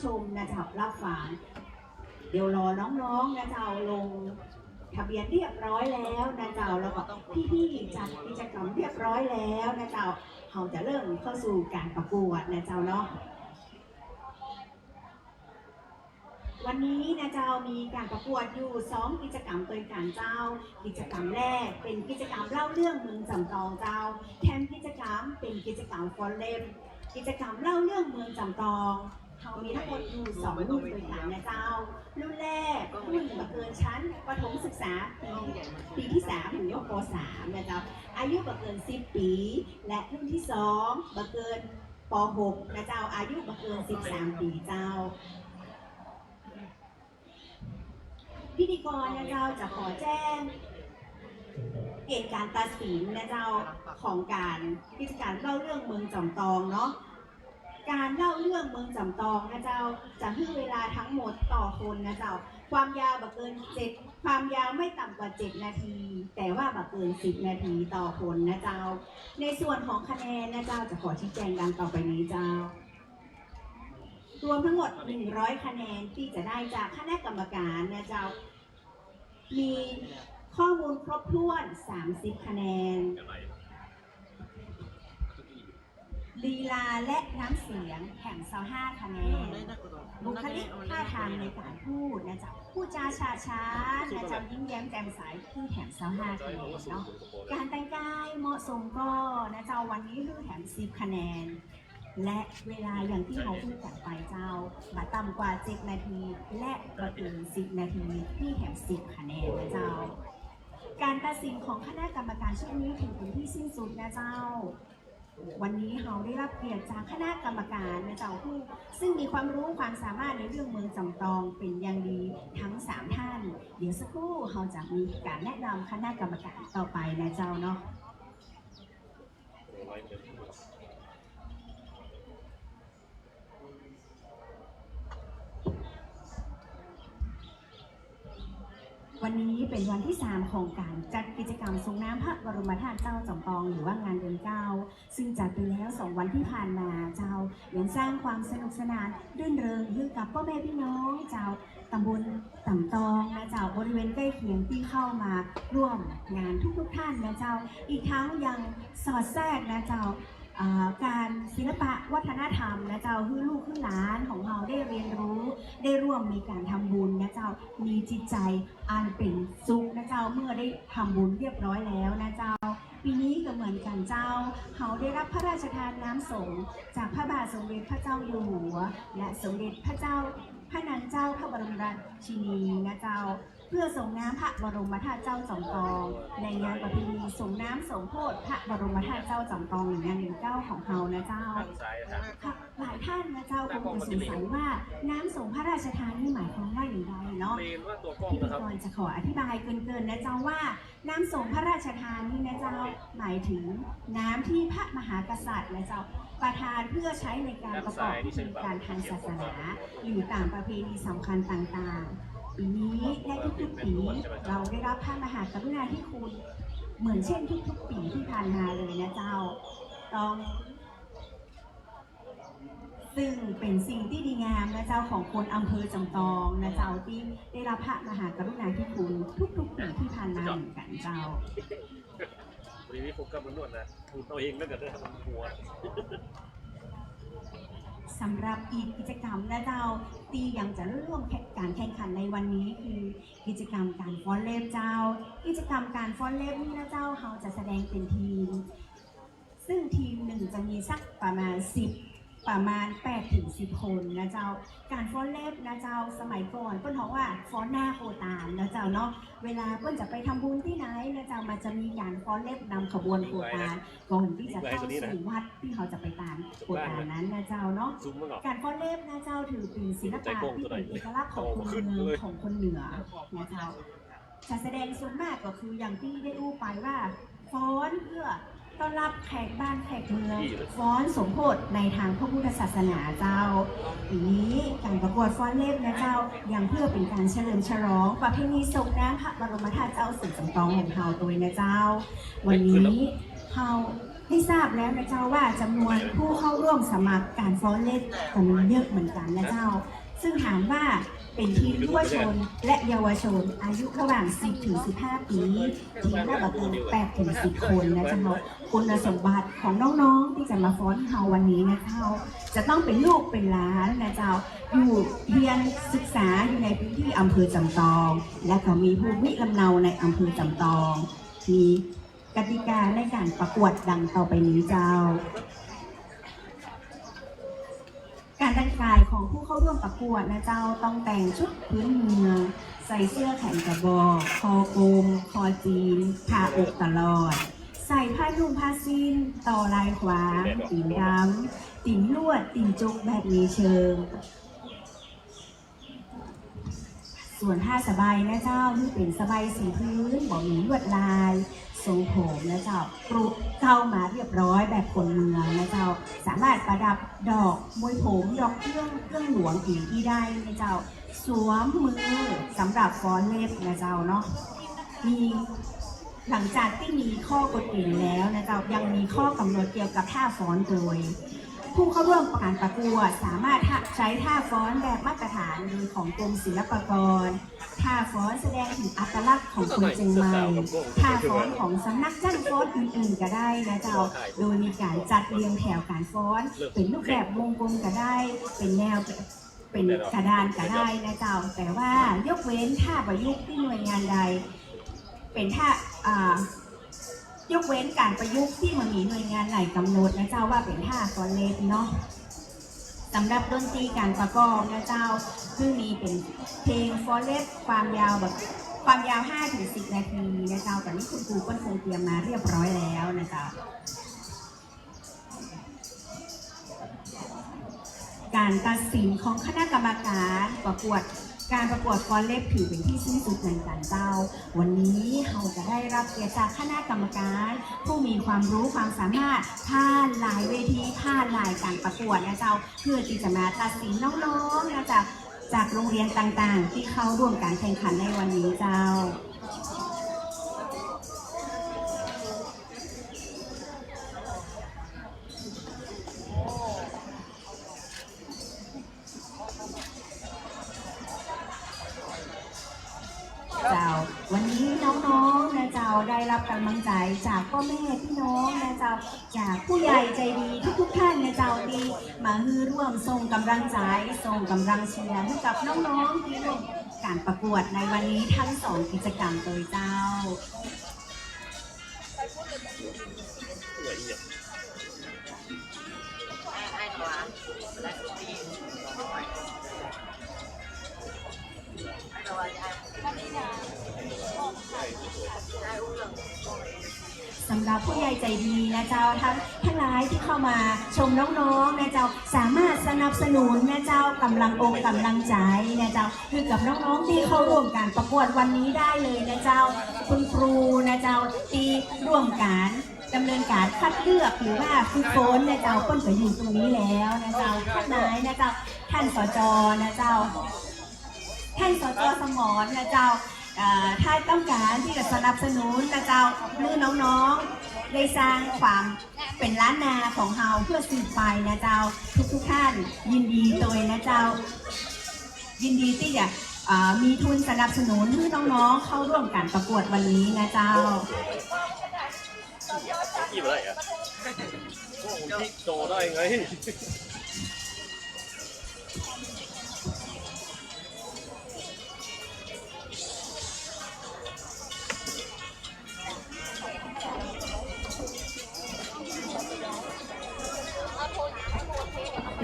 ชมนะเจ้ารับฟังเดี๋ยวรอน้องๆนะเจ้าลงทะเบียนเรียบร้อยแล้วนะเจ้าแล้วก็พี่ๆจัดกิจกรรมเรียบร้อยแล้วนะเจ้าเราจะเริ่มเข้าสู่การประกวดนะเจ้าเนาะวันนี้นะเจ้ามีการประกวดอยู่2กิจกรรมตัวกันเจ้ากิจกรรมแรกเป็นกิจกรรมเล่าเรื่องเมืองจำตองเจ้าแถมกิจกรรมเป็นกิจกรรมฟอนเล่มกิจกรรมเล่าเรื่องเมืองจำตองเขามีทั้งหมดอยู่2รุ่นตัวกันนะเจ้ารุ่นแรกรุ่นประเกินชั้นประถมศึกษาปีที่3ถึงยกป.3 นะเจ้าอายุประเกิน10 ปีและรุ่นที่2ประเกินป.6 นะเจ้าอายุประเกิน13 ปีเจ้าพิธีกรนะเจ้าจะขอแจ้งเกณฑ์การตัดสินนะเจ้าของการกิจการเล่าเรื่องเมืองจำตองเนาะการเล่าเรื่องเมืองจำตองนะเจ้าจะให้เวลาทั้งหมดต่อคนนะเจ้าความยาวบ่เกิน7ความยาวไม่ต่ำกว่า7 นาทีแต่ว่าบ่เกิน10 นาทีต่อคนนะเจ้าในส่วนของคะแนนนะเจ้าจะขอชี้แจงดังต่อไปนี้เจ้ารวมทั้งหมด100 คะแนนที่จะได้จากคณะกรรมการนะเจ้ามีข้อมูลครบถ้วน30 คะแนนลีลาและน้ำเสียงแถม25 คะแนนบุคลิกท่าทางในการพูดนะจ๊ะพูดจาช้าๆนะจ๊ะยิ้มแย้มแจ่มใสคือแถม25 คะแนนเนาะการแต่งกายเหมาะสมก็นะจ๊ะวันนี้คือแถม10 คะแนนและเวลาอย่างที่เราพูดกันไปเจ้าบัต่ำกว่า7 นาทีและบ่เกิน10 นาทีที่แถม10 คะแนนนะเจ้าการตัดสินของคณะกรรมการชุดนี้ถึงเป็นที่สิ้นสุดนะเจ้าวันนี้เราได้รับเกียรติจากคณะกรรมการนะเจ้าผู้ซึ่งมีความรู้ความสามารถในเรื่องเมืองจำตองเป็นอย่างดีทั้ง3 ท่านเดี๋ยวสักครู่เราจะมีการแนะนำคณะกรรมการต่อไปนะเจ้าเนาะวันนี้เป็นวันที่3ของการจัดกิจกรรมส่งน้ำพระบรมธาตุเจ้าจำปองหรือว่างานเดือน9ซึ่งจัดไปแล้ว2 วันที่ผ่านมาเจ้ายังสร้างความสนุกสนานรื่นเริงให้กับพ่อแม่พี่น้องเจ้าตำบลตำตองนะเจ้าบริเวณใกล้เคียงที่เข้ามาร่วมงานทุกท่านนะเจ้าอีกทั้งยังสอดแทรกนะเจ้าการศิลปะวัฒนธรรมนะเจ้าคือลูกคือหลานของเราได้เรียนรู้ได้ร่วมมีการทำบุญนะเจ้ามีจิตใจอันเป็นสุขนะเจ้าเมื่อได้ทำบุญเรียบร้อยแล้วนะเจ้าปีนี้ก็เหมือนกันเจ้าเขาได้รับพระราชทานน้ำสงฆ์จากพระบาทสมเด็จพระเจ้าอยู่หัวและสมเด็จพระเจ้าพระนางเจ้าพระบรมราชินีนะเจ้าเพื่อส่งน้ำพระบรมธาตุเจ้าจำปองในงานประเพณีส่งน้ำสมโภชพระบรมธาตุเจ้าจำปองงานเดือน9ของเรานะเจ้าหลายท่านนะเจ้าคงจะสงสัยว่าน้ำส่งพระราชทานนี่หมายความว่าอย่างไรเนาะพิธีกรจะขออธิบายเกินนะเจ้าว่าน้ำส่งพระราชทานนี่นะเจ้าหมายถึงน้ำที่พระมหากษัตริย์นะเจ้าประทานเพื่อใช้ในการประกอบพิธีการทางศาสนาหรือตามประเพณีสำคัญต่างๆปีนี้และทุกๆปีเราได้รับพระมหากรุณาธิคุณเหมือนเช่นทุกๆปีที่ผ่านมาเลยนะเจ้าต้องซึ่งเป็นสิ่งที่ดีงามนะเจ้าของคนอำเภอจำตองนะเจ้าที่ได้รับพระมหากรุณาธิคุณทุกๆปีที่ผ่านมาเหมือนกันเจ้าวันนี้ผมกับมันนวดนะตัวเองแล้วก็ได้ทำหัวสำหรับอีกกิจกรรมนะเจ้าตียังจะร่วมการแข่งขันในวันนี้คือกิจกรรมการฟ้อนเล็บเจ้ากิจกรรมการฟ้อนเล็บนี่นะเจ้าเขาจะแสดงเป็นทีมซึ่งทีมหนึ่งจะมีสักประมาณ8 ถึง 10 คนนะเจ้าการฟ้อนเล็บนะเจ้าสมัยก่อนเปิ้ลบอกว่าฟ้อนหน้าโคตานนะเจ้าเนาะเวลาเปิ้ลจะไปทำบุญที่ไหนนะเจ้ามันจะมีการฟ้อนเล็บนำขบวนโคตานก่อนที่จะเข้าสู่วัดที่เขาจะไปตามโคตานนั้นนะเจ้าเนาะการฟ้อนเล็บนะเจ้าถือเป็นศิลปะที่เป็นเอกลักษณ์ของคนเมืองของคนเหนือนะเจ้าจะแสดงส่วนมากก็คืออย่างที่ได้อู้ไปว่าฟ้อนเพื่อต้อนรับแขกบ้านแขกเมืองฟ้อนสมโภชในทางพระพุทธศาสนาเจ้าปีนี้การประกวดฟ้อนเล็บนะเจ้ายังเพื่อเป็นการเฉลิมฉลองประเพณีส่งน้ำพระบรมธาตุเจ้าสู่จำปองของเราโดยนะเจ้าวันนี้เรา ให้ทราบแล้วนะเจ้าว่าจำนวนผู้เข้าร่วมสมัครการฟ้อนเล็บก็มีเยอะเหมือนกันนะเจ้า ซึ่งถามว่าเป็นทีมยุวชนและเยาวชนอายุระหว่าง 10 ถึง 15 ปีทีมละประมาณ8 ถึง 10 คนนะเจ้าคุณสมบัติของน้องๆที่จะมาฟ้อนเฮาวันนี้นะเจ้าจะต้องเป็นลูกเป็นหลานนะเจ้าอยู่เรียนศึกษาอยู่ในพื้นที่อำเภอจำตองและก็มีภูมิลำเนาในอำเภอจำตองมีกติกาในการประกวดดังต่อไปนี้เจ้าการแต่งกายของผู้เข้าร่วมประกวดนะเจ้าต้องแต่งชุดพื้นเมืองใส่เสื้อแขนกระบอกคอกลมคอจีนผ้าอกตลอดใส่ผ้านุ่งผ้าสิ้นต่อลายขวางติ่มดำติ่มลวดติ่มจุกแบบมีเชิงส่วนผ้าสบายนะเจ้าที่เป็นสบายสีพื้นบอกมีลวดลายทรงผมนะเจ้าปลุกเข้ามาเรียบร้อยแบบคนเมืองนะเจ้าสามารถประดับดอกมวยผมดอกเครื่องหลวงอีกที่ได้นะเจ้าสวมมือสำหรับฟ้อนเล็บนะเจ้าเนาะมีหลังจากที่มีข้อกฎเกณฑ์แล้วนะเจ้ายังมีข้อกำหนดเกี่ยวกับท่าฟ้อนโดยผู้เข้าร่วมการประกวดสามารถใช้ท่าฟ้อนแบบมาตรฐานหรือของกรมศิลปากรท่าฟ้อนแสดงถึงอัตลักษณ์ของคนเชียงใหม่ท่าฟ้อนของสำนักจ้างฟ้อนอื่นๆก็ได้นะเจ้าโดยมีการจัดเรียงแถวการฟ้อนเป็นรูปแบบวงกลมก็ได้เป็นแนวเป็นกระดานก็ได้นะเจ้าแต่ว่ายกเว้นท่าประยุกต์ที่หน่วยงานใดเป็นท่ายกเว้นการประยุกต์ที่มันมีหน่วยงานไหนกำหนดนะเจ้าว่าเป็นท่าฟ้อนเล็บเนาะสำหรับดนตรีการประกอบนะเจ้าซึ่งมีเป็นเพลงฟ้อนเล็บความยาว5 ถึง 10 นาทีนะเจ้าตอนนี้คุณครูก็คงเตรียมมาเรียบร้อยแล้วนะเจ้าการตัดสินของคณะกรรมการการประกวดฟ้อนเล็บถือเป็นที่สิ้นสุดเหมือนกันเจ้าวันนี้เราจะได้รับเกียรติจากคณะกรรมการผู้มีความรู้ความสามารถผ่านหลายเวทีผ่านหลายการประกวดนะเจ้าเพื่อที่จะมาตัดสินน้องๆนะจากโรงเรียนต่างๆที่เข้าร่วมการแข่งขันในวันนี้เจ้าวันนี้น้องๆนะเจ้าได้รับกำลังใจจากพ่อแม่พี่น้องนะเจ้าจากผู้ใหญ่ใจดีทุกท่านนะเจ้าที่มาร่วมส่งกำลังใจส่งกำลังเชียร์ให้กับน้องๆที่ร่วมการประกวดในวันนี้ทั้ง2 กิจกรรมโดยเจ้าสำหรับผู้ใหญ่ใจดีนะเจ้าทั้งหลายที่เข้ามาชมน้องๆนะเจ้าสามารถสนับสนุนนะเจ้ากำลังอกกำลังใจนะเจ้าคือกับน้องๆที่เข้าร่วมการประกวดวันนี้ได้เลยนะเจ้าคุณครูนะเจ้าที่ร่วมการดำเนินการคัดเลือกหรือว่าฝึกฝนนะเจ้าต้นก็อยู่ตรงนี้แล้วนะเจ้าท่านนายนะเจ้าท่านสจนะเจ้าท่านสจสมรนะเจ้าถ้าต้องการที่จะสนับสนุนนะเจ้ามือน้องๆได้สร้างความเป็นล้านนาของเฮาเพื่อสืบไปนะเจ้าทุกท่านยินดีโดยนะเจ้ายินดีที่จะมีทุนสนับสนุนให้น้องๆเข้าร่วมการประกวดวันนี้นะเจ้ากี่อะไรอ่ะโอ้โหที่โตได้ไง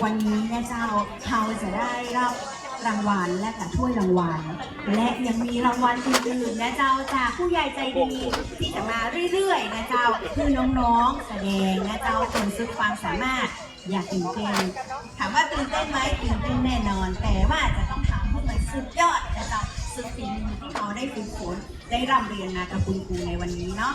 วันนี้นะเจ้าเราจะได้รับรางวัลและกับถ้วยรางวัลและยังมีรางวัลอื่นๆนะเจ้าจากผู้ใหญ่ใจดีที่จะมาเรื่อยๆนะเจ้าคือน้องๆแสดงนะเจ้าจนสุดความสามารถอยากตื่นเต้นถามว่าตื่นเต้นไหมตื่นเต้นแน่นอนแต่ว่าจะต้องทำให้มันสุดยอดนะเจ้าสุดฝีมือที่เราได้ฝึกฝนได้ร่ำเรียนมากับคุณครูในวันนี้เนาะ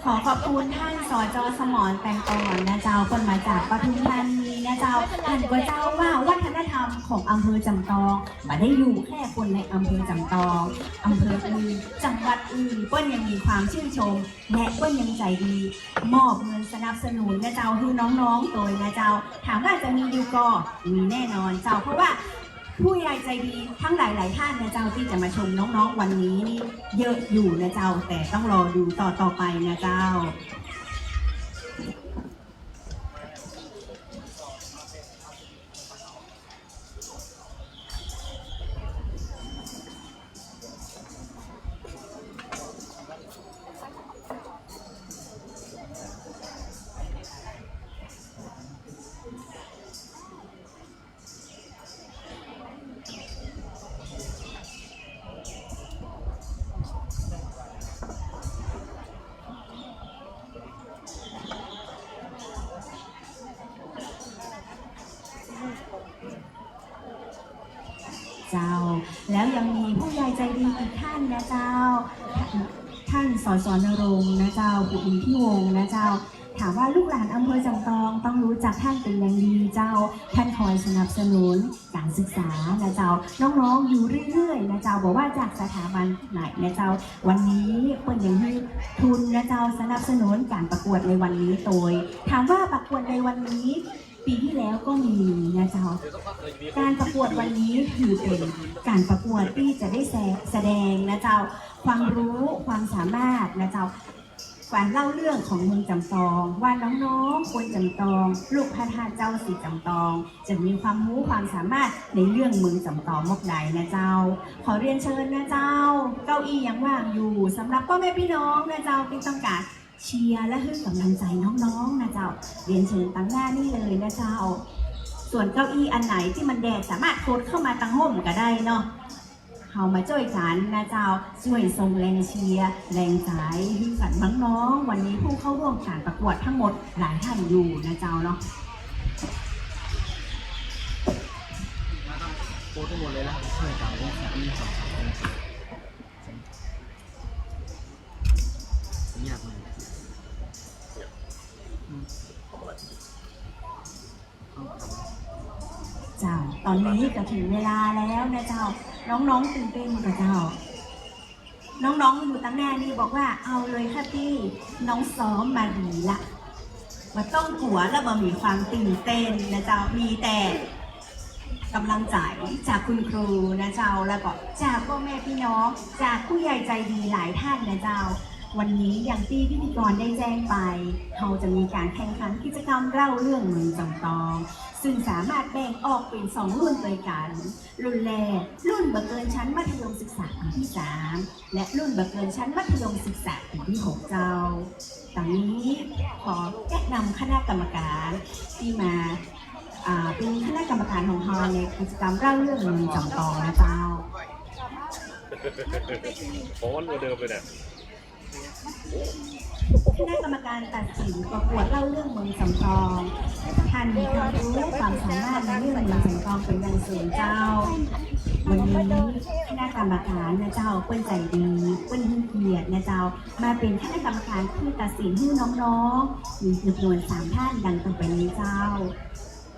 ขอขอบคุณท่านสจ.สมร แตงอ่อนนะเจ้าคนมาจากปทุมธานี นะเจ้าท่านก็เจ้าว่าวัฒนธรรมของอำเภอจำตองไม่ได้อยู่แค่คนในอำเภอจำตองอำเภออื่นจังหวัดอื่นเปิ้ลยังมีความชื่นชมและเปิ้ลยังใจดีมอบเงินสนับสนุนนะเจ้าคือน้องๆโดยนะเจ้าถามว่าจะมีอยู่ก็มีแน่นอนเจ้าเพราะว่าผู้ใหญ่ใจดีทั้งหลายๆท่านนะเจ้าที่จะมาชมน้องๆวันนี้นี่เยอะอยู่นะเจ้าแต่ต้องรอดูต่อไปนะเจ้าเจ้าแล้วยังมีผู้ใหญ่ใจดีอีกท่านนะเจ้าท่านสสนรงค์นะเจ้าบุญที่วงศ์นะเจ้าถามว่าลูกหลานอำเภอจำตองต้องรู้จักท่านเป็นอย่างดีเจ้าท่านคอยสนับสนุนการศึกษานะเจ้าน้องๆอยู่เรื่อยๆนะเจ้าบอกว่าจากสถาบันไหนนะเจ้าวันนี้เปิดยังให้ทุนนะเจ้าสนับสนุนการประกวดในวันนี้โดยถามว่าประกวดในวันนี้ปีที่แล้วก็มีนะเจ้าการประกวดวันนี้ถือเป็นการประกวดที่จะได้แสดงนะเจ้าความรู้ความสามารถนะเจ้าการเล่าเรื่องของเมืองจำตองว่าน้องๆคนจำตองลูกพระธาตุเจ้าสีจำตองจะมีความรู้ความสามารถในเรื่องเมืองจำตองมากใดนะเจ้าขอเรียนเชิญนะเจ้าเก้าอี้ยังว่างอยู่สำหรับพ่อแม่พี่น้องนะเจ้าที่ต้องการเชียร์และให้กำลังใจน้องๆนะเจ้าเรียนเชิญตั้งหน้านี่เลยนะเจ้าส่วนเก้าอี้อันไหนที่มันแดดสามารถโคดเข้ามาตั้งห่มก็ได้เนาะเฮามาช่วยกันนะเจ้าช่วยส่งแรงเชียร์แรงใจให้กับน้องๆวันนี้ผู้เข้าร่วมการประกวดทั้งหมดหลายท่านอยู่นะเจ้าเนาะโค้ดทั้งหมดเลยนะครับช่วยกันเรื่องสามีสองยากมากเจ้าตอนนี้ก็ถึงเวลาแล้วนะเจ้าน้องๆตื่นเต้นกับเจ้าน้องๆอยู่ตั้งแน่นี่บอกว่าเอาเลยค่ะพี่น้องซ้อมมาดีละมาต้องกลัวแล้วมามีความตื่นเต้นนะเจ้ามีแต่กำลังใจจากคุณครูนะเจ้าแล้วก็จากพ่อแม่พี่น้องจากผู้ใหญ่ใจดีหลายท่านนะเจ้าวันนี้อย่างที่พิธีกรได้แจ้งไปเราจะมีการแข่งขันกิจกรรมเล่าเรื่องเมืองจำตองซึ่งสามารถแบ่งออกเป็น2รุ่นด้วยกันรุ่นแรกรุ่นบ่เกินชั้นมัธยมศึกษาปีที่3และรุ่นบ่เกินชั้นมัธยมศึกษาปีที่6เจ้าตอนนี้ขอแนะนำคณะกรรมการที่มาเป็นคณะกรรมการของเราในกิจกรรมเล่าเรื่องเมืองจำตองนะเจ้าโอนกว่าเดิมเลยเนี่ยคณะกรรมการตัดสินประกวดเล่าเรื่องเมืองจำตองท่านมีความรู้ความสามารถในเรื่องเมืองจำตองเป็นอย่างสูงเจ้าวันนี้คณะกรรมการนะเจ้าเปิ้นใจดีเปิ้นให้เกียรตินะเจ้ามาเป็นคณะกรรมการที่ตัดสินให้น้องๆมีจำนวน3ท่านดังต่อไปนี้เจ้า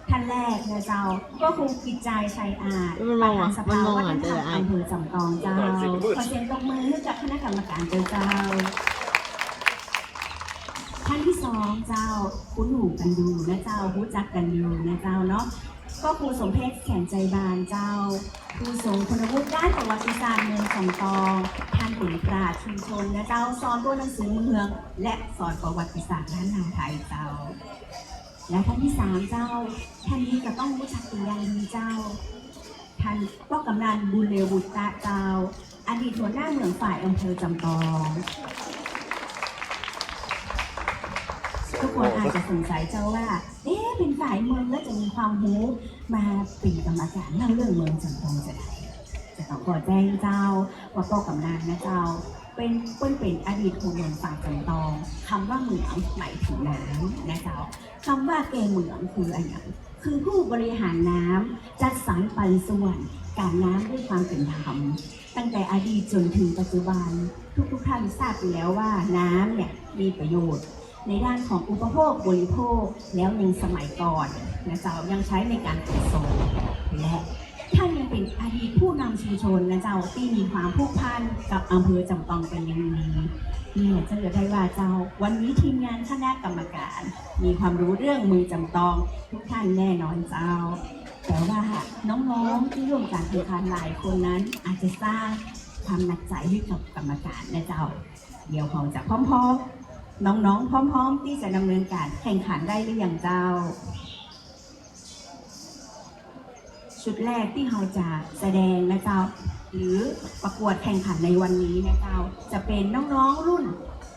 ท่านแรกนะเจ้าก็ครูกิจใจชัยอาจประธานสภาวัฒนธรรมอำเภอจำตองเจ้าขอเสียงตบมือให้กับคณะกรรมการเจ้าท่านที่2เจ้าคุ้นหูกันดูนะเจ้ารู้จักกันอยู่นะเจ้าเนาะก็ครูสมเพชรแสนใจบานเจ้าครูทรงคุณวุฒิด้านประวัติศาสตร์เมืองจำตองท่านเป็นปราชญ์ชุมชนนะเจ้าสอนตัวหนังสือเมืองและสอนประวัติศาสตร์ล้านนาไทยเจ้าและท่านที่3เจ้าท่านนี้ก็ต้องรู้จักเป็นอย่างดีเจ้าท่านก็กำนันบุญเลวบุตรเจ้าอดีตหัวหน้าเมืองฝ่ายอำเภอจำตองทุกคนอาจจะสงสัยเจ้าว่าเป็นฝ่ายเมืองแล้วจะมีความรู้มาเป็นกรรมการเล่าเรื่องเมืองจำตองจะต้องขอแจ้งเจ้าว่าพ่อกำนันนะเจ้าเป็นอดีตหัวเมืองฝ่ายจำตองคำว่าเหมืองหมายถึงน้ำนะเจ้าคำว่าเกเหมืองคืออะไรคือผู้บริหารน้ำจัดสรรปันส่วนการน้ำด้วยความเป็นธรรมตั้งแต่อดีตจนถึงปัจจุบันทุกท่านทราบอยู่แล้วว่าน้ำเนี่ยมีประโยชน์ ในด้านของอุปโภคบริโภคแล้วยังสมัยก่อนนะเจ้ายังใช้ในการขนส่งและท่านยังเป็นอดีตผู้นำชุมชนนะเจ้าที่มีความผูกพันกับอำเภอจำปองเป็นอย่างดีเนี่ยจะเหลือได้ว่าเจ้าวันนี้ทีมงานคณะกรรมการ มีความรู้เรื่องเมืองจำปองทุกท่านแน่นอนเจ้าแต่ว่าน้องๆที่ร่วมการแข่งขันหลายคนนั้นอาจจะสร้างความหนักใจให้กับกรรมการนะเจ้าเดี๋ยวเราจะพร้อมๆน้องๆพร้อมๆที่จะดำเนินการแข่งขันได้หรือยังเจ้าชุดแรกที่เราจะแสดงนะเจ้าหรือประกวดแข่งขันในวันนี้นะเจ้าจะเป็นน้องๆรุ่น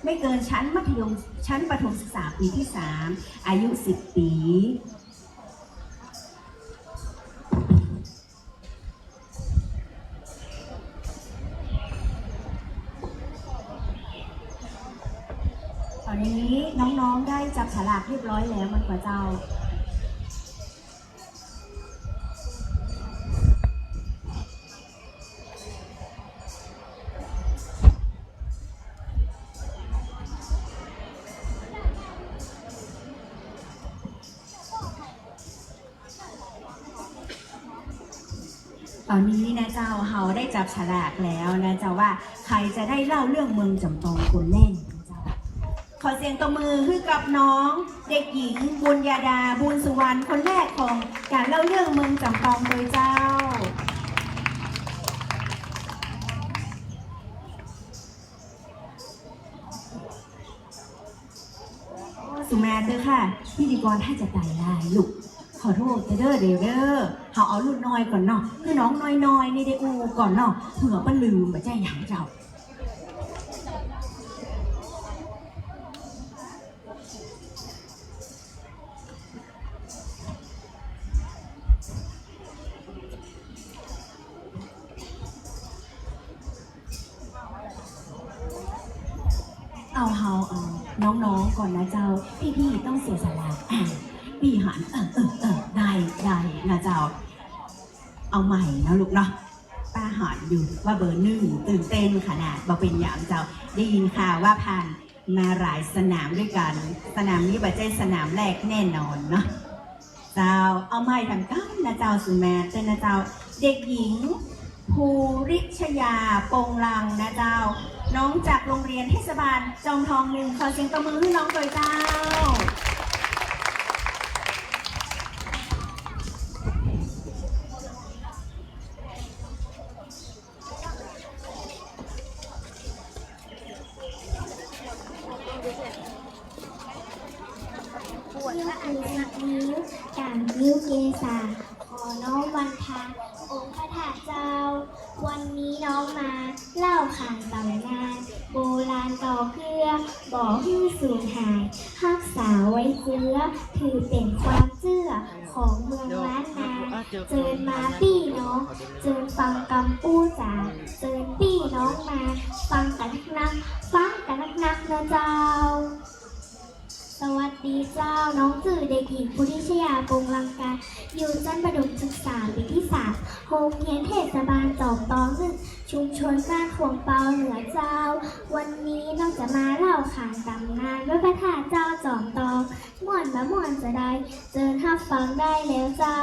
ไม่เกินชั้นประถมศึกษาปีที่ 3อายุ10 ปีตอนนี้น้องๆได้จับฉลากเรียบร้อยแล้วมันกว่าเจ้าตอนนี้นะเจ้าเฮาได้จับฉลากแล้วนะเจ้าว่าใครจะได้เล่าเรื่องเมืองจำปองคนแรกนะเจ้าขอเสียงตบมือให้กับน้องเด็กหญิงบุญญาดาบุญสุวรรณคนแรกของการเล่าเรื่องเมืองจำปองโดยเจ้าสุมาเด้อค่ะพิธีกรถ้าจะไต่ลายลูกขอโทษเด้อเขาเอารุ่นน้อยก่อนเนาะคือน้องน้อยนี่ได้อูก่อนเนาะเผื่อมันลืมมาใจหยังเจ้าเอาน้องๆก่อนนะเจ้าพี่ต้องเสียสละพี่หันได้นะเจ้าเอาใหม่นะลูกเนาะป้าหันอยู่ว่าเบอร์ 1ตื่นเต้นขนาดบ่เป็นอย่างเจ้าได้ยินข่าวว่าผ่านมาหลายสนามด้วยกันสนามนี้บ่ใช่สนามแรกแน่นอนเนาะเจ้าเอาใหม่ทำกันนะเจ้าสุแมเจ้านะเจ้าเด็กหญิงภูริชยาปงลังนะเจ้าน้องจากโรงเรียนเทศบาลจอมทอง1ขอเสียงตบมือให้น้องโดยเจ้านิ้วต่างนิ้วเกษาขอน้อมวันทาองค์พระธาตุเจ้าวันนี้น้องมาเล่าขานตำนานโบราณเก่าเกลือบอกให้สูญหายรักษาไว้เจื้อถือเป็นความเชื่อของเมืองล้านนาเจิญมาพี่น้องเจิญฟังกำปูจ๋าเจิญพี่น้องมาฟังกันนักนะเจ้าสวัสดีเจ้าน้องจื่อเด็กหญิงภูริชยาปงลังกาอยู่ชั้นประถมศึกษาปีที่ 3โรงเรียนเทศบาลจอมตองชุมชนบ้านขวงเปาเหนือเจ้าวันนี้น้องจะมาเล่าขานตำนานด้วยพระธาตุเจ้าจอมตองม่วนจะได้เจอถ้าฟังได้แล้วเจ้า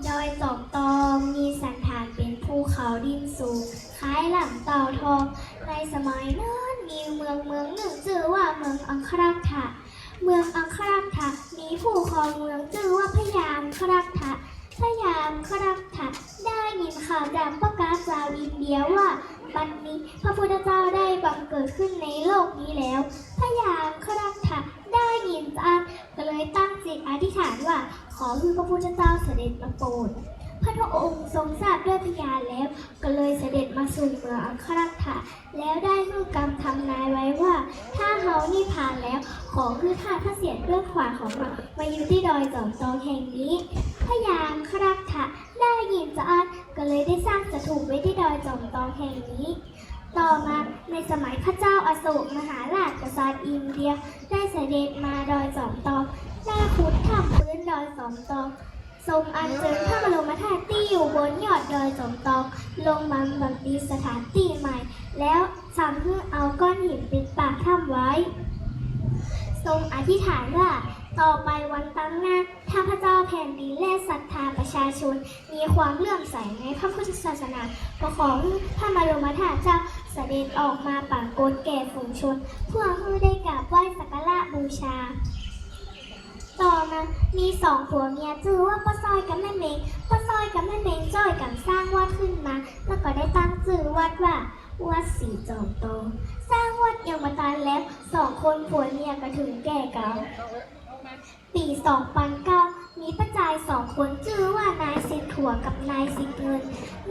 ดอยจอมตองมีสันฐานเป็นภูเขาดินสูงคล้ายหลังเต่าทองในสมัยนั้นมีเมืองหนึ่งชื่อว่าเมืองอังครักษะเมืองอังครักษะมีผู้ครองเมืองชื่อว่าพยามครักษะพยามครักษะได้ยินข่าวจากพระกาชาวอินเดียว่าบัดนี้พระพุทธเจ้าได้บังเกิดขึ้นในโลกนี้แล้วพยามครักษะได้ยินก็เลยตั้งจิตอธิษฐานว่าขอให้พระพุทธเจ้าเสด็จมาโปรดพระองค์ทรงทราบด้วยพยานแล้วก็เลยเสด็จมาสู่เมืองอังครักษะแล้วได้ให้กรรมทำนายไว้ว่าถ้าเขานี่ผ่านแล้วขอคือท่าพระเศียรเบื้องขวาของมันมาอยู่ที่ดอยจอมตองแห่งนี้พยามครักษะได้ยินก็เลยได้สร้างสถูปไว้ที่ดอยจอมตองแห่งนี้ต่อมาในสมัยพระเจ้าอโศกมหาราชกษัตริย์อินเดียได้เสด็จมาดอยจอมตองได้ขุดถ้ำพื้นดอยจอมตองทรงอัญเชิญพระบรมธาตุที่อยู่บนยอดดอยจอมตองลงมาบังดีสถานที่ใหม่แล้วสั่งให้เอาก้อนหินปิดปากถ้ำไว้ ทรงอธิษฐานว่าต่อไปวันตั้งหน้าถ้าพระเจ้าแผ่นดินและศรัทธาประชาชนมีความเลื่อมใสในพระพุทธศาสนาก็ขอให้พระบรมธาตุเจ้าเสด็จออกมาปรากฏแก่ฝูงชนเพื่อให้ได้กราบไหว้สักการะบูชา ต่อมามีสองผัวเมียชื่อว่าป้าซอยกับแม่เมงป้าซอยกับแม่เมงจ้อยกันสร้างวัดขึ้นมา แล้วก็ได้ตั้งชื่อวัดว่าวัดศรีจอมโตสร้างวัดยังมาตานแล้วสองคนผัวเมียก็ถึงแก่เก่าปี2009มีป้าจายสองคนชื่อว่านายสิบถั่วกับนายสิบเงิน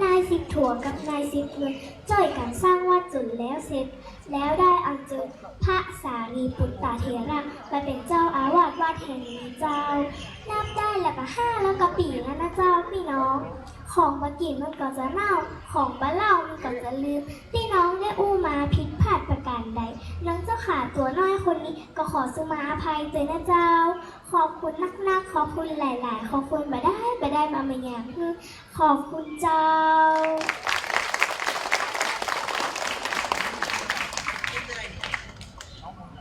นายสิบถั่วกับนายสิบเงินจ้อยกันสร้างวัดจนแล้วเสร็จ แล้วได้อัญเชิญพระสารีปุตตเถระไปเป็นเจ้าอาวาสวัดแห่งนี้เจ้า นับได้แล้วก็5แล้วก็ปีแล้วนะเจ้าพี่น้อง ของบะกินมันก็จะเน่า ของบะเล่ามันก็จะลืมพี่น้องได้อู้มาผิดพลาดประการใดน้องเจ้าขาตัวน้อยคนนี้ก็ขอสุมาอภัยเจนะเจ้า ขอบคุณนักๆขอบคุณหลายๆขอบคุณมาได้มาไม่ยางขอบคุณเจ้า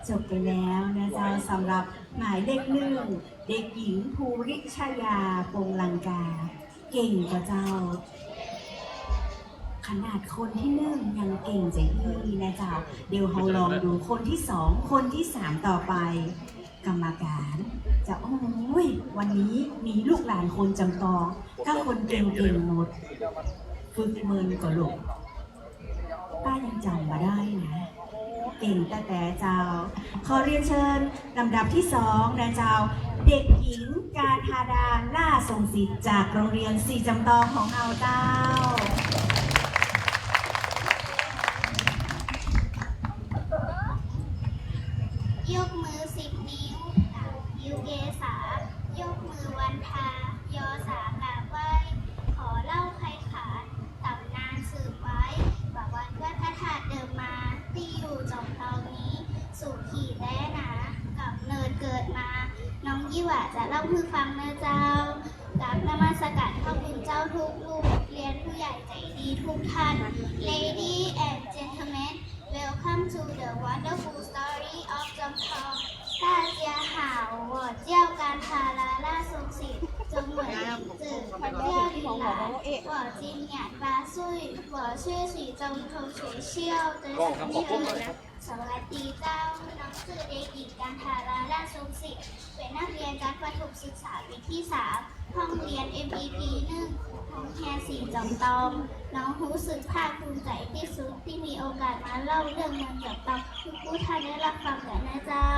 จบไปแล้วนะเจ้าสำหรับหมายเลขหนึ่งเด็กหญิงภูริชยาปงลังกา เก่งกว่าเจ้า ขนาดคนที่หนึ่งยังเก่งใจอีนะเจ้า เดี๋ยวเราลองดูคนที่สองคนที่สามต่อไป กรรมการจะโอ้ยวันนี้มีลูกหลานคนจำตองก็คนเก่งๆหมด ฝึกเมินก็ลูกป้ายังจำมาได้นะ เก่งแต่เจ้า ขอเรียนเชิญลำดับที่สองนะเจ้า เด็กหญิงการธาดาล่าทรงสิทธิ์จากโรงเรียนสีจำตองของเราเจ้า ยกมือ10 นิ้วนิ้วเกษายกมือวันทายอสากราบไหว้ขอเล่าใครขาดตำนานสืบไว้ว่าวันพระธาตุเดิมมาที่อยู่จอมเตานี้สู่ขี่แด้หนากับเนินเกิดมา น้องยี่หว่าจะเล่าให้ฟังเนื้อเจ้ากับนมัสการพ่อคุณเจ้าทุกลูกเรียนผู้ใหญ่ใจดีทุกท่าน Lady and gentlemen Welcome to the wonderful story of จอมทอง大家好我叫甘塔拉拉松喜中文名字叫李兰我今年8岁我是สีจอมทอง学校的小朋友สวัสดีเจ้าน้องชื่อเด็กหญิงกันทาราราชงศิษย์เป็นนักเรียนชั้นประถมศึกษาปีที่ 3 ห้องเรียน MEP 1ของแคสีจอมตองน้องรู้สึกภาคภูมิใจที่สุดที่มีโอกาสมาเล่าเรื่องเมืองจอมตองทุกผู้ท่านได้รับฟังกันนะเจ้า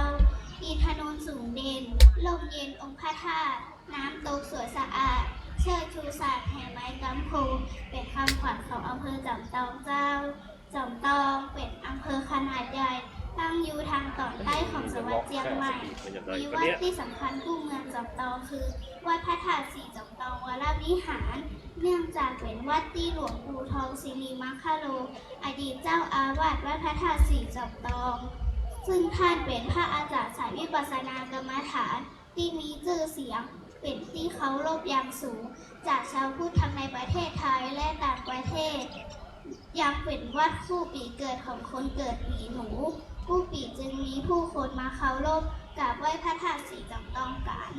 อินทนนท์สูงเด่นลมเย็นองค์พระธาตุน้ำตกสวยสะอาดเชิดชูศาสตร์แห่ไม้กำโพเป็นคำขวัญของอำเภอจอมตองเจ้าจอมตองเป็นอำเภอขนาดใหญ่ตั้งอยู่ทางตอนใต้ของจังหวัดเชียงใหม่มีวัดที่สำคัญคู่เมืองจอมตองคือวัดพระธาตุสีจอมตองวรวิหารเนื่องจากเป็นวัดที่หลวงปู่ทองศิริมัคคโลอดีตเจ้าอาวาสวัดพระธาตุสีจอมตองซึ่งท่านเป็นพระอาจารย์สายวิปัสสนากรรมฐานที่มีชื่อเสียงเป็นที่เคารพอย่างสูงจากชาวพุทธทั้งในประเทศไทยและต่างประเทศยังเป็นวัดคู่ปีเกิดของคนเกิดปีหนูคู่ปีจึงมีผู้คนมาเคารพกราบไหว้พระธาตุสีจอมตองกัน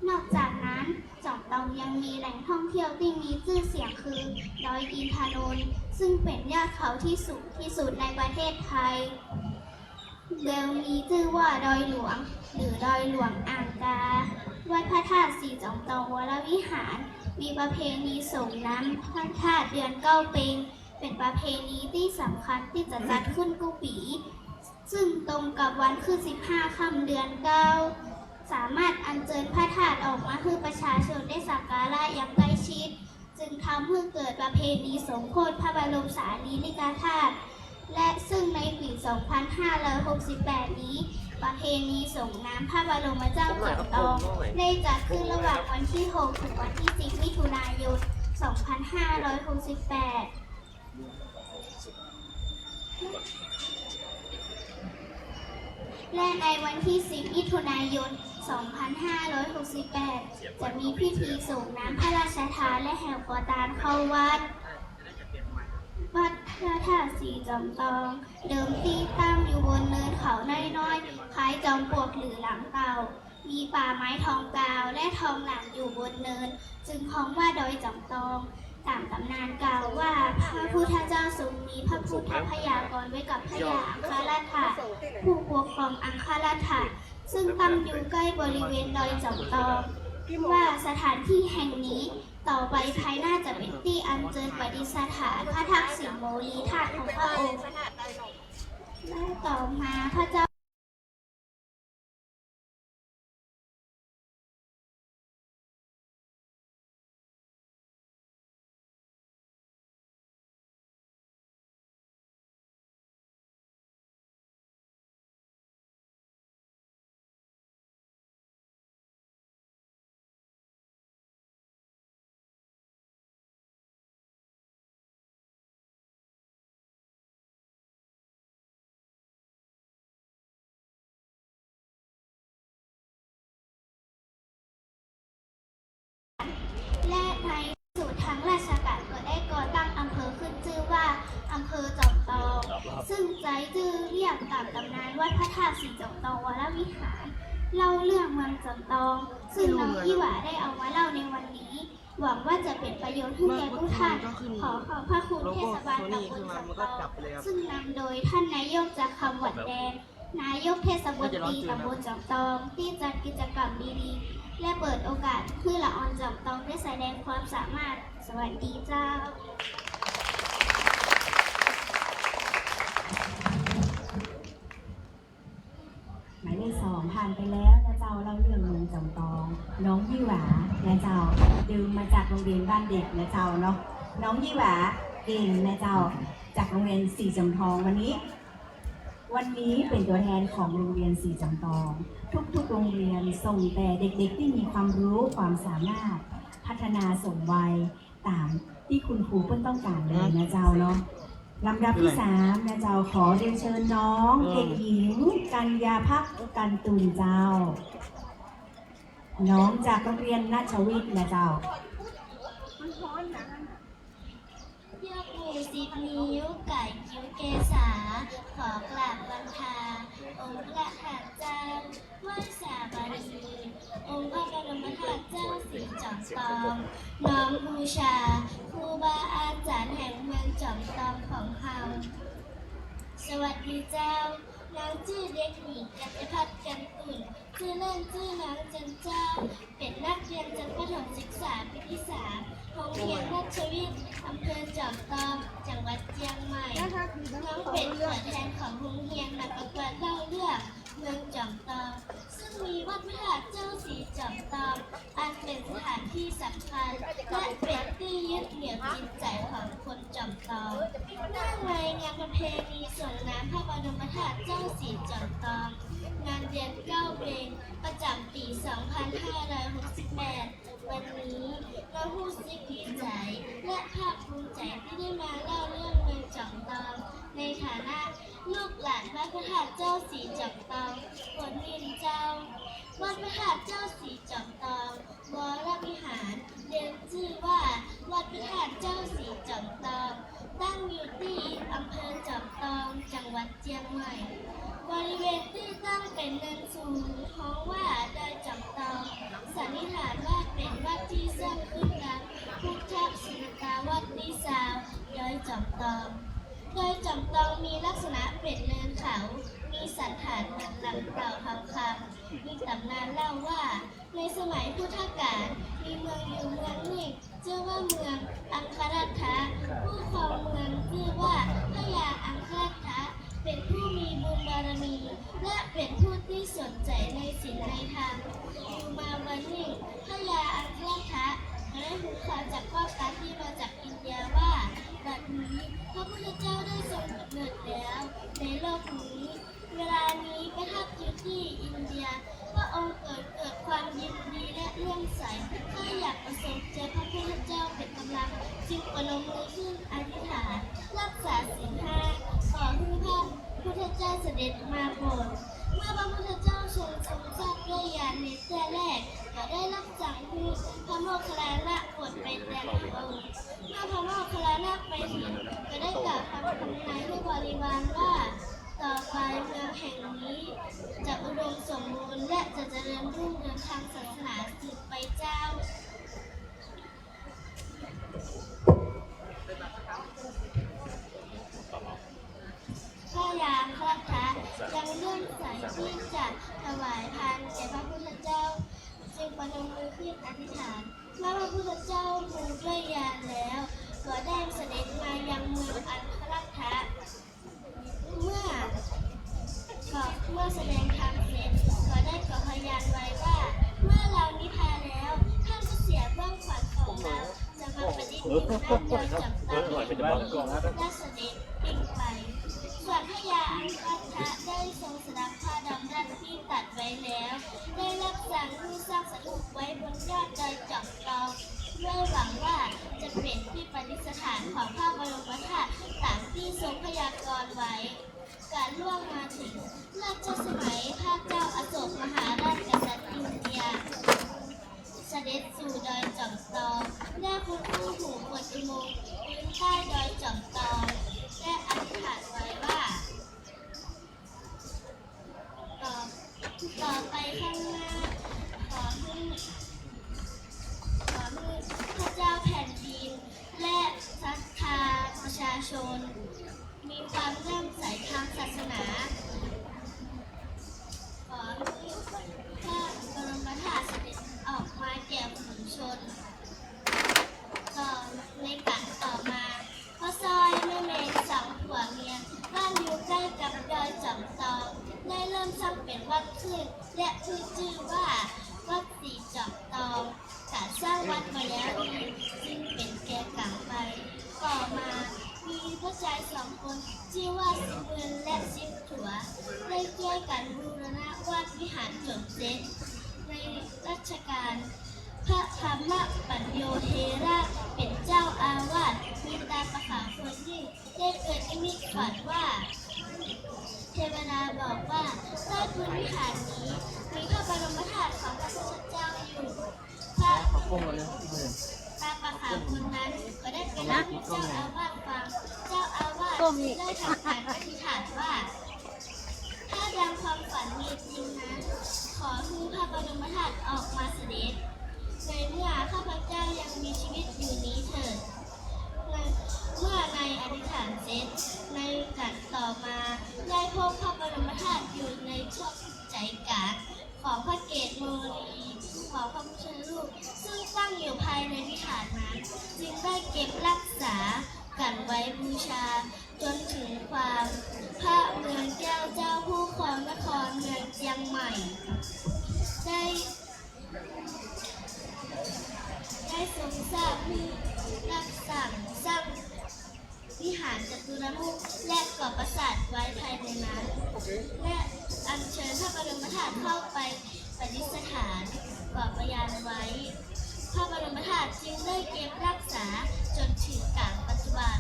นอกจากนั้นจอมตองยังมีแหล่งท่องเที่ยวที่มีชื่อเสียงคือดอยอินทนนท์ซึ่งเป็นยอดเขาที่สูงที่สุดในประเทศไทยเดิมมีชื่อว่าดอยหลวงหรือดอยหลวงอ่างกาวัดพระธาตุสีจอมตองวรวิหารมีประเพณีส่งน้ำพระธาตุเดือนเก้าเป็งเป็นประเพณีที่สำคัญที่จะจัดขึ้นทุกปีซึ่งตรงกับวันขึ้น15 ค่ำเดือน 9สามารถอัญเชิญพระธาตุออกมาให้ประชาชนได้สักการะอย่างใกล้ชิดจึงทำให้เกิดประเพณีสมโภชพระบรมสารีริกธาตุและซึ่งในปี 2568 นี้ประเพณีส่งน้ำพระบรมเจ้าจอมตองได้จัดขึ้นระหว่างวันที่ 6 ถึงวันที่ 10 มิถุนายน 2568และในวันที่ 10 มิถุนายน 2568 จะมีพิธีส่งน้ำพระราชทานและแห่ขอทานเข้าวัด วัดพระธาตุสีจอมตองเดิมที่ตั้งอยู่ อยู่บนเนินเขาน้อยๆคล้ายจอมปลวกหรือหลังเต่ามีป่าไม้ทองกาวและทองหลางอยู่บนเนินจึงฮ้องว่าดอยจอมตองตามตำนานกล่าวว่าพระพุทธเจ้าทรงมีพระพุทธพยากรณ์ไว้กับพญาอังคาราธาผู้ปกครองอังคาราธาซึ่งตั้งอยู่ใกล้บริเวณดอยจอมตองว่าสถานที่แห่งนี้ต่อไปภายหน้าจะเป็นที่อัญเชิญประดิษฐานพระทักษิณโมลีธาตุของพระองค์และต่อมาพระเจ้าและในสุดทางราชการก็ได้ก่อตั้งอำเภอขึ้นชื่อว่าอำเภอจอมตองซึ่งใจชื่อเรียกตามตำนานวัดพระธาตุสีจอมตองวรวิหารเล่าเรื่องเมืองจอมตองซึ่งน้องยี่หว่าได้เอามาเล่าในวันนี้หวังว่าจะเป็นประโยชน์ให้แก่ทุกท่านขอขอบพระคุณเทศบาลตำบลจอมตองซึ่งนำโดยท่านนายกจากคำหวัดแดงนายกเทศมนตรีตำบลจอมตองที่จัดกิจกรรมดีๆและเปิดโอกาสให้ละออนจอมตองได้แสดงความสามารถสวัสดีเจ้า หมายเลข2ผ่านไปแล้วนะเจ้าเล่าเรื่องเมืองจอมตองน้องยี่หวานะเจ้าดึงมาจากโรงเรียนบ้านเด็กนะเจ้าเนาะน้องยี่หวาเก่งนะเจ้าจากโรงเรียนสีจำทองวันนี้เป็นตัวแทนของโรงเรียนสีจำทองทุกๆโรงเรียนส่งแต่เด็กๆที่มีความรู้ความสามารถพัฒนาสมวัยตามที่คุณครูเพิ่นต้องการเลยนะเจ้าเนาะลำดับที่3นะเจ้าขอเรียนเชิญน้องเด็กหญิงกัญญาภักดิ์กันตุนเจ้าน้องจากโรงเรียนนัชวิทย์นะเจ้า ยกมือสิบนิ้วไก่คิ้วเกษาขอกราบบังคาองค์พระหัตถ์เจ้าไหว้สาบารีองค์พระบรมธาตุเจ้าสีจอมตองน้อมบูชาครูบาอาจารย์แห่งเมืองจอมตองของเราสวัสดีเจ้าน้องชื่อเด็กหญิงกัญญาภักดิ์กันตุ่นชื่อเล่นชื่อน้องจันเจ้าเป็นนักเรียนชั้นประถมศึกษาปีที่3โรงเรียนราชวิทย์อำเภอจอมตองจังหวัดเชียงใหม่น้องเป็นตัวแทนของโรงเรียนมาประกวดเล่าเรื่องเมืองจอมตองซึ่งมีวัดพระธาตุเจ้าสีจอมตองอันเป็นสถานที่สำคัญและเป็นที่ยึดเหนี่ยวจิตใจของคนจอมตองเนื่องในงานประเพณีส่งน้ำพระบรมธาตุเจ้าสีจอมตองงานเดือน9 เพ็ญประจำปี 2568 วันนี้เรารู้สึกดีใจและภาคภูมิใจที่ได้มาเล่าเรื่องเมืองจอมตองในฐานะลูกหลานวัดพระธาตุเจ้าสีจอมตองผลนินเจ้าวัดพระธาตุเจ้าสีจอมตองวรวิหารเดิมชื่อว่าวัดพระธาตุเจ้าสีจอมตองตั้งอยู่ที่อำเภอจอมตองจังหวัดเชียงใหม่บริเวณที่ตั้งเป็นเนินสูงเพราะว่าดอยจอมตองสันนิษฐานว่าเป็นวัดที่สร้างขึ้นหลังพุทธศิลปวัดดีซาวดอยจอมตองดอยจอมตองมีลักษณะเป็นเนินเขามีสันฐานเหมือนลำเต่าทองคำมีตำนานเล่าว่าในสมัยพุทธกาลมีเมืองอยู่เมืองหนึ่งชื่อว่าเมืองอังคาราธะผู้ครองเมืองชื่อว่าพญาอังคาราธะเป็นผู้มีบุญบารมีและเป็นผู้ที่สนใจในศีลในธรรมอยู่มาวันหนึ่งพญาอังคาราธะได้รู้ข่าวจากพ่อค้าที่มาจากอินเดียว่าบัดนี้พระพุทธเจ้าได้ทรงกำเนิดแล้วในโลกนี้เวลานี้ประทับอยู่ที่อินเดียพระองค์เกิดความยินดีและเลื่อมใสถ้าอยากประสบเจอพระพุทธเจ้าเป็นกำลังจึงประนมมือขึ้นอธิษฐานรักษาศีล 5ขอให้พระพุทธเจ้าเสด็จมาโปรดเมื่อพระพุทธเจ้าทรงทราบด้วยญาณในแต่แรกก็ได้รับสั่งให้พระโมคคัลลานะบวชเป็นแดนพระองค์เมื่อพระโมคคัลลานะไปถึงก็ได้กล่าวคำทำนายให้บริวารว่าต่อไปเมื จะอุดมสมบูรณ์และจะเจริญรุ่งเรืองทางศาสนาสืบไปเจ้าพระยาพระพระยังเลื่อนสายที่จะถวายทานแก่พระพุทธเจ้าจึงประนมมือขึ้นอธิษฐานเมื่อพระพุทธเจ้ามูด้วยญาณแล้วก็ได้เสด็จมายังเมืองอันครักษะเมื่อแสดงธรรมเสร็จก็ได้กล่าวพยานไว้ว่าเมื่อเรานิพพานแล้วท่านก็เสียเบื้องขวัญของเราจะมาปฏิบัติหน้าที่จับตาและเสด็จปิ่งไปส่วนพระยาอันคันทะได้ทรงสดับผ้าดำรันที่ตัดไว้แล้วได้รับสั่งให้สร้างสถูปไว้บนยอดดอยจอมทองด้วยหวังว่าจะเป็นที่ประดิษฐานของพระบรมธาตุตามที่ทรงพยากรณ์ไว้การล่วงมาถึงราชสมัยพระเจ้าอโศกมหาราชกษัตริย์อินเดียเสด็จสู่ดอยจอมทองและคุณผู้หูเปิดอุโมงค์พื้นใต้ดอยจอมทองและอธิษฐานไว้ว่าต่อไปข้างหน้าขอให้พระเจ้าแผ่นดินและศรัทธาประชาชนมีความเลื่อมใสทางศาสนาขอให้พระบรมธาตุเสด็จออกมาแก่ฝูงชนในการต่อมาพ่อซอยแม่เมย์สองผัวเมียบ้านอยู่ใกล้กับดอยจอมทองได้เริ่มสร้างเป็นวัดขึ้นและชื่อว่าวัดสีจอมทองการสร้างวัดมาแล้วจึงเป็นแก่กลางไปต่อมามีผู้ชายสองคนชื่อว่าสิบเงินและสิบถัวได้ช่วยกันบูรณะวัดวิหารจบเสร็จในรัชกาลพระธรรมปัญโยเทระเป็นเจ้าอาวาสมีตาประขาวคนยิ่งได้เกิดนิมิตฝันว่าเทวดาบอกว่าใต้พื้นวิหารนี้มีพระบรมธาตุของพระพุทธเจ้าอยู่พระ เขาโค้งมาเลย ตาประขาวคนนั้นก็ได้ไปเล่าให้เจ้าอาวาสฟังเจ้าอาวาสได้ทำการอธิษฐานว่าถ้าดังความฝันมีจริงนั้นขอให้พระบรมธาตุออกมาเสด็จในเมื่อข้าพเจ้ายังมีชีวิตอยู่นี้เถิดเมื่อในอธิษฐานเสร็จในการต่อมาได้พบพระบรมธาตุอยู่ในช่องใจกลางของพระเกศโมลีของพระพุทธรูปซึ่งตั้งอยู่ภายในวิหารนั้นจึงได้เก็บรักษากันไว้บูชาจนถึงความพระเมืองแก้วเจ้าผู้ครองนครเมืองเชียงใหม่ได้ทรงทราบรับสั่งสร้างวิหารจตุรมุขและก่อปราสาทไว้ภายในนั้นและอัญเชิญพระบรมธาตุเข้าไปประดิษฐานก่อพยานไว้พระบรมธาตุจึงได้เก็บรักษาจนถึงกลางปัจจุบัน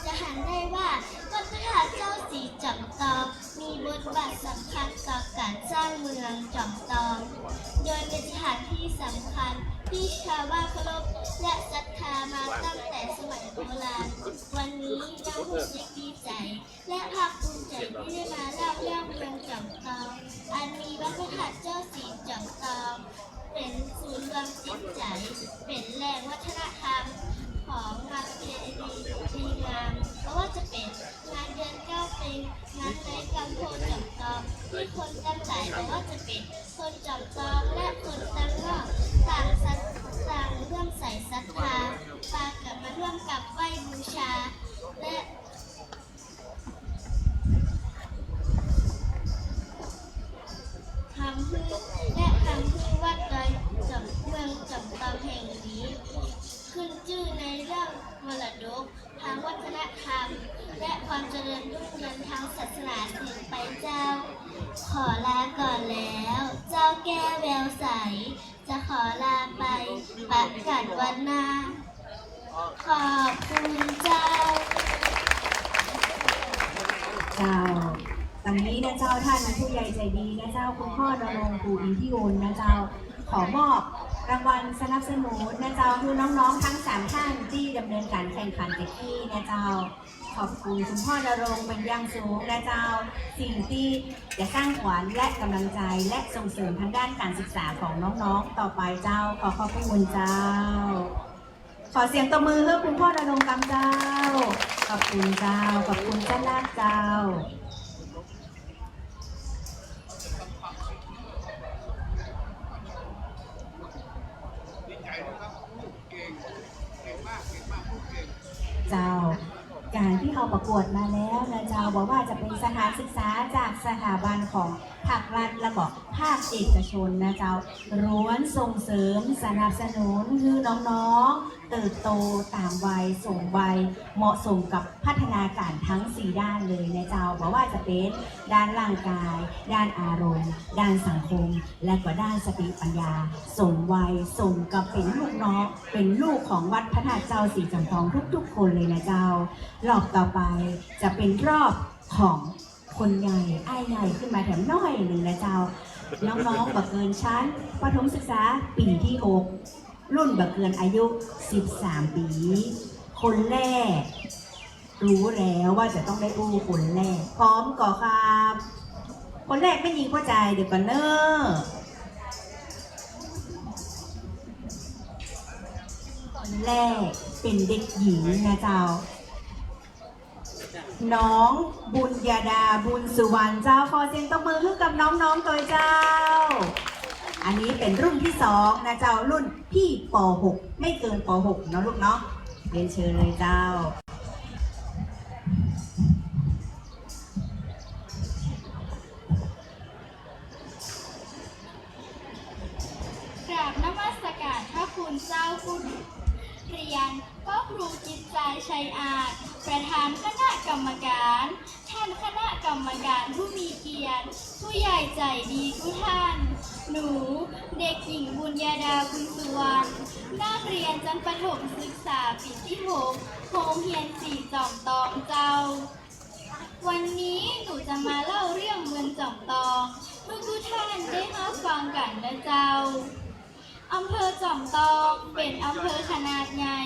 จะเห็นได้ว่าวัดพระธาตุเจ้าศรีจอมทองมีบทบาทสำคัญต่อการสร้างเมืองจอมทองโดยเป็นสถานที่สำคัญที่ชาวบ้านเคารพและศรัทธามาตั้งแต่สมัยโบราณวันนี้เรารู้สึกดีใจและภาคภูมิใจที่ได้มาเล่าเรื่องเมืองจอมทองอันมีวัดพระธาตุเจ้าศรีจอมทองเป็นศูนย์รวมจิตใจเป็นแหล่งวัฒนธรรมของงานประเพณีดีงามเพราะว่าจะเป็นงานเดือนเก้าเป็นงานในกำโพงจอมทองที่คนตั้งใจเพราะว่าจะเป็นคนจอมทองและคนตั้งนอกต่างเรื่องใส่ศรัทธาพากันมาร่วมกับไหว้บูชาและทำให้วัดดอยจอมเมืองจอมทองแห่งนี้ขึ้นชื่อในเรื่องมรดกทางวัฒนธรรมและความเจริญรุ่งเรืองทางศาสนาสืบไปเจ้าขอลาก่อนแล้วเจ้าแก้วแววใสจะขอลาไปประกาศวันหน้าขอบคุณเจ้า ตอนนี้นะเจ้าท่านผู้ใหญ่ใจดีนะเจ้าคุณพ่อดำรงปู่อินทิโอนนะเจ้าขอมอบรางวัลสนับสนุนนะเจ้าคือน้องๆทั้ง3ท่านที่ดำเนินการแข่งขันเต็มที่นะเจ้า ขอบคุณคุณพ่อนรงค์เป็นอย่างสูงนะเจ้าสิ่งที่จะสร้างขวัญและกำลังใจและส่งเสริมทางด้านการศึกษาของน้องๆต่อไปเจ้าขอขอบคุณเจ้า ขอเสียงตบมือให้คุณพ่อนรงค์กำเจ้าขอบคุณเจ้าขอบคุณเจ้าลาดเจ้าเจ้าการที่เขาประกวดมาแล้วนะเจ้าบอกว่าจะเป็นสถานศึกษาจากสถาบันของภาครัฐและก็ภาคเอกชนนะเจ้าล้วนส่งเสริมสนับสนุนคือน้องๆเติบโตตามวัยสมวัยเหมาะสมกับพัฒนาการทั้ง4ด้านเลยนะเจ้าบอกว่าจะเป็นด้านร่างกายด้านอารมณ์ด้านสังคมและก็ด้านสติปัญญาสมวัยสมกับเป็นลูกน้องเป็นลูกของวัดพระธาตุเจ้าศรีจอมทองทุกๆคนเลยนะเจ้ารอบต่อไปจะเป็นรอบของคนใหญ่อ้ายใหญ่ขึ้นมาแถมน้อยหนึ่งนะเจ้าน้องๆบักเกินชั้นประถมศึกษาปีที่6รุ่นบักเกินอายุ13 ปีคนแรกรู้แล้วว่าจะต้องได้อู้คนแรกพร้อมก่อครับคนแรกไม่ยิงหัวใจเดี๋ยวก่อนเนอะคนแรกเป็นเด็กหญิงนะเจ้าน้องบุญญาดาบุญสุวรรณเจ้าขอเสียงตบมือให้กับน้องๆตัวเจ้าอันนี้เป็นรุ่นที่2นะเจ้ารุ่นพี่ป .6 ไม่เกินป .6 เนาะลูกเนาะเรียนเชิญเลยเจ้ากราบนมัสการพระคุณเจ้าคุณเรียนก็ครูจิตใจชัยอาจประธานคณะกรรมการท่านคณะกรรมการผู้มีเกียรติผู้ใหญ่ใจดีทุกท่านหนูเด็กหญิงบุญญาดาบุญสุวรรณนักเรียนชั้นประถมศึกษาปีที่6โรงเรียนศรีจอมทองเจ้าวันนี้หนูจะมาเล่าเรื่องเมืองจอมทองเพื่อทุกท่านได้มาฟังกันนะเจ้าอำเภอจอมทองเป็นอำเภอขนาดใหญ่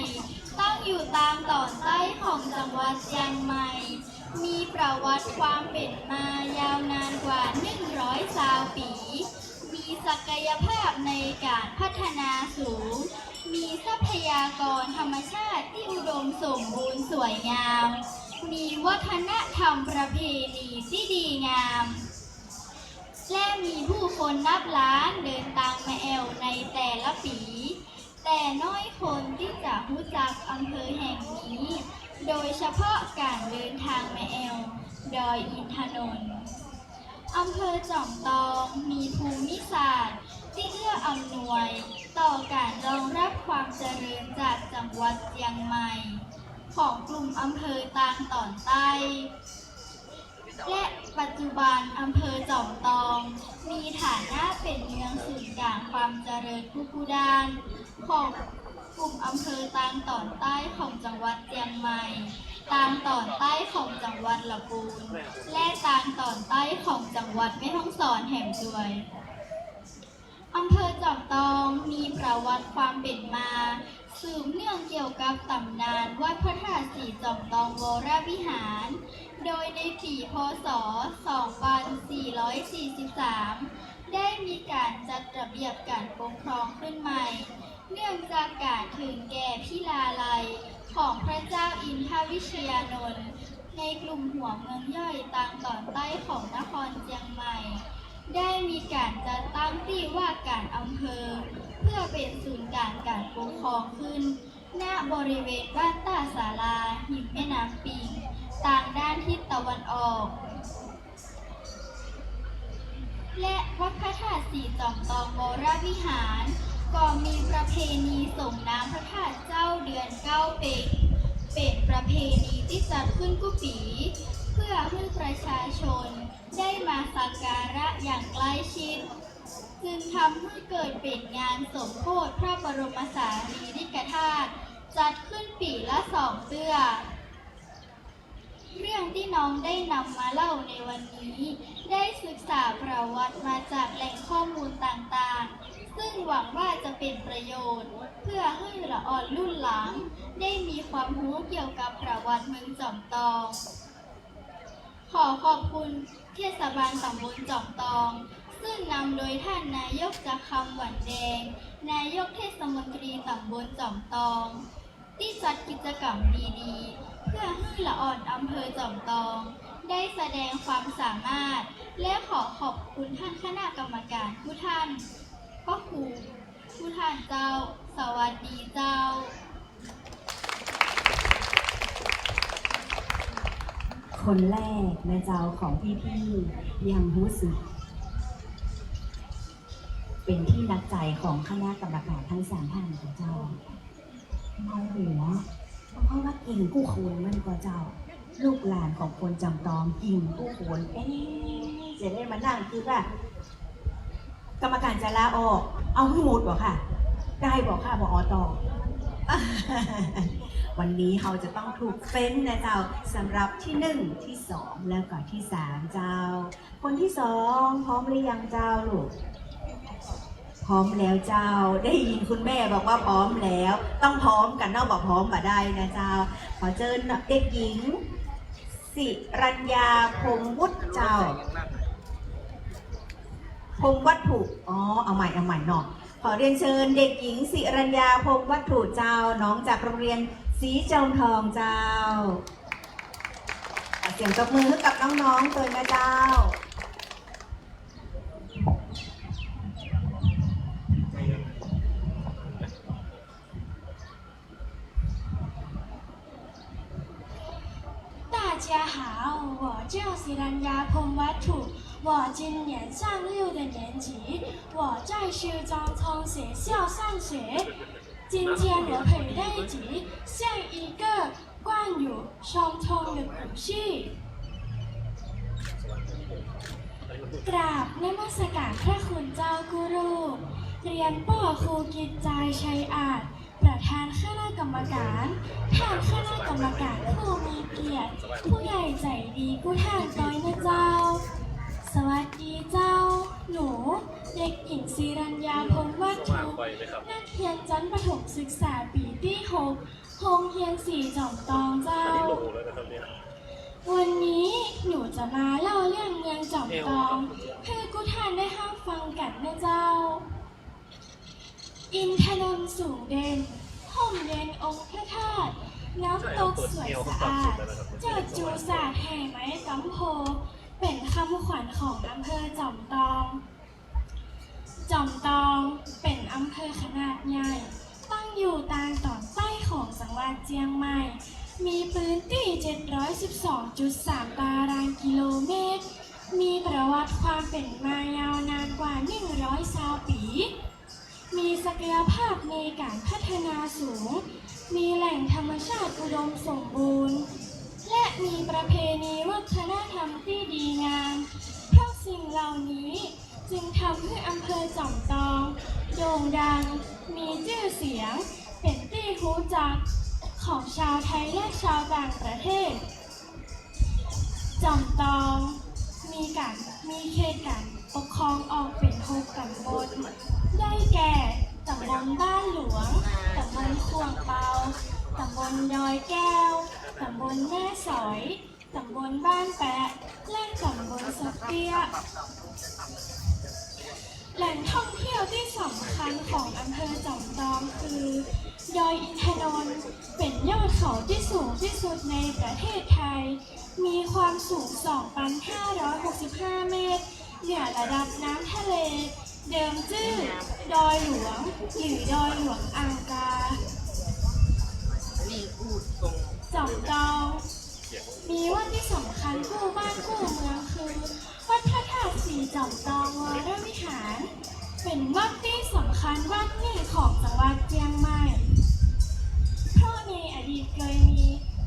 ตั้งอยู่ตามตอนใต้ของจังหวัดเชียงใหม่มีประวัติความเป็นมายาวนานกว่า120 ปีมีศักยภาพในการพัฒนาสูงมีทรัพยากรธรรมชาติที่อุดมสมบูรณ์สวยงามมีวัฒนธรรมประเพณีที่ดีงามและมีผู้คนนับล้านเดินทางมาแอวในแต่ละปี แต่น้อยคนที่จะรู้จักอำเภอแห่งนี้ โดยเฉพาะการเดินทางมาแอวดอยอินทนนท์อำเภอจอมทองมีภูมิศาสตร์ที่เอื้ออำนวยต่อการรองรับความเจริญจากจังหวัดเชียงใหม่ของกลุ่มอำเภอต่างตอนใต้และปัจจุบันอำเภอจอมทองมีฐานะเป็นเมืองศูนย์กลางความเจริญทุกด้านของกลุ่มอำเภอต่างตอนใต้ของจังหวัดเชียงใหม่ต่างตอนใต้ของจังหวัดลำพูนและต่างตอนใต้ของจังหวัดแม่ฮ่องสอนแห่งด้วยอำเภอจอมทองมีประวัติความเป็นมาสืบเนื่องเกี่ยวกับตำนานวัดพระธาตุศรีจอมทองวรวิหารโดยในปีพ.ศ. 2443 ได้มีการจัดระเบียบการปกครองขึ้นใหม่ เนื่องจากการถึงแก่พิลาลัยของพระเจ้าอินทวิเชียรนนท์ในกลุ่มหัวเมืองย่อยต่างตอนใต้ของนครเชียงใหม่ ได้มีการจัดตั้งที่ว่าการอำเภอเพื่อเป็นศูนย์กลางการปกครองขึ้นณบริเวณบ้านตาศาลาหิมแม่น้ำปิงต่างด้านทิศตะวันออกและวัดพระธาตุศรีจอมทองวรวิหารก็มีประเพณีส่งน้ำพระธาตุเจ้าเดือน9เป็นประเพณีที่จัดขึ้นทุกปีเพื่อให้ประชาชนได้มาสักการะอย่างใกล้ชิดจึงทำให้เกิดเป็นงานสมโภชพระบรมสารีริกธาตุจัดขึ้นปีละ2 เทื่อเรื่องที่น้องได้นำมาเล่าในวันนี้ได้ศึกษาประวัติมาจากแหล่งข้อมูลต่างๆซึ่งหวังว่าจะเป็นประโยชน์เพื่อให้ละอ่อนรุ่นหลัง ได้มีความรู้เกี่ยวกับประวัติเมืองจอมตอง ขอขอบคุณเทศบาลตำบลจอมตอง ซึ่งนำโดยท่านนายกจักรคำหวันแดง นายกเทศมนตรีตำบลจอมตอง ที่จัดกิจกรรมดีๆ เพื่อให้ละอ่อนอำเภอจอมตอง ได้แสดงความสามารถ และขอขอบคุณท่านคณะกรรมการผู้ท่านพระครูผู้ท่านเจ้า สวัสดีเจ้า คนแรกนะเจ้าของพี่ๆยังรู้สึก เป็นที่นักใจของคณะกรรมการทั้งสามท่านของเจ้าเมาหัวเพราะว่ากิ่งกู้ควรมันก็เจ้า ลูกหลานของคนจำตองกิ่งกู้ควรจะได้มานั่งคือว่ากรรมการจะลาออก เอาให้หมดบอกค่ะ ได้บอกค่ะบอกต่อ วันนี้เขาจะต้องถูกเฟ้นนะเจ้าสำหรับที่1ที่2แล้วก็ที่3เจ้า คนที่2พร้อมหรือยังเจ้าลูกพร้อมแล้วเจ้าได้ยินคุณแม่บอกว่าพร้อมแล้วต้องพร้อมกันนอกบอกพร้อมมาได้นะเจ้าขอเชิญเด็กหญิงสิรัญญาพงวุฒิเจ้าพงวัตถุเอาใหม่เนาะขอเรียนเชิญเด็กหญิงสิรัญญาพงวัตถุเจ้าน้องจากโรงเรียนศรีจอมทองเจ้าเสียงตบมือให้กับน้องๆตัวนะเจ้า大家好，我叫西兰牙彭瓦土，我今年上6的年级，我在石庄从学校上学。今天我陪在一起像一个关于相通的故事。กราบนมัสการพระคุณเจ้ากุรูเรียนป่อครูกิจใจชัยอาจประธานคณะกรรมการท่านคณะกรรมการผู้มีเกียรติผู้ใหญ่ใจดีกู้ท่านต้อยนะเจ้า สวัสดีเจ้า หนูเด็กหญิงศิรัญญาพงษ์วัฒน์นักเรียนชั้นประถมศึกษาปีที่6โรงเรียนศรีจอมตองเจ้า วันนี้หนูจะมาเล่าเรื่องเมืองจอมตองให้กู้ท่านได้รับฟังกันนะเจ้า อินทนนท์สูงเด่นห่มเย็นองค์พระธาตุน้ำตกสวยสะอาดเจิดจูศาสตร์แห่ไม้กำโพเป็นคำขวัญของอำเภอจอมตอง จอมตองเป็นอำเภอขนาดใหญ่ตั้งอยู่ทางตอนใต้ของจังหวัดเชียงใหม่ มีพื้นที่ 712.3 ตารางกิโลเมตร มีประวัติความเป็นมายาวนานกว่า120 ปี มีศักยภาพในการพัฒนาสูง มีแหล่งธรรมชาติอุดมสมบูรณ์ และมีประเพณีวัฒนธรรมที่ดีงาม เพราะสิ่งเหล่านี้จึงทำให้อำเภอจอมตองโด่งดัง มีชื่อเสียง เป็นที่รู้จักของชาวไทยและชาวต่างประเทศ จอมตองมีเขตการปกครองออกเป็น6ตำบล ได้แก่ตำบลบ้านหลวง ตำบลขวงเปา ตำบลดอยแก้ว ตำบลแม่สอย ตำบลบ้านแปะ และตำบลสะเปีย แหล่งท่องเที่ยวที่สำคัญของอำเภอจอมตองคือดอยอินทนนท์เป็นยอดเขาที่สูงที่สุดในประเทศไทย มีความสูง 2,565 เมตร เหนือระดับน้ำทะเล เดิมชื่อดอยหลวงหรือดอยหลวงอ่างกา จอมตองมีวัดที่สำคัญคู่บ้านคู่เมืองคือวัดพระธาตุศรีจอมตองวรวิหาร เป็นวัดที่สำคัญวัดหนึ่งของจังหวัดเชียงใหม่ เพราะในอดีตเคยมี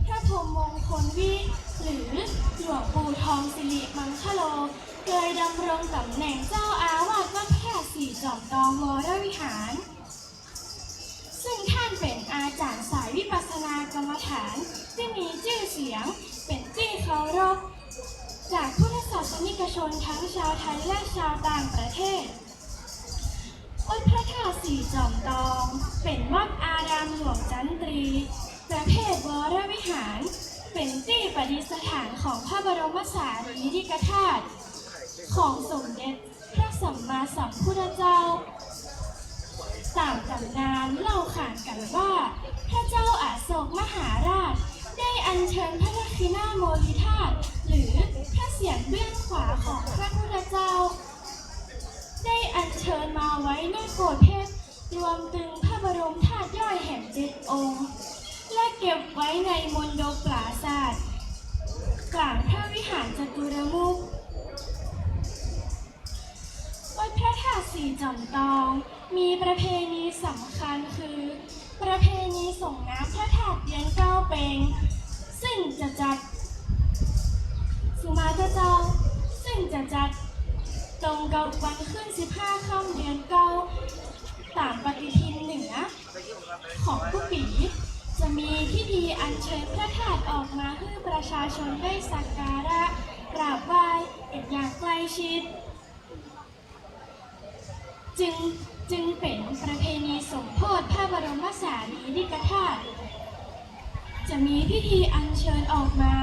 พระพรหมมงคลวิหรือหลวงปู่ทองสิริมังคโลเคยดำรงตำแหน่งเจ้าอาวาสวัดพระธาตุศรีจอมตองวรวิหาร ซึ่งท่านเป็นอาจารย์สายวิปัสสนากรรมฐานที่มีชื่อเสียงเป็นที่เคารพจากพุทธศาสนิกชนทั้งชาวไทยและชาวต่างประเทศ วัดพระธาตุศรีจอมตองเป็นวัดอารามหลวงจันตรี ประเภทวรวิหารเป็นที่ประดิษฐานของพระบรมสารีริกธาตุของสมเด็จพระสัมมาสัมพุทธเจ้าตามตำนานเล่าขานกันว่าพระเจ้าอาโศกมหาราชได้อัญเชิญพระลักษิณาโมลีธาตุหรือพระเศียรเบื้องขวาของพระพุทธเจ้าได้อัญเชิญมาไว้ในโกฏเพชรรวมถึงพระบรมธาตุย่อยแห่ง7 องค์และเก็บไว้ในมณฑปปราสาทกลางพระวิหารจตุรมุขวัดพระธาตุสีจอมทองมีประเพณีสำคัญคือประเพณีส่งน้ำพระธาตุเดือน9เพ็งซึ่งจะจัดสุมาเจ้าซึ่งจะจัดตรงกับวันขึ้น15 ค่ำเดือน9ตามปฏิทินเหนือของผู้ปีจะมีพิธีอัญเชิญพระธาตุออกมาให้ประชาชนได้สักการะกราบไหว้อย่างใกล้ชิดจึงเป็นประเพณีสมโภชพระบรมสารีริกธาตุจะมีพิธีอัญเชิญออกมา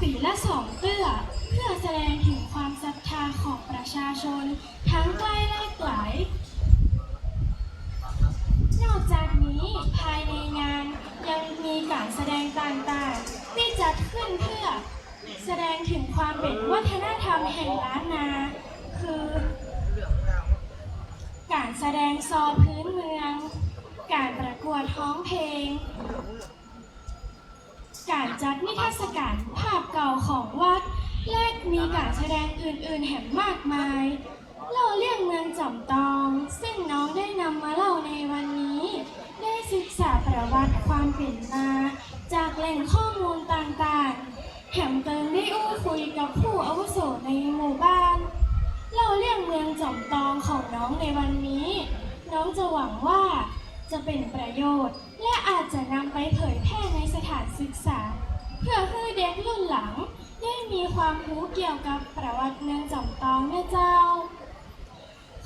ปีละ2 เตื้อเพื่อแสดงถึงความศรัทธาของประชาชนทั้งใกล้และไกลนอกจากนี้ภายในงานยังมีการแสดงต่างๆที่จัดขึ้นเพื่อแสดงถึงความเป็นวัฒนธรรมแห่งล้านนาคือการแสดงซอพื้นเมืองการประกวดร้องเพลงการจัดนิทรรศการภาพเก่าของวัดและมีการแสดงอื่นๆแห่งมากมายเล่าเรื่องเมืองจอมทองซึ่งน้องได้นำมาเล่าในวันนี้ได้ศึกษาประวัติความเป็นมาจากแหล่งข้อมูลต่างๆแถมเติมได้อู้คุยกับผู้อาวุโสในหมู่บ้านเล่าเรื่องเมืองจอมทองของน้องในวันนี้น้องจะหวังว่าจะเป็นประโยชน์และอาจจะนำไปเผยแพร่ในสถานศึกษาเพื่อให้เด็กรุ่นหลังได้มีความรู้เกี่ยวกับประวัติเมืองจอมทองนะเจ้า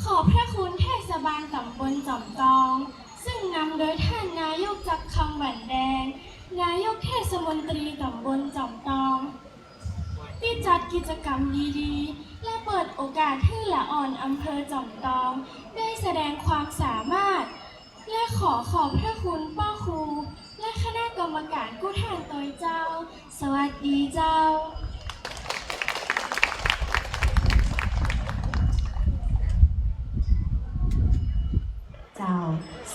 ขอบพระคุณเทศบาลตำบลจอมทองซึ่งนำโดยท่านนายกจักรคำหวันแดงนายกเทศมนตรีตำบลจอมทองที่จัดกิจกรรมดีๆและเปิดโอกาสให้ละอ่อนอำเภอจอมทองได้แสดงความสามารถและขอบพระคุณป้าครูและคณะกรรมการผู้ท่านโดยเจ้าสวัสดีเจ้า เจ้า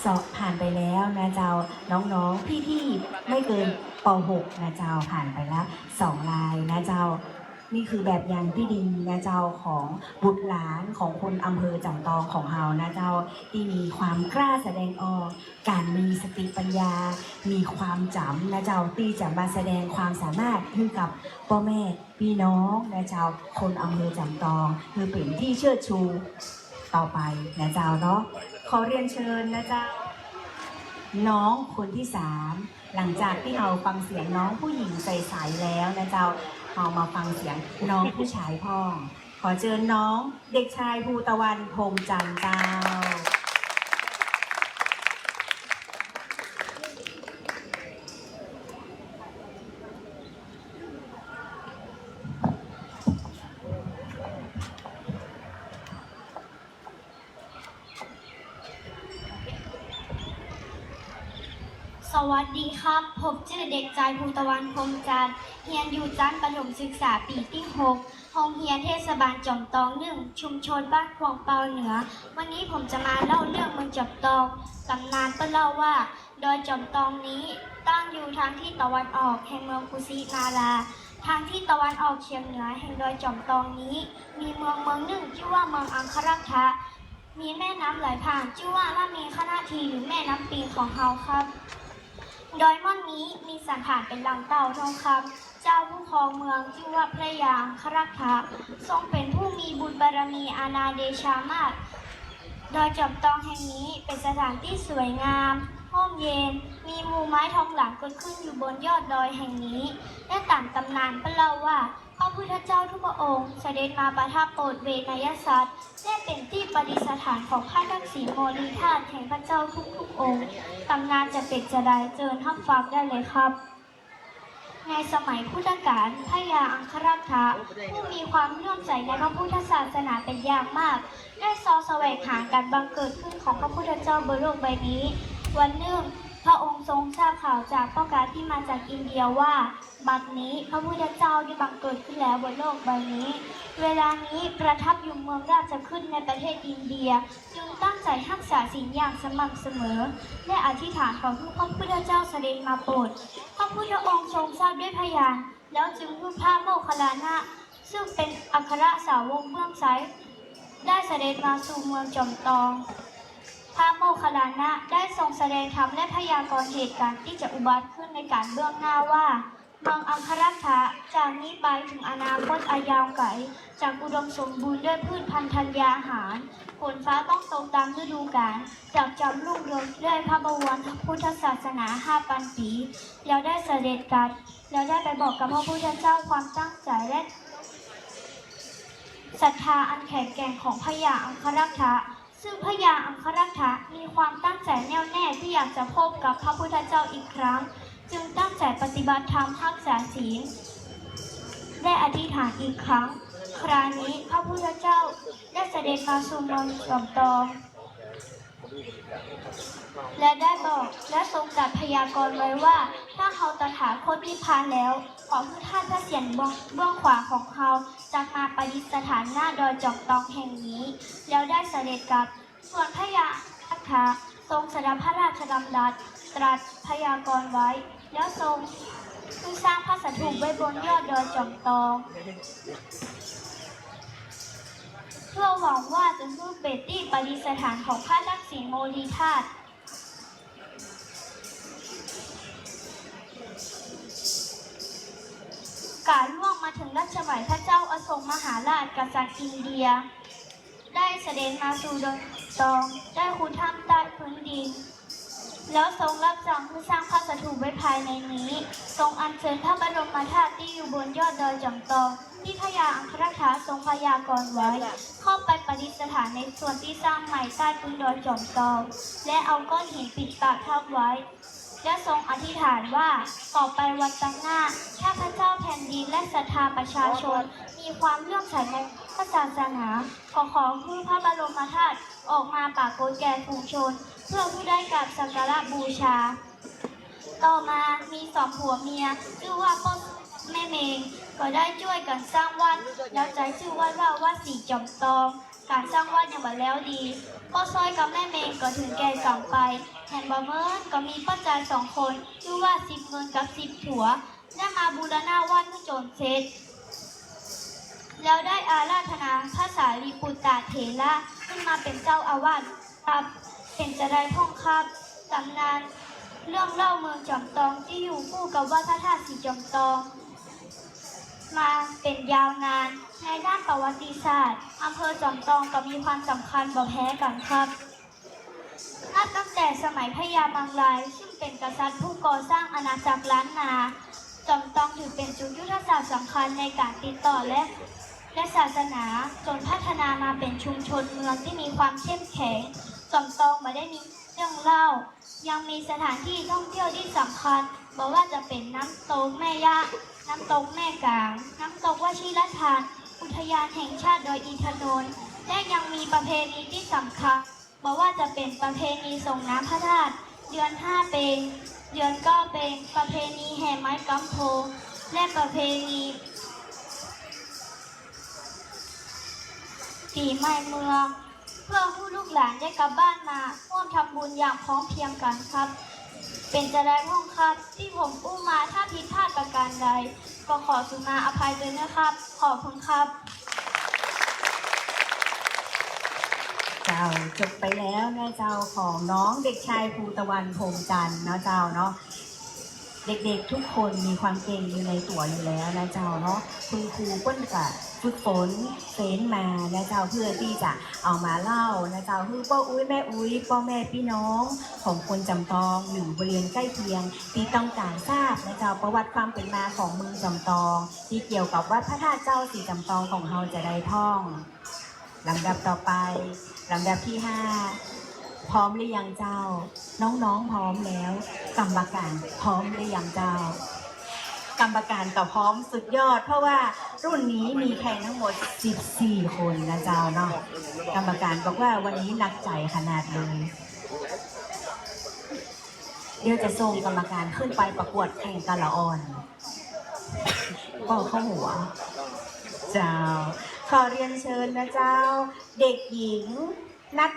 สอบผ่านไปแล้วนะเจ้าน้องๆพี่ๆไม่เกินป .6 นะเจ้าผ่านไปแล้ว2 รายนะเจ้านี่คือแบบอย่างที่ดีนะเจ้าของบุตรหลานของคนอำเภอจอมทองของเฮานะเจ้าที่มีความกล้าแสดงออกการมีสติปัญญามีความจำนะเจ้าที่จะมาแสดงความสามารถให้กับพ่อแม่พี่น้องนะเจ้าคนอำเภอจอมทองคือเป็นที่เชิดชูต่อไปนะเจ้าเนาะขอเรียนเชิญนะเจ้าน้องคนที่3หลังจากที่เราฟังเสียงน้องผู้หญิงใสๆแล้วนะเจ้าเรามาฟังเสียงน้องผู้ชายพ่องขอเชิญน้องเด็กชายภูตะวันพรหมจันทร์เจ้าสวัสดีครับผมชื่อเด็กชายภูตะวันพรหมจันทร์เรียนอยู่ชั้นประถมศึกษาปีที่6โรงเรียนเทศบาลจอมทอง1ชุมชนบ้านควงเปาเหนือวันนี้ผมจะมาเล่าเรื่องเมืองจอมทองตำนานก็เล่าว่าดอยจอมทองนี้ตั้งอยู่ทางที่ตะวันออกแห่งเมืองกุสินาราทางที่ตะวันออกเฉียงเหนือแห่งดอยจอมทองนี้มีเมืองหนึ่งชื่อว่าเมืองอังครักษะมีแม่น้ำไหลผ่านชื่อว่าละเมฆนาทีหรือแม่น้ำปิงของเฮาครับดอยม่อนนี้มีสันฐานเป็นหลังเต่าทองคำเจ้าผู้ครองเมืองชื่อว่าพระยาอังครักษะทรงเป็นผู้มีบุญบารมีอาณาเดชามากดอยจอมทองแห่งนี้เป็นสถานที่สวยงามร่มเย็นมีหมู่ไม้ทองหลางเกิดขึ้นอยู่บนยอดดอยแห่งนี้และตามตำนานก็เล่าว่าพ พระพุทธเจ้าทุกพระองค์เสด็จมาประทับโปรดเวนยสัตว์และเป็นที่ประดิษฐานของพระทักษิณโมลีธาตุแห่งพระเจ้าทุกๆองค์ตำนานจะเป็นจะได้เจิญทับฟังได้เลยครับในสมัยพุทธกาลพญาอังครักษ์ผู้มีความเลื่อมใสในพระพุทธศาสนาเป็นอย่างมากได้ซอแสวงหาการบังเกิดขึ้นของพระพุทธเจ้าบนโลกใบนี้วันหนึ่งพระองค์ทรงทราบข่าวจากพ่อกาที่มาจากอินเดียว่าบัดนี้พระพุทธเจ้าได้บังเกิดขึ้นแล้วบนโลกใบนี้เวลานี้ประทับอยู่เมืองราชคฤห์ในประเทศอินเดียจึงตั้งใจรักษาศีลอย่างสม่ำเสมอและอธิษฐานขอให้พระพุทธเจ้าเสด็จมาโปรดพระพุทธองค์ทรงทราบด้วยพยานแล้วจึงพูดพระโมคคัลลานะซึ่งเป็นอัครสาวกเบื้องซ้ายได้เสด็จมาสู่เมืองจอมตองพระโมคคัลลานะได้ทรงแสดงธรรมและพยากรณ์เหตุการณ์ที่จะอุบัติขึ้นในการเบื้องหน้าว่าเมืองอังครักษ์จากนี้ไปถึงอนาคตอันยาวไกลจากอุดมสมบูรณ์ด้วยพืชพันธุ์ธัญญาหารฝนฟ้าต้องตกตามฤดูกาลจากจำรุ่งเรืองด้วยพระบวรพุทธศาสนา 5,000 ปีแล้วได้เสด็จกลับแล้วได้ไปบอกกับพระพุทธเจ้าความตั้งใจและศรัทธาอันแข็งแกร่งของพญาอังครักษ์ซึ่งพญาอังครักษ์มีความตั้งใจแน่วแน่ที่อยากจะพบกับพระพุทธเจ้าอีกครั้งจึงตั้งใจปฏิบัติธรรมรักษาศีลและอธิษฐานอีกครั้งคราวนี้พระพุทธเจ้าได้เสด็จมาสู่เมืองจอมตองและได้บอกและทรงตรัสพยากรณ์ไว้ว่าถ้าเขาตถาคตนิพพานแล้วขอพระท่านพระเศียรเบื้องขวาของเขาจะมาประดิษฐานหน้าดอยจอมตองแห่งนี้แล้วได้เสด็จกลับส่วนพญาอัคราทรงแสดงพระราชดำรัสตรัสพยากรณ์ไว้แล้วทรงสร้างพระสถูปไว้บนยอดดอยจอมตองเพื่อหวังว่าจะช่วยเป็นที่ประดิษฐานของพระทักษิณโมลีธาตุการล่วงมาถึงรัชสมัยพระเจ้าอโศกมหาราชกษัตริย์อินเดียได้เสด็จมาสู่ดอยตองได้ขุดถ้ำใต้พื้นดินแล้วทรงรับสั่งให้สร้างพระสถูปไว้ภายในนี้ทรงอัญเชิญพระบรมธาตุที่อยู่บนยอดดอยจอมตองที่พญาอังครักษ์ทรงพยากรณ์ไว้เข้าไปประดิษฐานในส่วนที่สร้างใหม่ใต้พื้นดอยจอมตองและเอาก้อนหินปิดปากทับไว้และทรงอธิษฐานว่าต่อไปวันข้างหน้าถ้าพระเจ้าแผ่นดินและศรัทธาประชาชนมีความเลื่อมใสในพระศาสนาขอให้พระบรมธาตุออกมาปรากฏแก่ฝูงชนเพื่อผู้ได้กราบสักการะบูชาต่อมามีสองผัวเมียชื่อว่าพ่อแม่เมงก็ได้ช่วยกันสร้างวัดแล้วใจชื่อว่าวัดศรีจอมตองการสร้างวัดอย่างแบบแล้วดีพ่อซอยกับแม่เมงก็ถึงแก่กรรมไปแห่งบ่เมินก็มีป้าจาย2 คนชื่อว่า10 เงินกับ10 ถั่วได้มาบูรณะวัดเมื่อจนเสร็จแล้วได้อาราธนาพระสารีปุตตเถระขึ้นมาเป็นเจ้าอาวาสครับเป็นจะได้ท่องครับตำนานเรื่องเล่าเมืองจอมตองที่อยู่คู่กับวัดพระธาตุศรีจอมตองมาเป็นยาวนานในด้านประวัติศาสตร์อำเภอจอมตองก็มีความสำคัญบ่แพ้กันครับนับตั้งแต่สมัยพญามังรายซึ่งเป็นกษัตริย์ผู้ก่อสร้างอาณาจักรล้านนาจอมตองถือเป็นจุดยุทธศาสตร์สำคัญในการติดต่อและศาสนาจนพัฒนามาเป็นชุมชนเมืองที่มีความเข้มแข็งจอมตองไม่ได้มีเรื่องเล่ายังมีสถานที่ท่องเที่ยวที่สำคัญบอกว่าจะเป็นน้ำตกแม่ยะน้ำตกแม่กลางน้ำตกวชิรทานอุทยานแห่งชาติดอยอินทนนท์และยังมีประเพณีที่สำคัญบอกว่าจะเป็นประเพณีส่งน้ำพระธาตุเดือน5 เปงเดือน9 เปงประเพณีแห่ไม้กำโพและประเพณีปีใหม่เมืองเพื่อผู้ลูกหลานได้กลับบ้านมาร่วมทำบุญอย่างพร้อมเพรียงกันครับเป็นจะได้พ้องครับที่ผมอู้มาถ้าผิดพลาดประการใดก็ขอสุมาอภัยด้วยนะครับขอบคุณครับเจ้าจบไปแล้วนะเจ้าของน้องเด็กชายภูตะวันพรหมจันทร์เนาะเจ้าเนาะ เด็กๆทุกคนมีความเก่งอยู่ในตัวอยู่แล้วนะเจ้าเนาะคุณครูเปิ้นกะฝึกฝนเฟ้นมานะเจ้าเพื่อที่จะเอามาเล่านะเจ้าคือพ่ออุ้ยแม่อุ้ยพ่อแม่พี่น้องของคนจำปองอยู่บริเวณใกล้เคียงที่ต้องการทราบนะเจ้าประวัติความเป็นมาของเมืองจำปองที่เกี่ยวกับวัดพระธาตุเจ้าสีจำปองของเราจะได้ท่องลำดับต่อไปลำดับที่5พร้อมหรือยังเจ้าน้องๆพร้อมแล้วกรรมการพร้อมหรือยังเจ้ากรรมการก็พร้อมสุดยอดเพราะว่ารุ่นนี้มีแข่งทั้งหมด14คนนะเจ้าเนาะกรรมการบอกว่าวันนี้หนักใจขนาดเลยเดี๋ยวจะส่งกรรมการขึ้นไปประกวดแข่งกันละอ่อนก็เข้าหัวเจ้าขอเรียนเชิญนะเจ้าเด็กหญิงนัท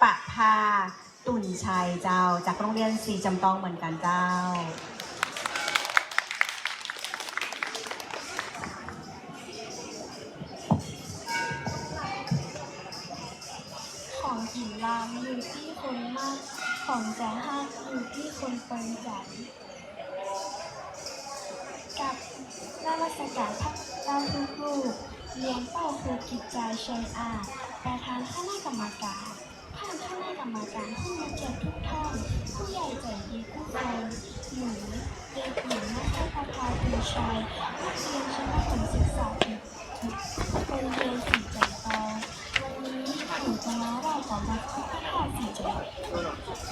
ปภาตุ่นชัยเจ้าจากโรงเรียนสีจำปองเหมือนกันเจ้าของกินลามอยู่ที่คนมากของใจห้ากอยู่ที่คนเปิงใจกับนมัสการพระเจ้าทุกรูปเรียนเป้าคือกิจใจเชิญอาจประธานคณะกรรมการท่านคณะกรรมการผู้มีเกียรติทุกท่านผู้ใหญ่ใจดีผู้คนหนูเด็กหญิงนัทปภาตุลชัยนักเรียนชั้นประถมศึกษาโรงเรียนสีจำปองวันนี้หนูจะมาเล่าต่อวัดพระธาตุสีจำปอง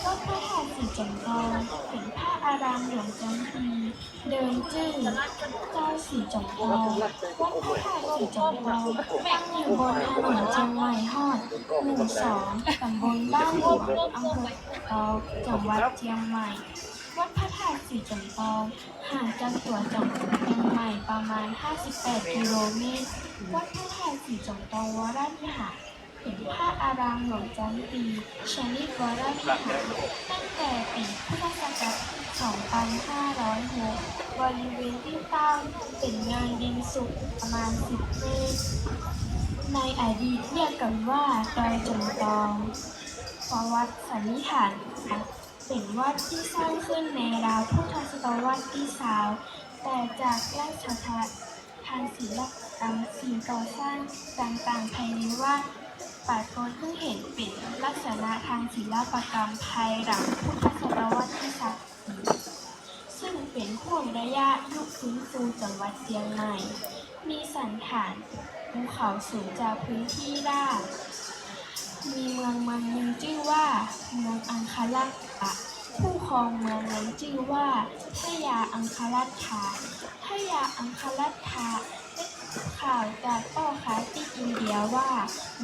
วัดพระธาตุสีจำปองเป็นพระอารามหลวงจำปีเดิมชื่อเจ้าสีจำปองวัดพระธาตุสีจำปองตั้งอยู่บนถนนเชียงใหม่ฮอดหมู่2ตำบลบ้านหลวงอำเภอเตาจังหวัดเชียงใหม่วัดพระธาตุสีจำปองห่างจากตัวจังหวัดเชียงใหม่ประมาณ58 กิโลเมตรวัดพระธาตุสีจำปองวรวิหารเป็นพระอารามหลวงจำปีชนิดวรวิหารตั้งแต่ปีพุทธศักราช 2506 บริเวณที่ตั้งเป็นงานดินสุกประมาณ 10 เมตร ในอดีตเรียกกันว่าดอยจำปองประวัติสันนิษฐานเป็นวัดที่สร้างขึ้นในราวพุทธศตวรรษที่3แต่จากราชทานศิลปกรรมสิ่งก่อสร้างต่างๆภายในวัดปรากฏให้เห็นเป็นลักษณะทางศิลปกรรมภายหลังพุทธศตวรรษที่3ซึ่งเป็นห่วงระยะยุคฟื้นฟูจังหวัดเชียงใหม่ มีสันฐานภูเขาสูงจากพื้นที่ราบมีเมืองหนึ่งชื่อว่าเมืองอังคารัตถะผู้ครองเมืองนั้นชื่อว่าพระยาอังคารัตถะพระยาอังคารัตถะได้ข่าวจากพ่อค้าที่อินเดียว่า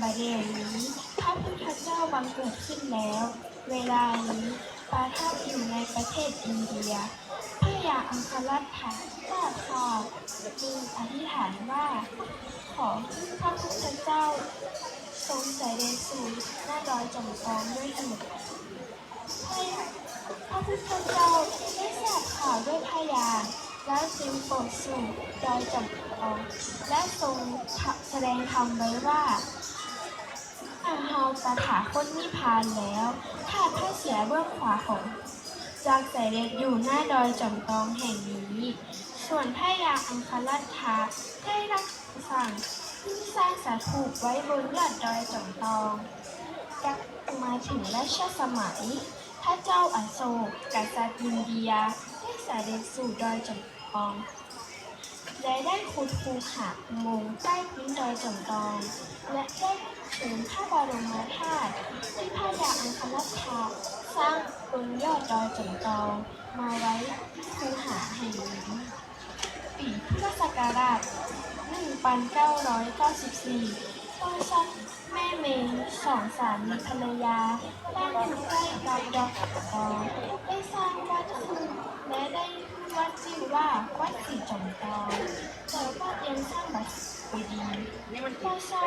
บัดเดี๋ยวนี้พระพุทธเจ้าบังเกิดขึ้นแล้ว เวลานี้ประทับอยู่ในประเทศอินเดียพระยาอังคารัตถะทราบข่าวจึงอธิษฐานว่าขอให้พระพุทธเจ้าทรงเสด็จสู่หน้าดอยจำปองด้วยเถิดพระพุทธเจ้าได้ทราบข่าวด้วยพยานแล้วจึงโปรดสู่ดอยจำปองและทรงแสดงธรรมไว้ว่าอาหาตถาคตนิพพานแล้วถ้าพระเสียเบื้องขวาของจากเสด็จอยู่หน้าดอยจำปองแห่งนี้ส่วนพระยาอังคารัตถะได้รับสั่งที่สร้างสถูปไว้บนยอดดอยจำปองกักมาถึงรัชสมัยพระเจ้าอโศกกษัตริย์อินเดียได้เสด็จสู่ดอยจำปองและได้ขุดคูหาอุโมงค์ใต้พื้นดอยจำปองและได้เชิญพระบรมธาตุที่พระยาอังคารัตถะสร้างบนยอดดอยจำปองมาไว้ที่คูหาแห่งนี้ปีพุทธศักราช 1994พ่อชักแม่เมงสองสามีภรรยาตั้งอยู่ใกล้กับดอยจำปองได้สร้างวัดขึ้นและได้วัดชื่อว่าวัดสีจำปองแต่วัดยังสร้างแบบไปดีพ่อชาย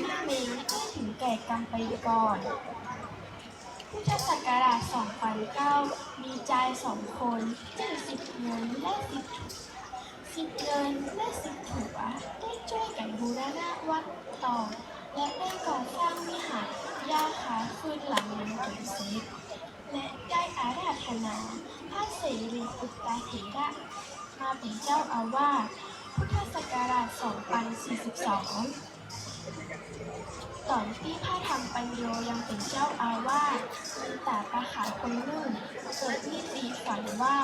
แม่เมงได้ถึงแก่กรรมไปก่อนพุทธศักราช 2009 มีชาย2 คนชื่อสิบเงินและสิบเงินและสิบถัวได้ช่วยกันบูรณะวัดต่อและได้ก่อสร้างวิหารย่าขาขึ้นหลังหนึ่งจนเสร็จ และได้อาราธนาพระเสรีอุตตาเถระมาเป็นเจ้าอาวาสพุทธศักราช 2042 ตอนที่พระธรรมปัญโยยังเป็นเจ้าอาวาสมีตาประหาคนหนึ่งเกิดนิติฝันว่า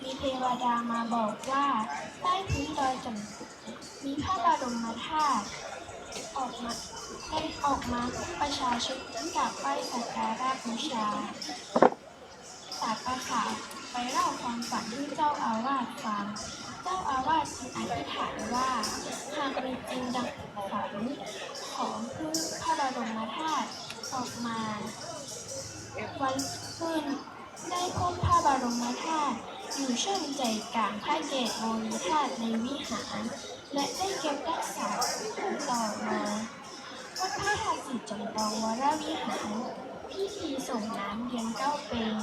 มีเทวดามาบอกว่าใต้พื้นดอยจำมีพระบรมธาตุออกมาประชาชนกราบไหว้สักการะบูชาตาประหาไปเล่าความฝันให้เจ้าอาวาสฟังเจ้าอาวาสจึงอธิษฐานว่าหากเป็นจริงดังฝันขอพึ่งพระบรมธาตุออกมาวันขึ้นได้พบพระบรมธาตุอยู่ช่องใจกลางพระเกศโมลีธาตุในวิหารและได้เก็บรักษาต่อมาวัดพระธาตุสีจำลองวรวิหารพิธีส่งน้ำเลี้ยงเก้าเปง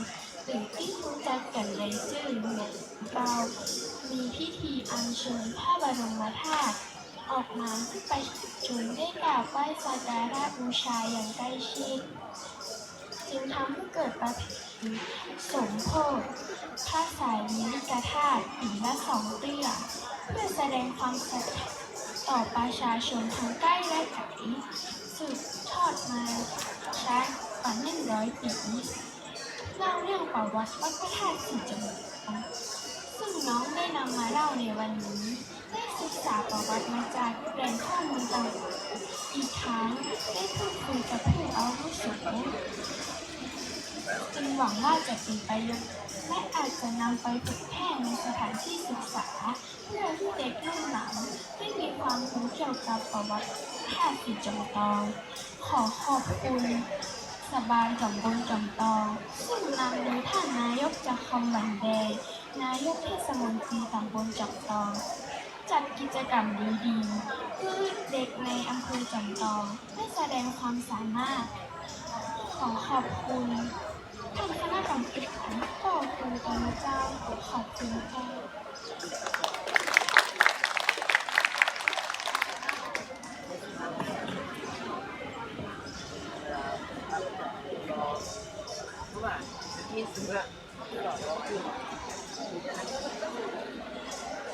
หรือที่รู้จักกันในชื่อเม็ดเก้ามีพิธีอัญเชิญพระบรมธาตุออกมาให้ประชาชนได้กราบไหว้สักการะบูชาอย่างใกล้ชิดจึงทำให้เกิดประเพณีสมโภชพระสายนิกธาตุปีละ2 เตี้ยเพื่อแสดงความศรัทธาต่อประชาชนทั้งใกล้และไกลสืบทอดมาช้ากว่า100 ปีเล่าเรื่องประวัติวัดพระธาตุสีจำลองซึ่งน้องได้นำมาเล่าในวันนี้ได้ศึกษาประวัติมาจากแหล่งข้อมูลต่างๆอีกทั้งได้พูดคุยกับผู้อาวุโสจึงหวังว่าจะเป็นประโยชน์และอาจจะนำไปเผยแพร่ในสถานที่ศึกษาเพื่อที่เด็กรุ่นหลังได้มีความรู้เกี่ยวกับประวัติธาตุสีจำลองขอขอบคุณสบานจำบลจำตองซึ่งนำโดยท่านนายกจากคำบันแดงนายกเทศมนตรีตำบลจำตองจัดกิจกรรมดีๆเพื่อเด็กในอำเภอจำตองได้แสดงความสามารถขอขอบคุณท่านคณะกรรมการขอบคุณพระเจ้าขอบคุณค่ะ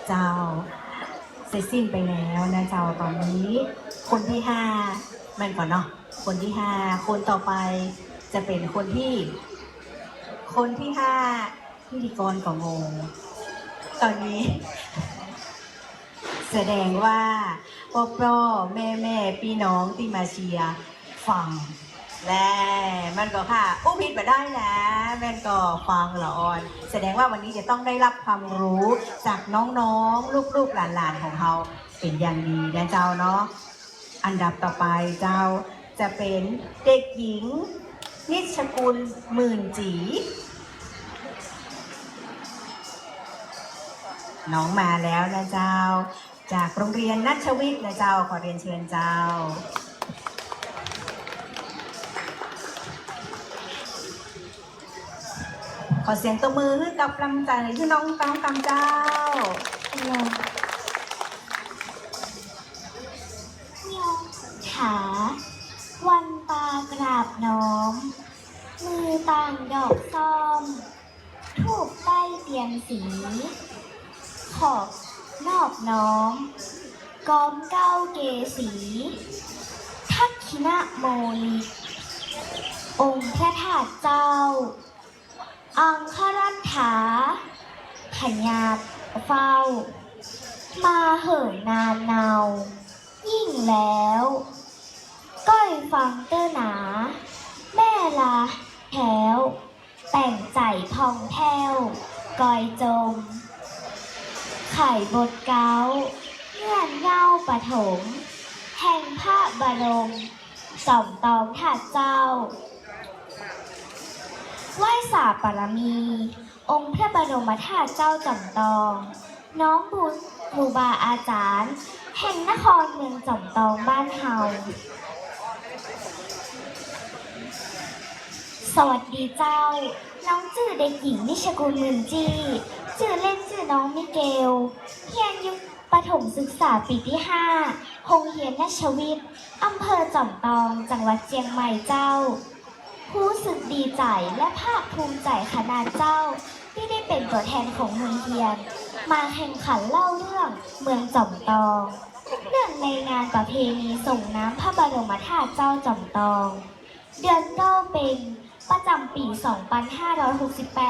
เจ้าเสร็จสิ้นไปแล้วนะเจ้าตอนนี้คนที่5มันก่อนเนาะคนที่5คนต่อไปจะเป็นคนที่5พิธีกรของงงตอนนี้ แสดงว่าพ่อแม่พี่น้องที่มาเชียร์ฟังและมันก็ค่ะอู้ผิดมาได้นะแม่นก็ฟังละออนแสดงว่าวันนี้จะต้องได้รับความรู้จากน้องๆลูกๆหลานๆของเราเป็นอย่างดีนะเจ้าเนาะอันดับต่อไปเจ้าจะเป็นเด็กหญิงนิชกุลหมื่นจีน้องมาแล้วนะเจ้าจากโรงเรียนนัชวิทย์นะเจ้าขอเรียนเชิญเจ้าขอเสียงตบมือให้กับกำลังใจที่น้องกำเจ้าขาวันตากราบน้อมมือต่างดอกซ้อมถูกใต้เตียนสีขอบนอบน้อมกอมเก้าเกสีทักขินะโมลิองค์พระธาตุเจ้าอังครัตถาพญาเฝ้ามาเหินนานเนายิ่งแล้วก้อยฟังเตอหนาแม่ลาแถวแต่งใจทองแถวก้อยจมไข่บดเก้าเงื่อนเงาปฐมแห่งพระบรมสมตองถาดเจ้าไหว้สาปารมี องค์พระบรมธาตุเจ้าจำตองน้องบุญครูบาอาจารย์แห่งนครเมืองจำตองบ้านเฮาสวัสดีเจ้าน้องจื่อเด็กหญิงนิชกุลหมื่นจีจื่อเล่นจื่อน้องมิเกลเรียนอยู่ประถมศึกษาปีที่5โรงเรียนนัชวิทย์อำเภอจำตองจังหวัดเชียงใหม่เจ้า รู้สึกดีใจและภาคภูมิใจขนาดเจ้าที่ได้เป็นตัวแทนของเมืองเฮียนมาแข่งขันเล่าเรื่องเมืองจอมตองเนื่องในงานประเพณีส่งน้ำพระบรมธาตุเจ้าจอมตองเดือนเก้าเป็นประจำปี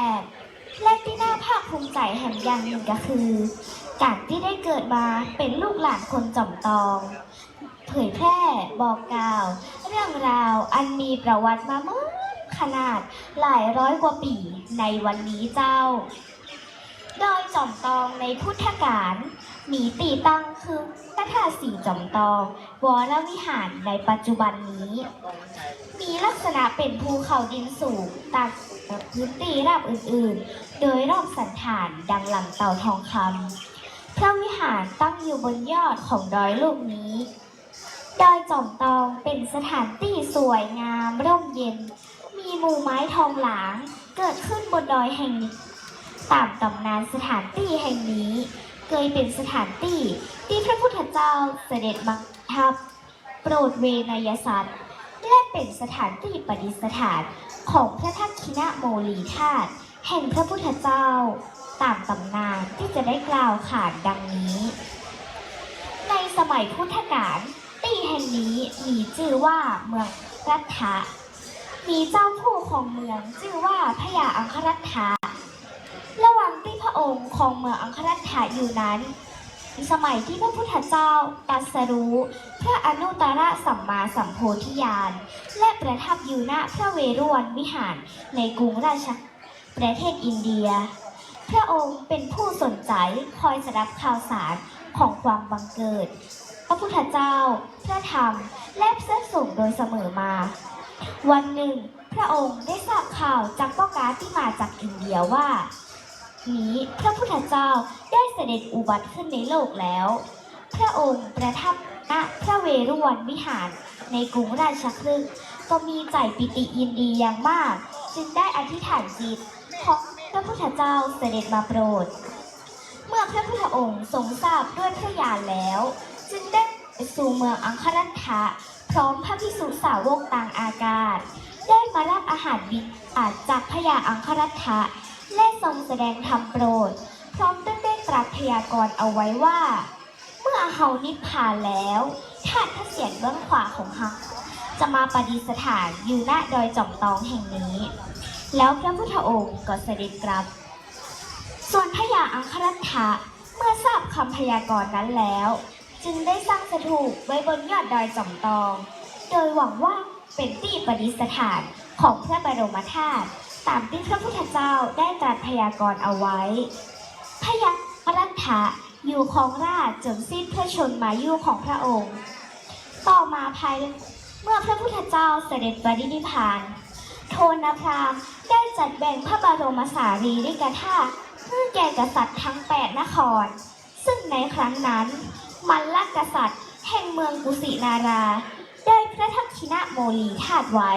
2568 และที่น่าภาคภูมิใจแห่งอย่างหนึ่งก็คือการที่ได้เกิดมาเป็นลูกหลานคนจอมตองเผยแพร่บอกกล่าว เรื่องราวอันมีประวัติมาเมื่อขนาดหลายร้อยกว่าปีในวันนี้เจ้า โดยจอมตองในพุทธกาลมีตีตั้งคือพระธาตุสีจอมตองวรวิหารในปัจจุบันนี้ มีลักษณะเป็นภูเขาดินสูงตัดพื้นที่ราบอื่นๆ โดยรอบสันฐานดังหลังเต่าทองคำพระวิหารตั้งอยู่บนยอดของดอยลูกนี้ ดอยจอมตองเป็นสถานที่สวยงามร่มเย็น มีหมู่ไม้ทองหลางเกิดขึ้นบนดอยแห่งนี้ ตามตำนานสถานที่แห่งนี้เคยเป็นสถานที่ที่พระพุทธเจ้าเสด็จมาประทับโปรดเวนยสัตว์และเป็นสถานที่ประดิษฐานของพระทักษิณโมลีธาตุแห่งพระพุทธเจ้าตามตำนานที่จะได้กล่าวขานดังนี้ ในสมัยพุทธกาลที่แห่งนี้มีชื่อว่าเมืองรัฐะมีเจ้าผู้ของเมืองชื่อว่าพญาอังครัตถะระหว่างที่พระองค์ของเมืองอังครัตถะอยู่นั้นสมัยที่พระพุทธเจ้าตรัสรู้พระอนุตตรสัมมาสัมโพธิญาณและประทับอยู่ณพระเวรุวันวิหารในกรุงราชประเทศอินเดียพระองค์เป็นผู้สนใจคอยสดับข่าวสารของความบังเกิดพระพุทธเจ้าพระธรรมและพระสงฆ์โดยเสมอมาวันหนึ่งพระองค์ได้ทราบข่าวจากพ่อค้าที่มาจากอินเดียว่านี้พระพุทธเจ้าได้เสด็จอุบัติขึ้นในโลกแล้วพระองค์ประทับณพระเวรุวันวิหารในกรุงราชคฤห์ก็มีใจปิติยินดีอย่างมากจึงได้อธิษฐานจิตขอพระพุทธเจ้าเสด็จมาโปรดเมื่อพระพุทธองค์ทรงทราบด้วยพระญาณแล้วจึงได้ไปสู่เมืองอังครัตถะพร้อมพระภิกษุสาวกต่างอากาศได้มารับอาหารบิณฑบาตจากพญาอังครัตถะและทรงแสดงธรรมโปรดพร้อมตั้งได้ตรัสพยากรณ์เอาไว้ว่าเมื่อเฮานิพพานแล้วธาตุพระเศียรเบื้องขวาของเฮาจะมาประดิษฐานอยู่ณดอยจอมตองแห่งนี้แล้วพระพุทธองค์ก็เสด็จกลับส่วนพญาอังครัตถะเมื่อทราบคำพยากรณ์นั้นแล้วจึงได้สร้างสถูปไว้บนยอดดอยจอมตองโดยหวังว่าเป็นที่ประดิษฐานของพระบรมธาตุตามที่พระพุทธเจ้าได้ตรัสพยากรณ์เอาไว้พญาอังครัตถะอยู่ครองราชย์จนสิ้นพระชนมายุของพระองค์ต่อมาภายเมื่อพระพุทธเจ้าเสด็จปรินิพพานโทนพราหมณ์ได้จัดแบ่งพระบรมสารีริกธาตุให้แก่กษัตริย์ทั้ง8นครซึ่งในครั้งนั้นมัลลกษัตริย์แห่งเมืองกุสินาราได้พระทักษิณโมลีธาตุไว้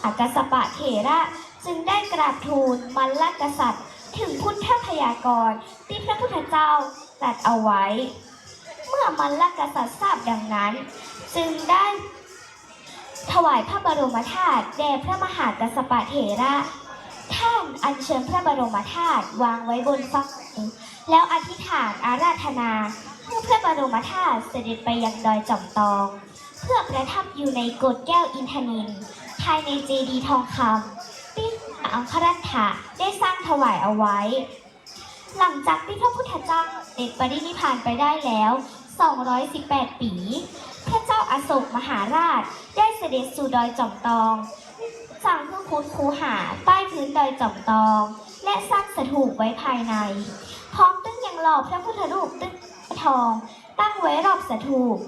อากาสปะเถระจึงได้กราบทูลมัลลกษัตริย์ถึงพุทธพยากรณ์ที่พระพุทธเจ้าตรัสเอาไว้เมื่อมัลลกษัตริย์ทราบดังนั้นจึงได้ถวายพระบรมธาตุแด่พระมหากัสสปะเถระท่านอัญเชิญพระบรมธาตุวางไว้บนฟักแล้วอธิษฐานอาราธนาให้พระบรมธาตุเสด็จไปยังดอยจอมตองเพื่อประทับอยู่ในโกฏแก้วอินทนิลภายในเจดีย์ทองคำที่อังครัตถะได้สร้างถวายเอาไว้หลังจากที่พระพุทธเจ้าเสด็จปรินิพพานไปได้แล้ว218 ปีพระเจ้าอโศกมหาราชได้เสด็จสู่ดอยจอมตองสร้างเครื่องพุทธคูหาใต้พื้นดอยจอมตองและสร้างสถูปไว้ภายในพร้อมตั้งยังหล่อพระพุทธรูปตึ้งทองตั้งไว้รอบสถูป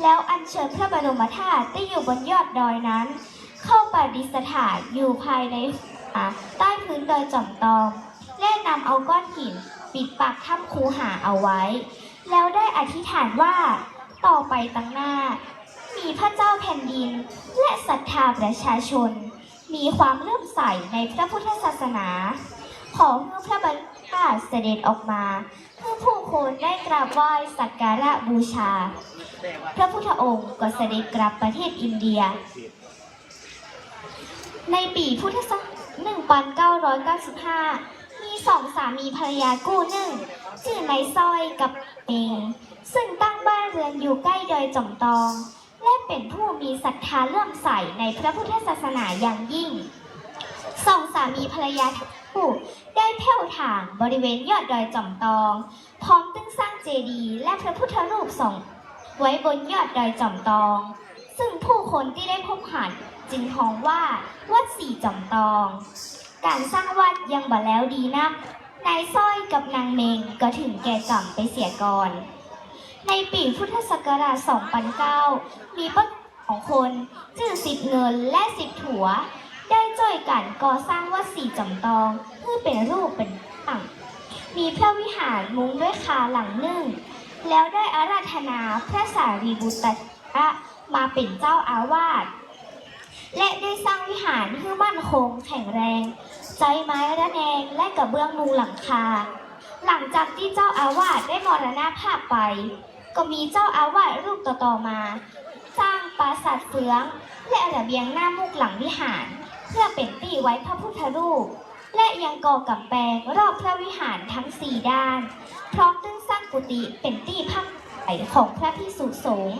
แล้วอัญเชิญพระบรมธาตุที่อยู่บนยอดดอยนั้นเข้าประดิษฐานอยู่ภายในใต้พื้นดอยจอมตองและนำเอาก้อนหินปิดปากถ้ำคูหาเอาไว้แล้วได้อธิษฐานว่าต่อไปตั้งหน้ามีพระเจ้าแผ่นดินและศรัทธาประชาชนมีความเลื่อมใสในพระพุทธศาสนาขอให้พระบรมธาตุเสด็จออกมาเพื่อผู้คนได้กราบไหว้สักการะบูชาพระพุทธองค์ก็เสด็จกลับประเทศอินเดีย ในปีพุทธศักราช 1995 มีสองสามีภรรยาคู่หนึ่งชื่อนายสร้อยกับเองซึ่งตั้งบ้านเรือนอยู่ใกล้ดอยจอมตอง และเป็นผู้มีศรัทธาเลื่อมใสในพระพุทธศาสนาอย่างยิ่งสองสามีภรรยาทั้งคู่ได้แผ่วถางบริเวณยอดดอยจอมตอง พร้อมตั้งสร้างเจดีย์และพระพุทธรูปส่งไว้บนยอดดอยจอมตอง ซึ่งผู้คนที่ได้พบเห็นจึงฮ้องว่าวัดสี่จอมตอง การสร้างวัดยังบ่แล้วดีนักนายสร้อยกับนางเมงก็ถึงแก่กรรมไปเสียก่อน ในปีพุทธศักราช 2009 มีป้าของคนชื่อสิบเงินและสิบถัว ได้จ่วยกันก่อสร้างวัดสี่จอมตองเพื่อเป็นรูปเป็นร่างมีพระวิหารมุงด้วยคาหลังหนึ่ง แล้วได้อาราธนาพระสารีบุตรมาเป็นเจ้าอาวาส และได้สร้างวิหารให้มั่นคงแข็งแรง ใจไม้ระแนงและกระเบื้องมุงหลังคา หลังจากที่เจ้าอาวาสได้มรณภาพไป ก็มีเจ้าอาวาสรูปต่อๆมา สร้างปราสาทเฟืองและระเบียงหน้ามุกหลังวิหาร เพื่อเป็นที่ไว้พระพุทธรูป และยังก่อกำแพงรอบพระวิหารทั้งสี่ด้าน พร้อมตั้งสร้างกุฏิเป็นที่พักอาศัยของพระภิกษุสงฆ์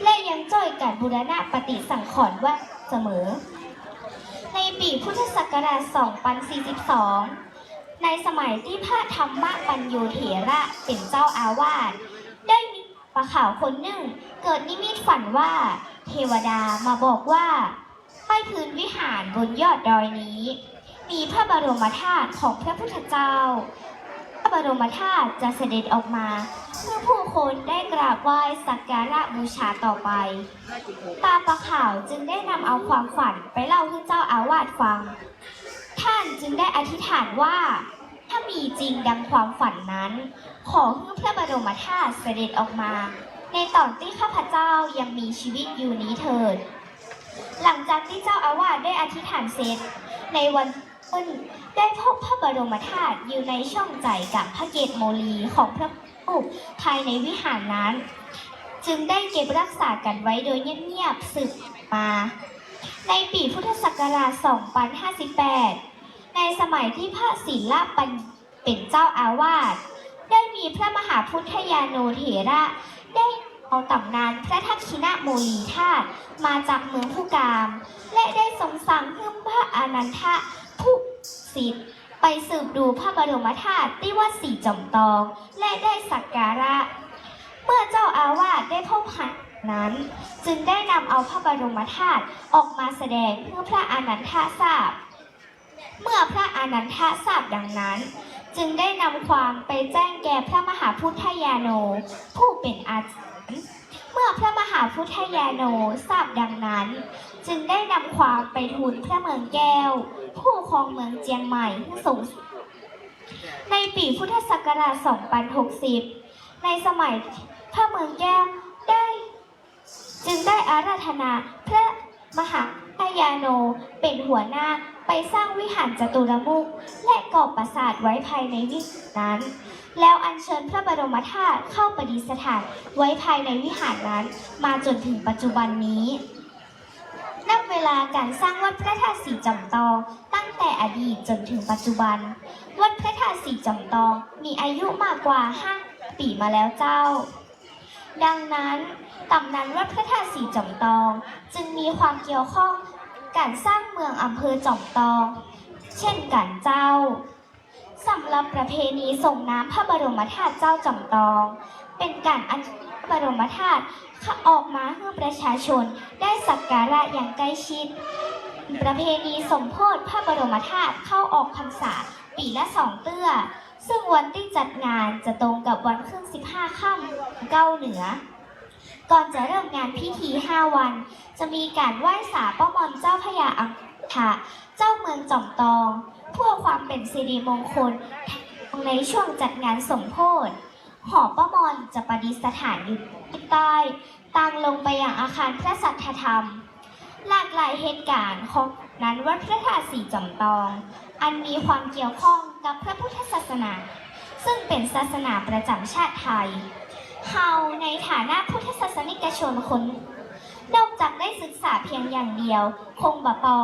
และยังจ่อยการบูรณะปฏิสังขรณ์วัดเสมอ ในปีพุทธศักราช 2042 ในสมัยที่พระธรรมปัญโยเถระเป็นเจ้าอาวาส ได้มีปะขาวคนหนึ่งเกิดนิมิตฝันว่าเทวดามาบอกว่าใต้พื้นวิหารบนยอดดอยนี้ มีพระบรมธาตุของพระพุทธเจ้า พระบรมธาตุจะเสด็จออกมาเพื่อผู้คนได้กราบไหว้สักการะบูชาต่อไป ตาปะขาวจึงได้นำเอาความฝันไปเล่าให้เจ้าอาวาสฟัง ท่านจึงได้อธิษฐานว่าถ้ามีจริงดังความฝันนั้น ขอให้พระบรมธาตุเสด็จออกมา ในตอนที่ข้าพเจ้ายังมีชีวิตอยู่นี้เถิด หลังจากที่เจ้าอาวาสได้อธิษฐานเสร็จ ในวันขึ้นได้พบพระบรมธาตุอยู่ในช่องใจกับพระเกศโมลีของพระรูปภายในวิหารนั้น จึงได้เก็บรักษากันไว้โดยเงียบๆสืบมา ในปีพุทธศักราช 2058 ในสมัยที่พระศิลปัญญเป็นเจ้าอาวาส ได้มีพระมหาพุทธญาโนเถระได้เอาตำนานพระทักษิณโมลีธาตุมาจากเมืองพุกาม และได้ทรงสั่งให้พระอนันทผู้ศิษย์ไปสืบดูพระบรมธาตุที่วัดสี่จอมตอง และได้สักการะ เมื่อเจ้าอาวาสได้พบเห็นนั้น จึงได้นำเอาพระบรมธาตุออกมาแสดงเพื่อพระอนันททราบ เมื่อพระอนันททราบดังนั้น จึงได้นำความไปแจ้งแก่พระมหาพุทธญาโนผู้เป็นอาจารย์ เมื่อพระมหาพุทธญาโนทราบดังนั้น จึงได้นำความไปทูลพระเมืองแก้ว ผู้ครองเมืองเจียงใหม่ให้ทรงในปีพุทธศักราช 2060 ในสมัยพระเมืองแก้วจึงได้อาราธนาพระมหาพุทธญาโนเป็นหัวหน้าไปสร้างวิหารจตุรมุขและก่อปราสาทไว้ภายในวิหารนั้น แล้วอัญเชิญพระบรมธาตุเข้าประดิษฐานไว้ภายในวิหารนั้นมาจนถึงปัจจุบันนี้ นับเวลาการสร้างวัดพระธาตุสีจอมตองตั้งแต่อดีตจนถึงปัจจุบัน วัดพระธาตุสีจอมตองมีอายุมากกว่า5 ปีมาแล้วเจ้า ดังนั้นตำนานวัดพระธาตุสีจอมตองจึงมีความเกี่ยวข้องการสร้างเมืองอำเภอจอมตอง เช่นกันเจ้าสำหรับประเพณีส่งน้ำพระบรมธาตุเจ้าจอมตอง เป็นการอัญเชิญพระบรมธาตุออกมาให้ประชาชนได้สักการะอย่างใกล้ชิด ประเพณีสมโภชพระบรมธาตุเข้าออกพรรษาปีละ2 เตื้อ ซึ่งวันที่จัดงานจะตรงกับวันขึ้น15 ค่ำเก้าเหนือ ก่อนจะเริ่มงานพิธี5 วัน จะมีการไหว้สาป้อมอนเจ้าพระยาอังคาเจ้าเมืองจอมตองเพื่อความเป็นสิริมงคลในช่วงจัดงานสมโภชหอป้อมอนจะประดิษฐานอยู่ที่ใต้ตั้งลงไปยังอาคารพระสัทธธรรม หลากหลายเหตุการณ์ของนั้นวัดพระธาตุสีจอมตอง อันมีความเกี่ยวข้องกับพระพุทธศาสนา ซึ่งเป็นศาสนาประจำชาติไทยเฮาในฐานะพุทธศาสนิกชนคนนอกจากได้ศึกษาเพียงอย่างเดียวคงบ่พอ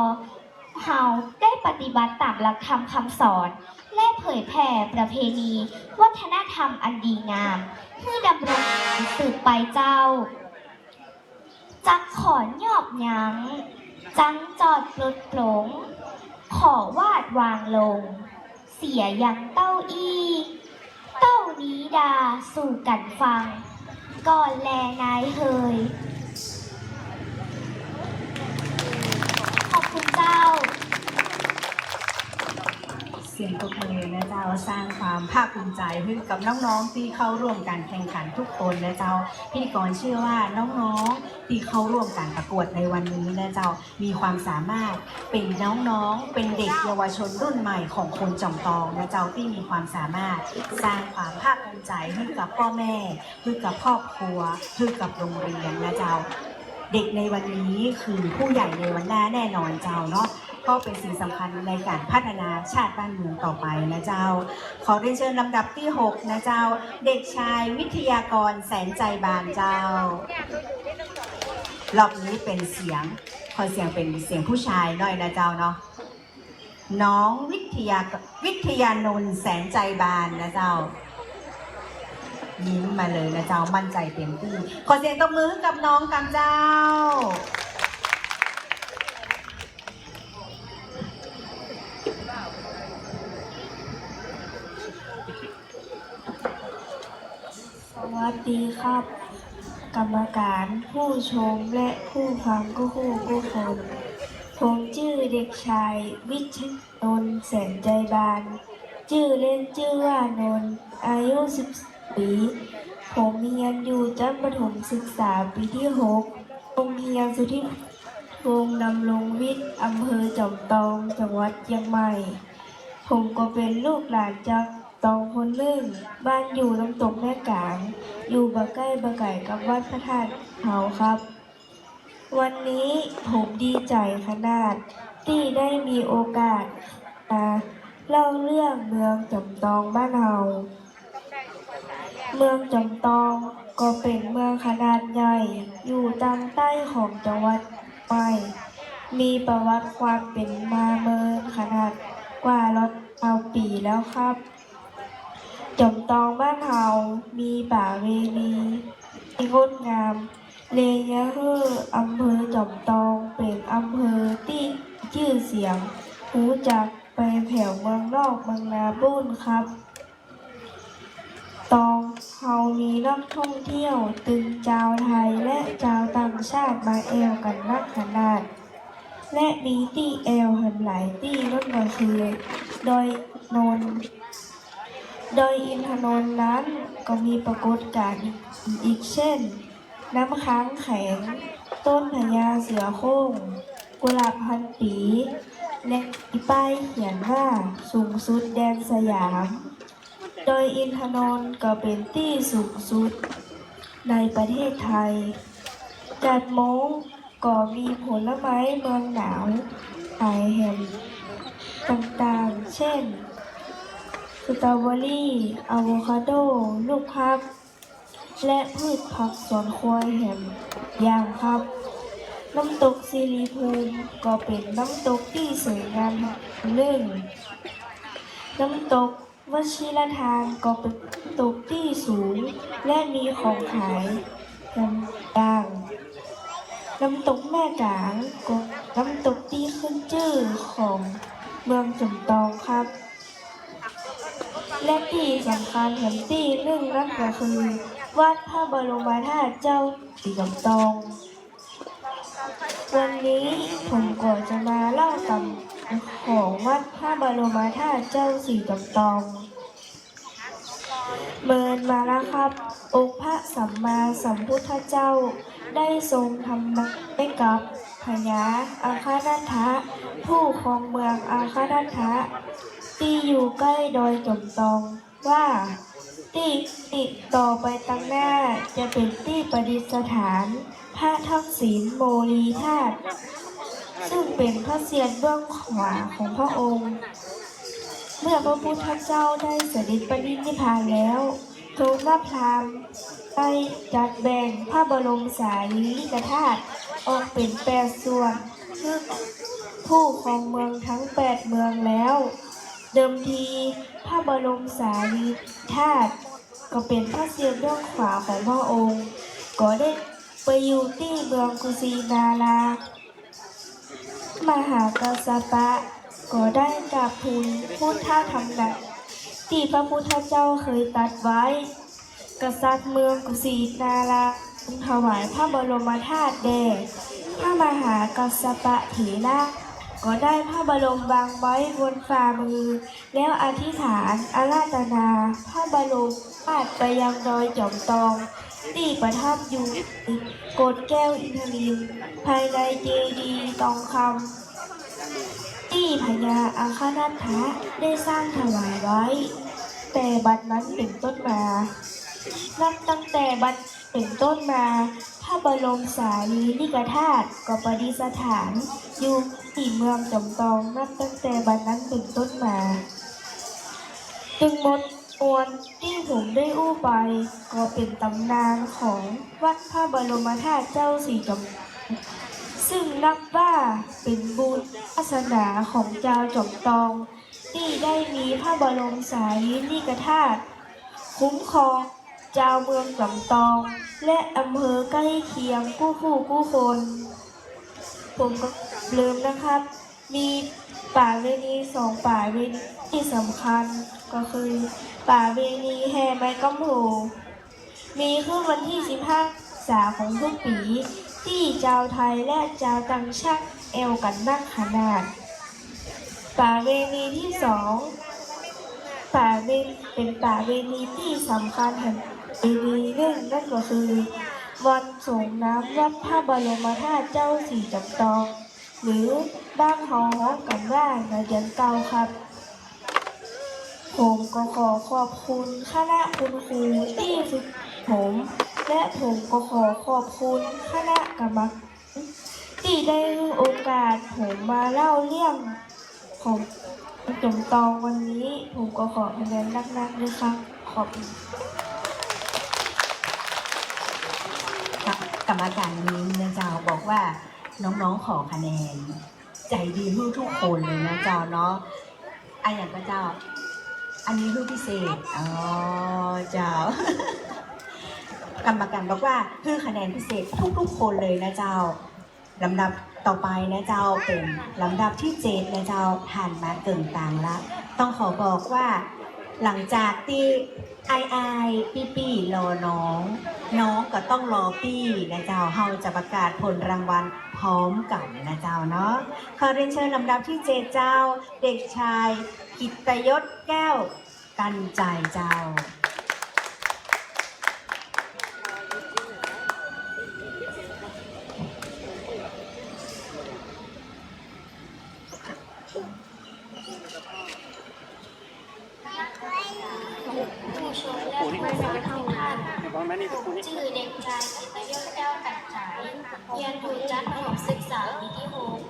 เราได้ปฏิบัติตามหลักธรรมคำสอน และเผยแผ่ประเพณีวัฒนธรรมอันดีงามเพื่อดำรงสืบไปเจ้า จักขอนยอบยั้งจังจอดปลดปลง ขอวาดวางลง เสียยังเต้าอี้เต้านี้ดาสู่กันฟัง ก่อนแลนายเฮยขอบคุณเจ้า เสียงปรบมือนะเจ้าสร้างความภาคภูมิใจให้กับน้องๆที่เข้าร่วมการแข่งขันทุกคนนะเจ้าพิธีกรเชื่อว่าน้องๆที่เข้าร่วมการประกวดในวันนี้นะเจ้ามีความสามารถเป็นน้องๆเป็นเด็กเยาวชนรุ่นใหม่ของคนจอมทองนะเจ้าที่มีความสามารถสร้างความภาคภูมิใจให้กับพ่อแม่ให้กับครอบครัวให้กับโรงเรียนนะเจ้าเด็กในวันนี้คือผู้ใหญ่ในวันหน้าแน่นอนเจ้าเนาะก็เป็นสิ่งสำคัญในการพัฒนาชาติบ้านเมืองต่อไปนะเจ้าขอเรียนเชิญลำดับที่6นะเจ้าเด็กชายวิทยากรแสนใจบานเจ้ารอบนี้เป็นเสียงขอเสียงเป็นเสียงผู้ชายหน่อยนะเจ้าเนาะน้องวิทยานนท์แสนใจบานนะเจ้ายิ้มมาเลยนะเจ้ามั่นใจเต็มที่ขอเสียงตบมือกับน้องกันเจ้าสวัสดีครับ กรรมการผู้ชมและผู้ฟังทุกคน ผมชื่อเด็กชายวิชนนท์แสนใจบาน ชื่อเล่นชื่อว่านนท์อายุ10 ปี ผมเรียนอยู่ชั้นประถมศึกษาปีที่6โรงเรียนสุทธิพงษ์ดำรงวิทย์อำเภอจอมทองจังหวัดเชียงใหม่ ผมก็เป็นลูกหลานจากตองคนหนึ่งบ้านอยู่น้ำตกแม่กลาง อยู่บ่ใกล้บ่ไก่กับวัดพระธาตุเขาครับ วันนี้ผมดีใจขนาดที่ได้มีโอกาสมาเล่าเรื่องเมืองจอมทองบ้านเฮาเมืองจอมทองก็เป็นเมืองขนาดใหญ่อยู่ทางใต้ของจังหวัดไปมีประวัติความเป็นมาเมืองขนาดกว่า100 ปีแล้วครับจอมทองบ้านเฮามีป่าเวณีที่งดงามเลยะเฮออำเภอจอมทองเป็นอำเภอที่ชื่อเสียงรู้จักไปแผ่วเมืองนอกเมืองนาบุญครับตองเฮามีนักท่องเที่ยวตึงชาวไทยและชาวต่างชาติมาแอวกันนักขนาดและมีที่แอวแห่งหลายที่นั่นก็คือดอยนนท์โดยอินทนนท์นั้นก็มีปรากฏการณ์อีกเช่นน้ำค้างแข็งต้นพญาเสือโคร่งกุหลาบพันปีและมีป้ายเขียนว่าสูงสุดแดนสยามโดยอินทนนท์ก็เป็นที่สูงสุดในประเทศไทยจัดโม้งก็มีผลไม้เมืองหนาวหลายแห่งต่างๆเช่นสตรอเบอรี่อะโวคาโดลูกพลับและพืชผักสวนครัวแห่งอย่างครับน้ำตกสิริภูมิก็เป็นน้ำตกที่สวยงามหนึ่งน้ำตกวชิรทานก็เป็นน้ำตกที่สูงและมีของขายต่างๆน้ำตกแม่กลางก็น้ำตกที่ขึ้นชื่อของเมืองจอมทองครับและที่สำคัญแห่งที่หนึ่งนั่นก็คือวัดพระบรมธาตุเจ้าสีจอมทองวันนี้ผมก็จะมาเล่าตำของวัดพระบรมธาตุเจ้าสีจอมทองเมินมาแล้วครับองค์พระสัมมาสัมพุทธเจ้าได้ทรงทำนักให้กับพญาอาคานันทะผู้ครองเมืองอาคานันทะที่อยู่ใกล้ดอยจอมทองว่าที่ติดต่อไปตั้งหน้าจะเป็นที่ประดิษฐานพระทักษิณโมลีธาตุซึ่งเป็นพระเศียรเบื้องขวาของพระองค์ เมื่อพระพุทธเจ้าได้เสด็จปรินิพพานแล้วทรงรับพราหมณ์ได้จัดแบ่งพระบรมสารีริกธาตุออกเป็น8 ส่วนคือ ผู้ครองเมืองทั้ง8 เมืองแล้ว เดิมทีพระบรมสารีธาตุก็เป็นพระเสียรด้านขวาของพระองค์ ก็ได้ไปอยู่ที่เมืองกุสินารา มหากัสสปะก็ได้กราบทูลพุทธธรรมนักที่พระพุทธเจ้าเคยตรัสไว้ กษัตริย์เมืองกุสินาราถวายพระบรมธาตุแด่พระมหากัสสปะเถระก็ได้พระบรมวางไว้บนฝ่ามือ แล้วอธิษฐานอาราธนาพระบรมธาตุไปยังดอยจอมทองที่ประทับอยู่โกดแก้วอินทนิลภายในเจดีย์ทองคำที่พญาอังคณัฐะได้สร้างถวายไว้ แต่บัดนั้นเป็นต้นมานับตั้งแต่บัดเป็นต้นมาพระบรมสารีริกธาตุก็ประดิษฐานอยู่ที่เมืองจอมทองนับตั้งแต่บัดนั้นเป็นต้นมาจึงหมดอวนที่ผมได้อู้ไปก็เป็นตำนานของวัดพระบรมธาตุเจ้าสีจอมทองซึ่งนับว่าเป็นบุญวาสนาของเจ้าจอมทองที่ได้มีพระบรมสารีริกธาตุคุ้มครองเจ้าเมืองจอมทองและอำเภอใกล้เคียงกู้คู่กู้คนผมก็ลืมนะครับมีป่าเวณี2 ป่าเวณีที่สำคัญก็คือป่าเวณีแห่ไม้กำโหมีขึ้นวันที่15 ษาของทุกปีที่ชาวไทยและชาวต่างชาติแอวกันนักขนาดป่าเวณีที่2เป็นป่าเวณีที่สำคัญแห่งเวณีหนึ่งนั่นก็คือวันส่งน้ำวัดพระบรมธาตุเจ้าสีจอมทองหรือบ้านเฮาฮ้องกันว่านาเดียนเก่าครับผมก็ขอขอบคุณคณะคุณครูที่ฝึกผมและผมก็ขอขอบคุณคณะกรรมการที่ได้ให้โอกาสผมมาเล่าเรื่องของจอมทองวันนี้ผมก็ขอคะแนนนักๆด้วยครับขอบคุณ กรรมการนี้นะเจ้าบอกว่าน้องๆขอคะแนนใจดีทุกคนเลยนะเจ้าเนาะอันอย่างก็เจ้าอันนี้รูปพิเศษอ๋อเจ้า กรรมการบอกว่าคือคะแนนพิเศษทุกคนเลยนะเจ้าลำดับต่อไปนะเจ้าเป็นลำดับที่7นะเจ้าผ่านมาเกินต่างละต้องขอบอกว่าหลังจากที่ปี้รอน้องก็ต้องรอปี้นะเจ้าเฮาจะประกาศผลรางวัลพร้อมกันนะเจ้าเนาะขอเรียนเชิญลำดับที่7เจ้าเด็กชายกิตตยศแก้วกันใจเจ้าผู้ชมและผู้ฟังทุกท่านผมชื่อเด็กชายกิตยศแก้วกันฉายเรียนอยู่ชั้นประถมศึกษาปีที่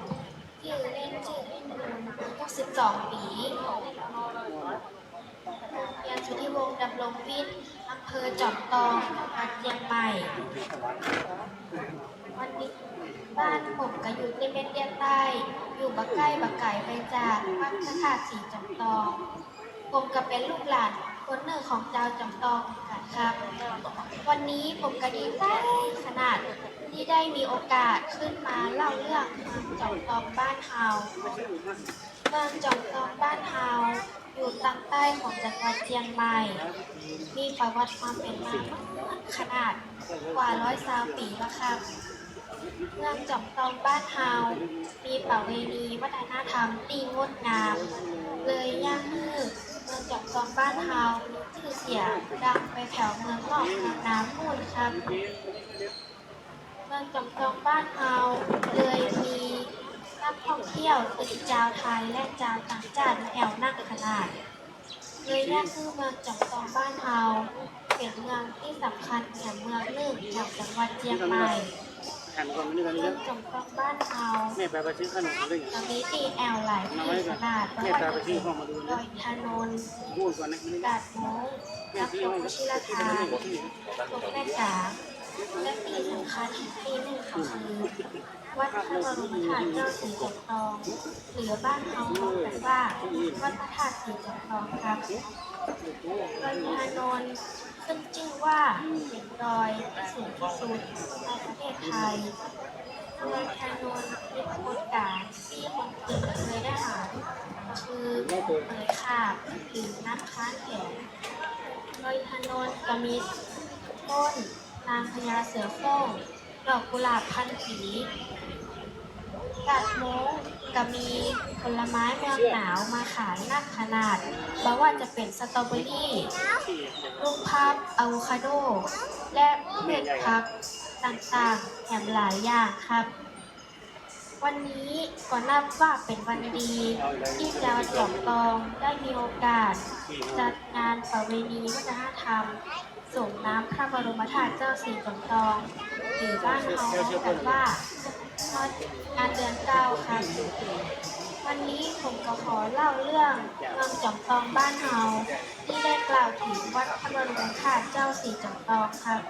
6ชื่อเล่นชื่อ12 ปีเรียนสุทธิวงศ์ดำรงวิทย์อำเภอจอมทองจังหวัดเชียงใหม่วันนี้บ้านผมก็อยู่ในเม็ดเดียนใต้อยู่บักไก่ไปจากวัดพระธาตุสีจอมทองผมก็เป็นลูกหลานคนหนึ่งของเจ้าจอมทองกันครับวันนี้ผมก็ดีใจขนาดที่ได้มีโอกาสขึ้นมาเล่าเรื่องเมืองจอมทองบ้านเฮาเมืองจอมทองบ้านเฮาอยู่ทางใต้ของจังหวัดเชียงใหม่มีประวัติความเป็นมาขนาดกว่า120 ปีแล้วครับเมืองจอมทองบ้านเฮามีประเพณีวัฒนธรรมที่งดงามเลยย่างมือเมืองจอมทองบ้านเฮาชื่อเสียงดังไปแถวเมืองนอกเมืองน้ำมูลครับเมืองจอมทองบ้านเฮาเลยมีนักท่องเที่ยวทั้งชาวไทยและชาวต่างชาติแถวนักขนาดเลยย่างมือเมืองจอมทองบ้านเฮาเป็นเมืองที่สำคัญแห่งเมืองหนึ่งจากจังหวัดเชียงใหม่เมืองจอมทองบ้านเฮาจะมีตีแอลหลายที่ขนาดดอยถนนกาดมงนักตกวชิรทานตกแม่จ๋า และปีสำคัญอีกปีหนึ่งก็คือวัดพระบรมธาตุเจ้าศรีจอมทองหรือบ้านเราเรียกกันว่าวัดพระธาตุศรีจอมทองครับดอยอินทนนท์ขึ้นชื่อว่าเป็นดอยที่สูงที่สุดในประเทศไทยดอยอินทนนท์มีปรากฏการณ์ที่คนตื่นเคยได้หาก็คือเผยขาบหรือน้ำค้างแข็งดอยอินทนนท์ก็มีต้นนางพญาเสือโคร่งดอกกุหลาบพันปีกาดโม้งก็มีผลไม้เมืองหนาวมาขายนักขนาดไม่ว่าจะเป็นสตรอเบอรี่ลูกพับอะโวคาโด และเม็ดพับต่างๆแถมหลายอย่างครับ วันนี้ก็นับว่าเป็นวันดีที่ดาวจอมทองได้มีโอกาสจัดงานประเพณีวัฒนธรรมส่งน้ำพระบรมธาตุเจ้าศรีจอมทองหรือบ้านเราเรียกกันว่างานเดือนเก้าครับวันนี้ผมก็ขอเล่าเรื่องเมืองจอมทองบ้านเฮาที่ได้กล่าวถึงวัดพระบรมธาตุเจ้าศรีจอมทองครับ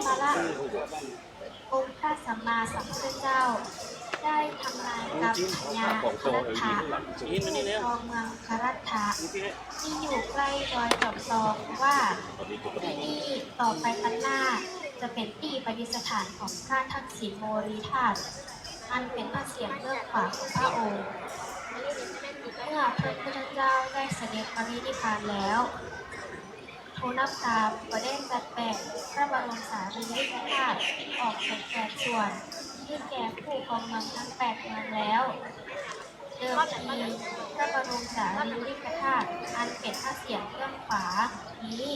มาละองค์พระสัมมาสัมพุทธเจ้าได้ทำงานกับพญาครัตถะผู้ครองเมืองครัตถะที่อยู่ใกล้ดอยจอมทองว่าที่นี่ต่อไปข้างหน้าจะเป็นที่ประดิษฐานของพระทักษิณโมรีธาตุอันเป็นพระเศียรเบื้องขวาของพระองค์เมื่อพระพุทธเจ้าได้เสด็จปรินิพพานแล้วโทนับตามก็ได้จัดแบ่งพระบรมสารีริกธาตุออกเป็น8ส่วนที่แก่ผู้ครองเมืองทั้ง8เมืองแล้วเดิมทีพระบรมสารีริกธาตุอันเป็นพระเศียรเบื้องขวานี้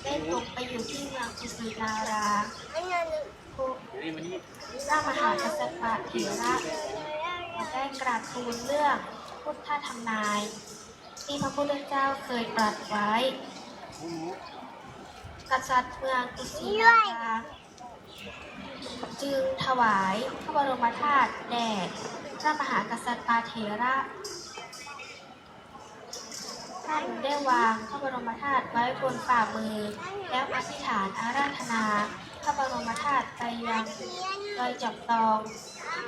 ได้ตกไปอยู่ที่เมืองกุสินาราพระมหากษัตริย์เถระได้กราบทูลเรื่องพุทธธรรมนายที่พระพุทธเจ้าเคยตรัสไว้กษัตริย์เมืองกุสินาราจึงถวายพระบรมธาตุแด่พระมหากษัตริย์เถระท่านได้วางพระบรมธาตุไว้บนฝ่ามือแล้วอธิษฐานอาราธนาพระบรมธาตุไปยังดอยจอมทอง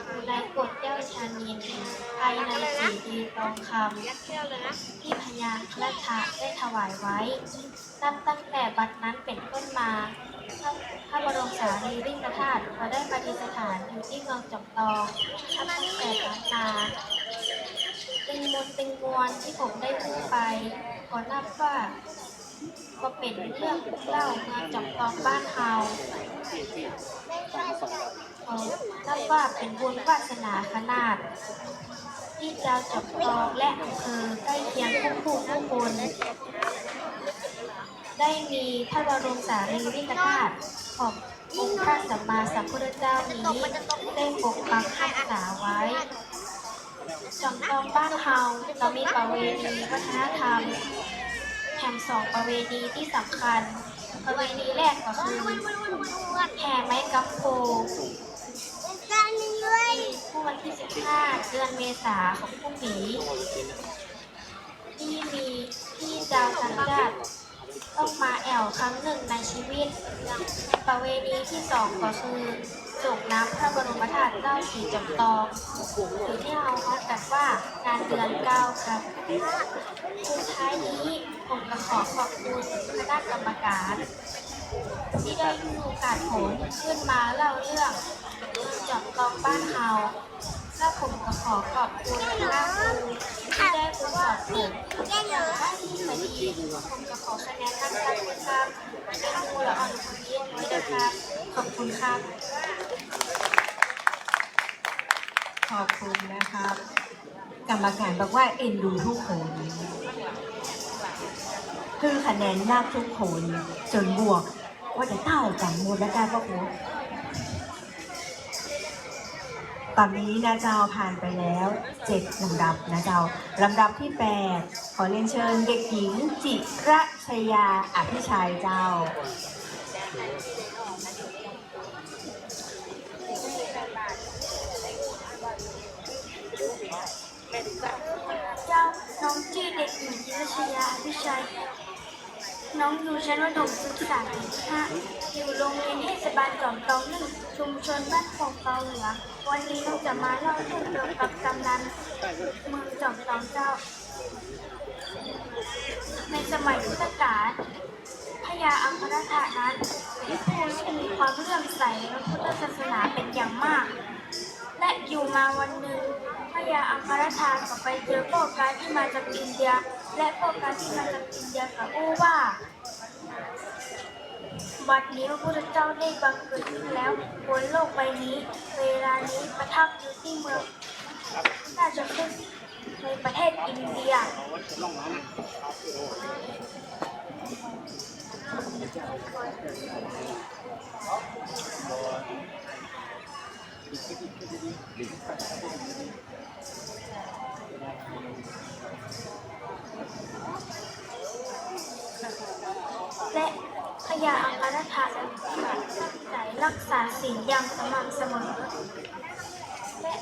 อยู่ในกฎแก้วชานินภายในสีดีทองคำที่พญาครัตถะได้ถวายไว้นับตั้งแต่บัดนั้นเป็นต้นมาพระบรมสารีริกธาตุก็ได้ประดิษฐานอยู่ที่เมืองจอมทองนับตั้งแต่นั้นมาติงมนติงมวลที่ผมได้พูดไปก็นับว่าก็เป็นเรื่องเล่าเมืองจอมทองบ้านเฮานับว่าเป็นบุญวาสนาขนาดที่เจ้าจอมทองและอำเภอใกล้เคียงทุกคนได้มีพระบรมสารีริกธาตุขององค์พระสัมมาสัมพุทธเจ้านี้ได้ปกปักรักษาไว้จอมทองบ้านเฮาเรามีประเวณีวัฒนธรรมแห่ง2ประเวณีที่สำคัญประเวณีแรกก็คือแห่ไม้กำโพผู้วันที่15เดือนเมษาของพรุ่งนี้ที่มีที่ดาวสัญญาต้องมาแอวครั้งหนึ่งในชีวิตประเวณีที่2ก็คือส่งน้ำพระบรมธาตุเจ้าศรีจอมทองหรือที่เราเรียกว่างานเดือน9ครับสุดท้ายนี้ผมก็ขอขอบคุณคณะกรรมการที่ได้มีโอกาสผมขึ้นมาเล่าเรื่องจอมทองบ้านเฮาและผมก็ขอขอบคุณคณะครูที่ได้ฝึกสอนผมอย่างดีผมก็ขอคะแนนตั้งใจครับเป็นครูและอ่อนคนนี้ด้วยนะครับขอบคุณครับ ขอบคุณนะครับกรรมการบอกว่าเอ็นดูทุกคนคือคะแนนนับทุกคนจนบวกว่าจะเท่ากันหมดแล้วกันพวกผมตอนนี้นะเจ้าผ่านไปแล้ว7ลำดับนะเจ้าลำดับที่8ขอเรียนเชิญเด็กหญิงจิระชยาอภิชัยเจ้าเจ้าน้องชื่อเด็กหญิงจิรชยาอภิชัย น้องอยู่ชั้นประถมศึกษาปีที่ห้าอยู่โรงเรียนเทศบาลจอมทอง1ชุมชนบ้านของเปาเหลือวันนี้เราจะมาเล่าเรื่องเกี่ยวกับตำนานเมืองจอมทองเจ้า ในสมัยพุทธกาลพญาอังคณธานั้นเป็นผู้ที่มีความเลื่อมใสในพุทธศาสนาเป็นอย่างมาก และอยู่มาวันหนึ่งพญาอังคณธาก็ไปเจอพ่อการที่มาจากอินเดีย และพ่อการที่มาจากอินเดียก็อู้ว่าบัดนี้พระพุทธเจ้าได้บังเกิดขึ้นแล้วบนโลกใบนี้ เวลานี้ประทับอยู่ที่เมืองน่าจะขึ้นในประเทศอินเดีย และพญาอังคณธาตั้งใจรักษาศีลอย่างสม่ำเสมอและ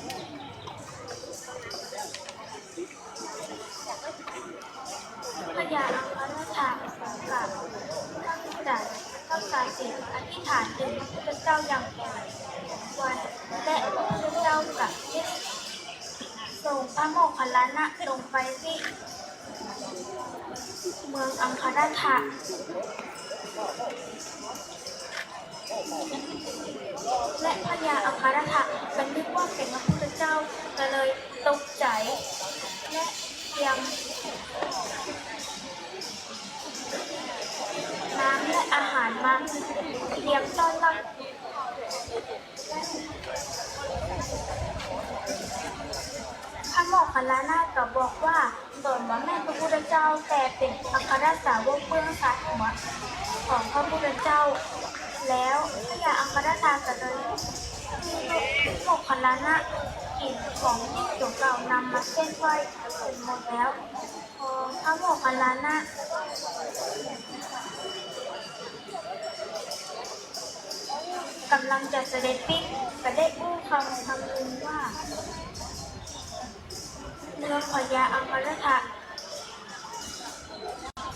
พญาอังคณธากับตั้งใจรักษาศีลอธิษฐานถึงพระพุทธเจ้าอย่างวันและพระพุทธเจ้ากับได้ส่งพระโมคคัลลานะลงไปที่เมืองอังคณธาและพญาอังคณธาบันทึกว่าเป็นพระพุทธเจ้าก็เลยตกใจและเตรียมน้ำและอาหารมาเตรียมต้อนรับพระโมคคัลลานะก็บอกว่าตนว่าแม่พระพุทธเจ้าแต่เป็นอัครสาวกเบื้องซ้ายหัวของพระพุทธเจ้าแล้วพญาอังคณธาก็เลยพระโมคคัลลานะกินของที่เก่าๆนำมาเส้นไหว้จนหมดแล้วพอพระโมคคัลลานะกำลังจะเสด็จปิ๊กก็ได้อู้คำหนึ่งว่าเรื่องพญาอังคณธา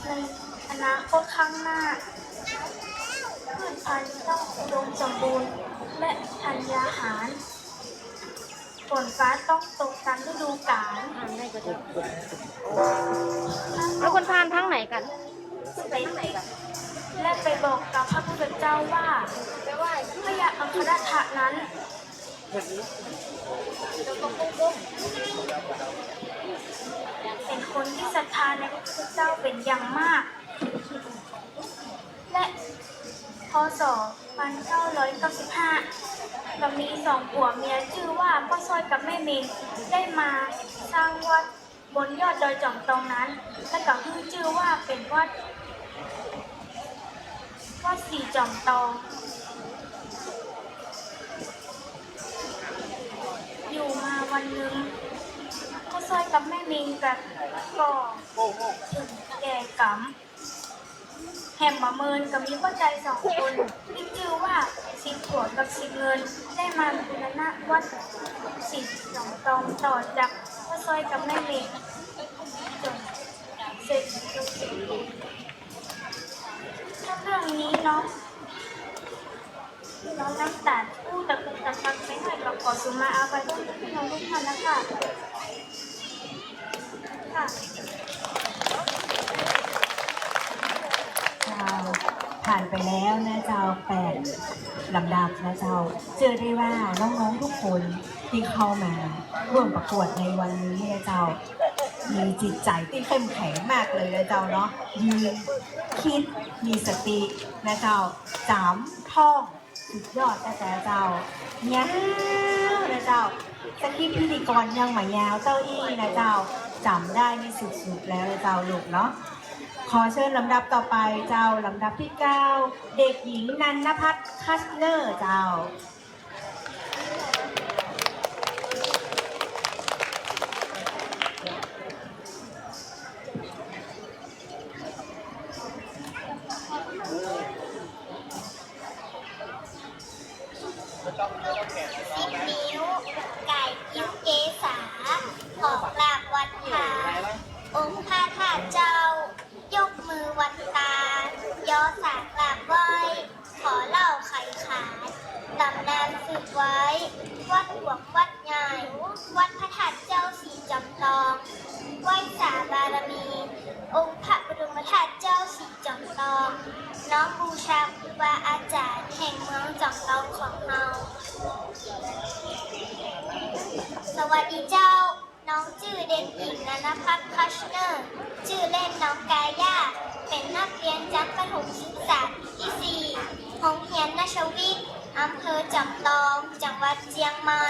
ในอนาคตข้างหน้าพืชพันธุ์ต้องอุดมสมบูรณ์และธัญญาหารฝนฟ้าต้องตกตามฤดูกาล แล้วคนพานทั้งไหนกัน ไปและไปบอกกับพระพุทธเจ้าว่าพญาอังคณธานั้นเป็นคนที่ศรัทธาในพระพุทธเจ้าเป็นอย่างมาก และพ.ศ. 1995ก็มีสองผัวเมียชื่อว่าพ่อซอยกับแม่เมงได้มาสร้างวัดบนยอดดอยจอมทองนั้นและก็ขึ้นชื่อว่าเป็นวัดสีจอมทองอยู่มาวันหนึ่งพ่อซอยกับแม่เมงก็ถึงแก่กรรมแหมมาเมินกับมีพ่อใจสองคนที่ชื่อว่าสิบขวดกับสิบเงินได้มาบูรณะวัดสีจอมทองต่อจากพ่อซอยกับแม่เมงจนเสร็จถ้าเรื่องนี้น้องน้ำตาลพูดตะกุกตะกักไม่ให้กับขอสุมาเอาไปด้วยพี่น้องทุกท่านนะคะค่ะ เจ้าผ่านไปแล้วนะเจ้า8 ลำดับนะเจ้าเจอได้ว่าน้องๆทุกคนที่เข้ามาร่วมประกวดในวันนี้นะเจ้ามีจิตใจที่เข้มแข็งมากเลยนะเจ้าเนาะยืนคิดมีสตินะเจ้าจำท่องสุดยอดแต่เจ้ายาวนะเจ้าสคริปต์พิธีกรยังมายาวเต้าอี้นะเจ้าจำได้นี่สุดๆแล้วนะเจ้าลูกเนาะขอเชิญลำดับต่อไปเจ้าลำดับที่ 9 เด็กหญิงนันนภัทรคัสเนอร์เจ้า นิ้วไก่ยิ้วเกษาขอกราบวัดขาองค์พระธาตุเจ้า ยกมือวัดตา วัดหลวงวัดใหญ่วัดพระธาตุเจ้าสีจำลองไหว้สาบารมี องค์พระบรมธาตุเจ้าสีจำลอง น้อมบูชาครูบาอาจารย์แห่งเมืองจำลองของเรา สวัสดีเจ้า น้องชื่อเด็กหญิงนันพัฒน์คัชเนอร์ ชื่อเล่นน้องกาย่า เป็นนักเรียนชั้นประถมศึกษาปีที่ 4 โรงเรียนนาชวิทย์อำเภอจำลอง จังหวัดเชียงใหม่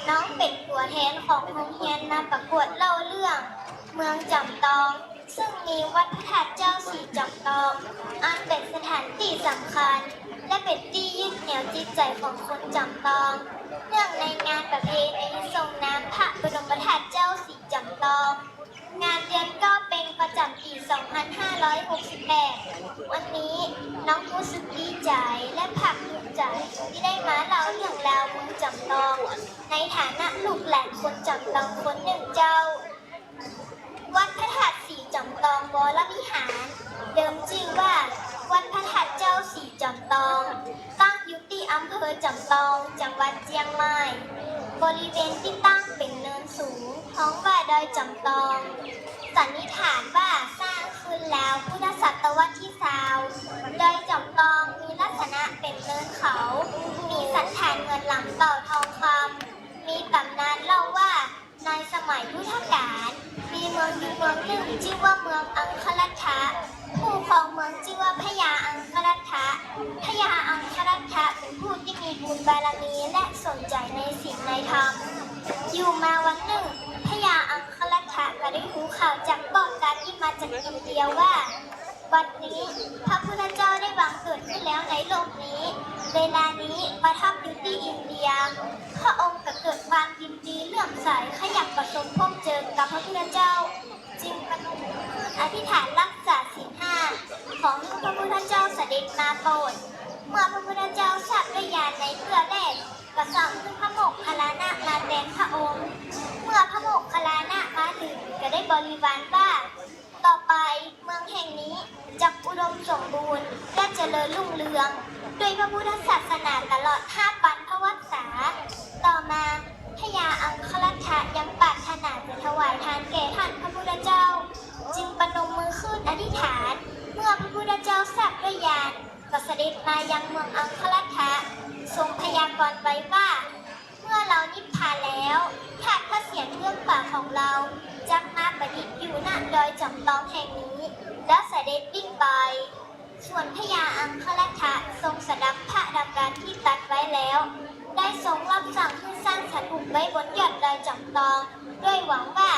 น้องเป็นตัวแทนของโรงเรียนนำประกวดเล่าเรื่อง เมืองจำลอง ซึ่งมีวัดพระธาตุเจ้าสีจำลอง อันเป็นสถานที่สำคัญ และเป็นที่ยึดเหนี่ยวจิตใจของคนจำลอง เนื่องในงานประเพณีส่งน้ำพระบรมธาตุเจ้าสีจำลอง งานเดือนก็เป็นประจำปี 2568 วันนี้น้องรู้สึกดีใจและภาคภูมิใจที่ได้มาเล่าเรื่องราวเมืองจำลอง ในฐานะลูกหลานคนจำลองคนหนึ่งเจ้า วัดพระธาตุสีจำลองวรวิหาร เดิมชื่อว่าวัดพระธาตุเจ้าสีจำลอง ตั้งอยู่ที่อำเภอจำลอง จังหวัดเชียงใหม่ บริเวณที่ตั้งเป็นเนินสูงท้องว่าดอยจำลอง สันนิษฐานว่าสร้างขึ้นแล้วพุทธศตวรรษที่20ดอยจำลองมีลักษณะเป็นเนินเขา มีสันฐานเหมือนหลังเต่าทองคำ มีตำนานเล่าว่าในสมัยพุทธกาลมีเมืองอยู่เมืองหนึ่งชื่อว่าเมืองอังคลัตถะ ผู้ครองเมืองชื่อว่าพญาอังคลัตถะ พญาอังคลัตถะเป็นผู้ที่มีบุญบารมีและสนใจในศีลในธรรม อยู่มาวันหนึ่งพญาอังคลัตถะก็ได้รู้ข่าวจากบอกการที่มาจากอินเดียว่า วันนี้พระพุทธเจ้าได้บังเกิดขึ้นแล้วในโลกนี้ เวลานี้ประทับอยู่ที่อินเดีย พระองค์ก็เกิดความยินดีเลื่อมใสขยับประสบพบเจอกับพระพุทธเจ้า จึงประนมมือขึ้นอธิษฐานรักษาศีล 5 ของพระพุทธเจ้าเสด็จมาโปรด เมื่อพระพุทธเจ้าทราบด้วยญาณในเพื่อแรกก็สั่งขึ้นพระโมคคัลลานะมาแทนพระองค์ เมื่อพระโมคคัลลานะมาถึงก็ได้บริวารว่า ต่อไปเมืองแห่งนี้จะอุดมสมบูรณ์และเจริญรุ่งเรืองด้วยพระพุทธศาสนาตลอด5 ปันพวรรษา ต่อมาพญาอังคลัตถะยังปรารถนาจะถวายทานแก่ท่านพระพุทธเจ้า จึงประนมมือขึ้นอธิษฐาน เมื่อพระพุทธเจ้าทราบด้วยญาณก็เสด็จมายังเมืองอังคลัตถะ ทรงพยากรณ์ไว้ว่า เมื่อเรานิพพานแล้วธาตุพระเศียรเบื้องขวาของเราจักมาประดิษฐ์อยู่ณดอยจำลองแห่งนี้ แล้วเสด็จวิ่งไป ส่วนพญาอังคลัตถะทรงสดับพระดำรัสที่ตรัสไว้แล้ว ได้ทรงรับสั่งให้สร้างสถูปไว้บนยอดดอยจำลองด้วยหวังว่า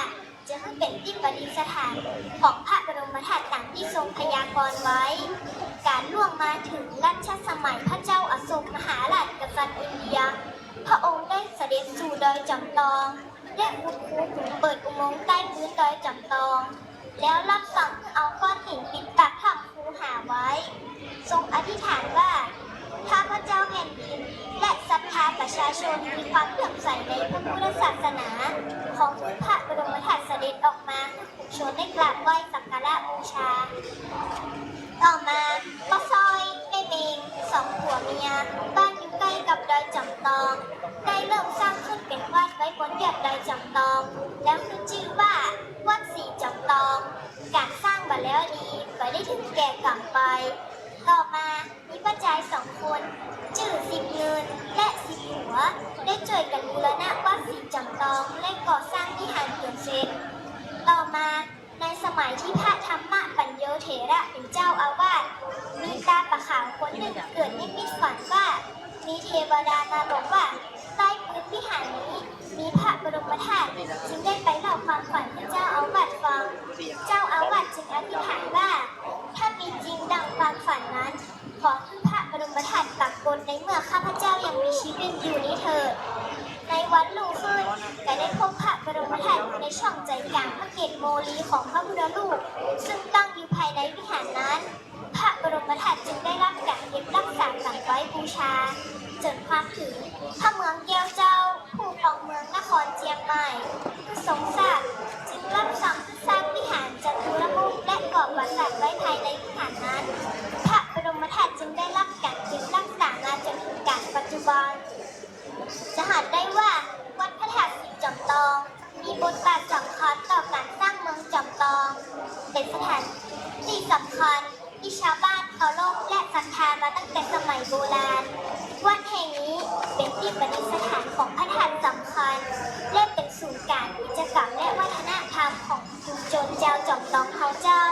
จะให้เป็นที่ประดิษฐานของพระบรมธาตุตามที่ทรงพยากรณ์ไว้ การล่วงมาถึงรัชสมัยพระเจ้าอโศกมหาราชกษัตริย์อินเดีย พระองค์ได้เสด็จสู่ดอยจำลองและอุดหูเปิดอุโมงค์ใต้พื้นดอยจำลอง แล้วรับสั่งให้เอาก้อนหินปิดปากถ้ำคูหาไว้ ทรงอธิษฐานว่าข้าพเจ้าแผ่นดินและศรัทธาประชาชนมีความเลื่อมใสในพระพุทธศาสนา ของพระบรมธาตุเสด็จออกมาให้ผู้ชนได้กราบไหว้สักการะบูชา ต่อมาป้าซอยได้เมง2 ผัวเมียบ้านอยู่ใกล้กับดอยจำลอง ได้เริ่มสร้างขึ้นเป็นวัดไว้บนยอดดอยจำลอง แล้วขึ้นชื่อว่าวัดสีจำลอง การสร้างมาแล้วดีก็ได้ถึงแก่กรรมไป ต่อมามีป้าจาย2 คนชื่อสิบเงินและสิบหัวได้ช่วยกันบูรณะวัดสีจำลองและก่อสร้างวิหารจนเสร็จ ต่อมาในสมัยที่พระธรรมปัญโยเถระเป็นเจ้าอาวาส มีตาประขาวคนหนึ่งเกิดนิมิตฝันว่า มีเทวดามาบอกว่าใต้พื้นวิหารนี้มีพระบรมธาตุจึงได้ไปเล่าความฝันให้เจ้าอาวาสฟัง เจ้าอาวาสจึงอธิษฐานว่า ถ้ามีจริงดังความฝันนั้น ขอให้พระบรมธาตุปรากฏในเมื่อข้าพเจ้ายังมีชีวิตอยู่นี้เถิด ในวันรุ่งขึ้นก็ได้พบพระบรมธาตุอยู่ในช่องใจกลางพระเกศโมลีของพระพุทธรูปซึ่งตั้งอยู่ภายในวิหารนั้น พระบรมธาตุจึงได้รับการเก็บรักษากักไว้บูชาจนความถึงพระเมืองแก้วเจ้าผู้ครองเมืองนครเชียงใหม่ผู้ทรงทราบจึงรับสั่งให้สร้างวิหารจัตุรมุขและก่อปราสาทไว้ภายในวิหารนั้น พระบรมธาตุจึงได้รับการเก็บรักษามาจนถึงการปัจจุบัน สหัส ดได้ว่าวัดพระธาตุศรีจอมทองมีบทบาทสำคัญต่อการสร้างเมืองจอมทองเป็นสถานที่สำคัญที่ชาวบ้านเคารพและศรัทธามาตั้งแต่สมัยโบราณวัดแห่งนี้เป็นที่ประดิษฐานของพระธาตุสำคัญและเป็นศูนย์กลางกิจกรรมและวัฒนธรรมของชุมชนชาวจอมทองเขาเจ้า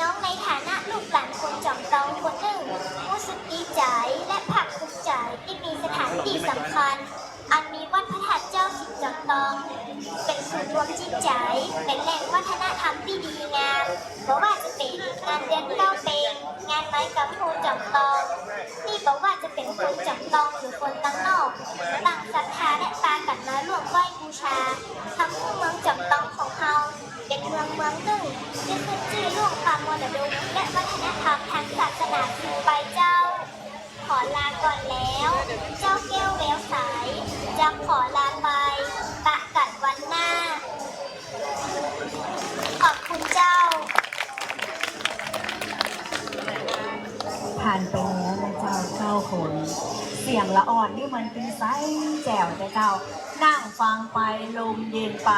น้องในฐานะลูกหลานคนจอมทองคนหนึ่งรู้สึกดีใจและภาคภูมิใจที่มีสถานที่สำคัญอันมีวัดพระธาตุเจ้าศรีจอมทองเป็นศูนย์รวมจิตใจเป็นแหล่งวัฒนธรรมที่ดีงามเพราะว่าจะเป็นงานเดือนเก้าเป็งงานไม้กำพูจอมทองนี่บอกว่าจะเป็นคนจอมทองหรือคนตั้งนอกต่างศรัทธาและปากันมาร่วมไหว้บูชาทำให้เมืองจอมทองของเราเป็นเมืองหนึ่งที่ขึ้นชื่อเรื่องความมรดกและวัฒนธรรมทางศาสนาสืบไปเจ้าขอลาก่อนแล้วเจ้าแก้วแววใสจะขอลาไปปะกันวันหน้าขอบคุณเจ้าผ่านไปแล้วนะเจ้าเจ้าคนเสียงละอ่อนนี่มันเป็นไส้แจ๋วนะเจ้านั่งฟังไปลมเย็นไป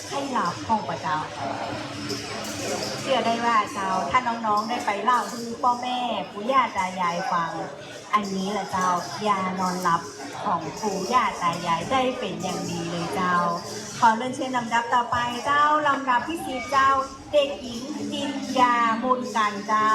ให้หลับห้องประเจ้าเชื่อได้ว่าเจ้าถ้าน้องๆได้ไปเล่าคือพ่อแม่ปู่ย่าตายายฟังอันนี้แหละเจ้ายานอนหลับของปู่ย่าตายายได้เป็นอย่างดีเลยเจ้าขอเลื่อนเชิญลำดับต่อไปเจ้าลำดับที่10เจ้าเด็กหญิงจินยามุนกันเจ้า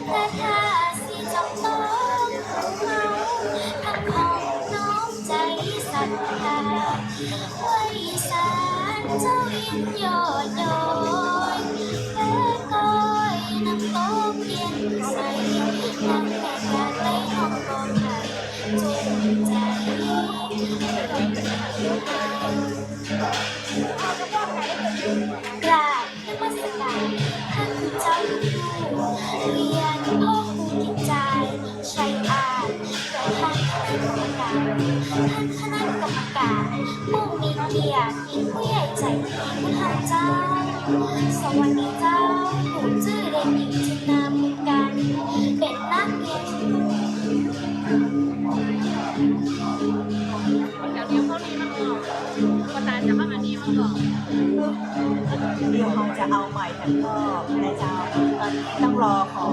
พระธาตุศรีจอมทองของเราทั้งของน้อมใจศรัทธาไว้สารเจ้าอินยอดดอยแม่ก้อยน้ำตกเย็นใสน้ำแม่การไหลนองกองไทยจงใจกราบนมัสการท่านเจ้าอยู่เรียนพ่อครูกิจใจชัยอาจและท่านคณะกรรมการผู้มีเกียรติผู้ใหญ่ใจดีผู้ทำเจ้าสวัสดีเจ้าหนูชื่อเด็กหญิงจินนามุกันเป็นนักเรียนเดี๋ยวเขาจะเอาใหม่ทั้งรอบนะเจ้าต้องรอขอ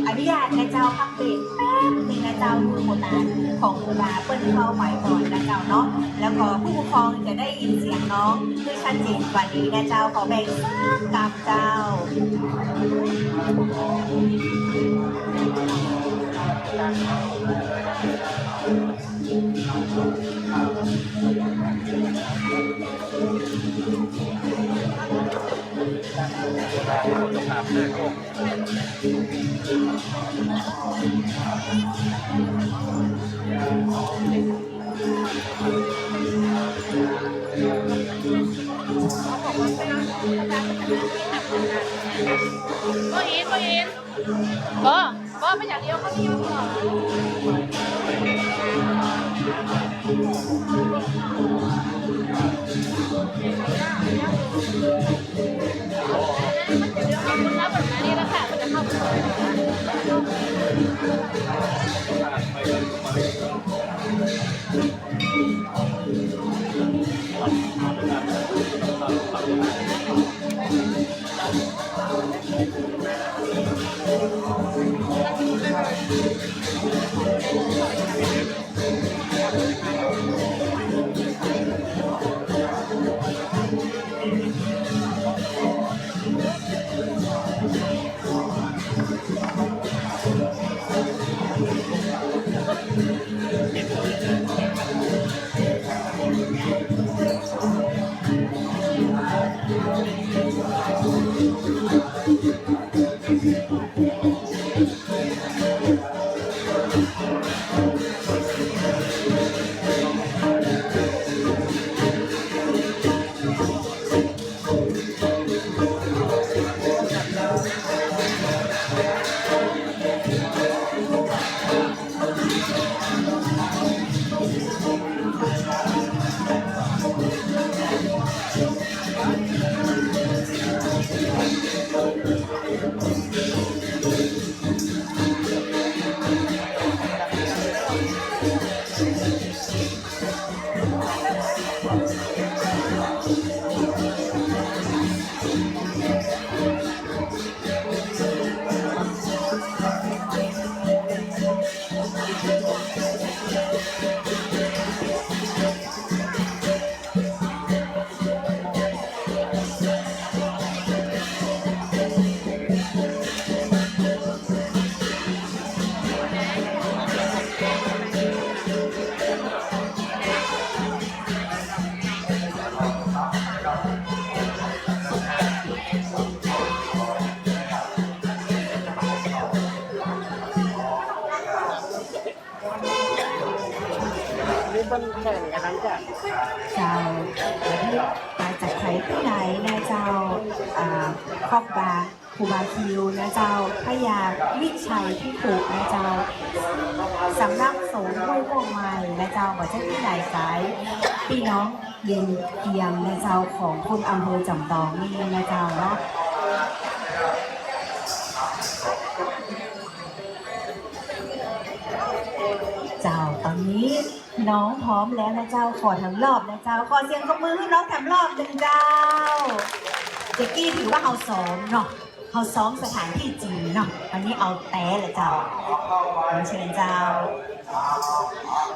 อนุญาตนะเจ้าพักเบรกแป๊บนึงนะเจ้ามือโบราณของโบราณเปิ้ลเข้าใหม่ก่อนนะเจ้าเนาะแล้วก็ผู้ปกครองจะได้ยินเสียงน้องด้วยชัดเจนกว่านี้นะเจ้าขอแบ่งตามเจ้าก็ไม่อยากเลี้ยวเขาที่มาก่อนแล้วแบบนี้แล้วค่ะมันจะเข้าไป นี่เป็นแข่งกันทั้งจ้ะ เจ้ามาจากใครที่ไหนนะเจ้าครอบบาครูบาคิวนะเจ้าพระยาวิชัยที่ถูกนะเจ้าสำนักสงฆ์ห้วยม่วงใหม่นะเจ้าบอกเช่นที่ไหนสายพี่น้องเรียนเกียมนะเจ้าของคนอำเภอจำตองนี่นะเจ้าเนาะเจ้าตอนนี้น้องพร้อมแล้วนะเจ้าขอทำรอบนะเจ้าขอเสียงปรบมือให้น้องทำรอบหนึ่งเจ้าเจ๊กี้ถือว่าเอาซ้อมเนาะเอาซ้อมสถานที่จริงเนาะวันนี้เอาแต่ละเจ้าเชิญเจ้า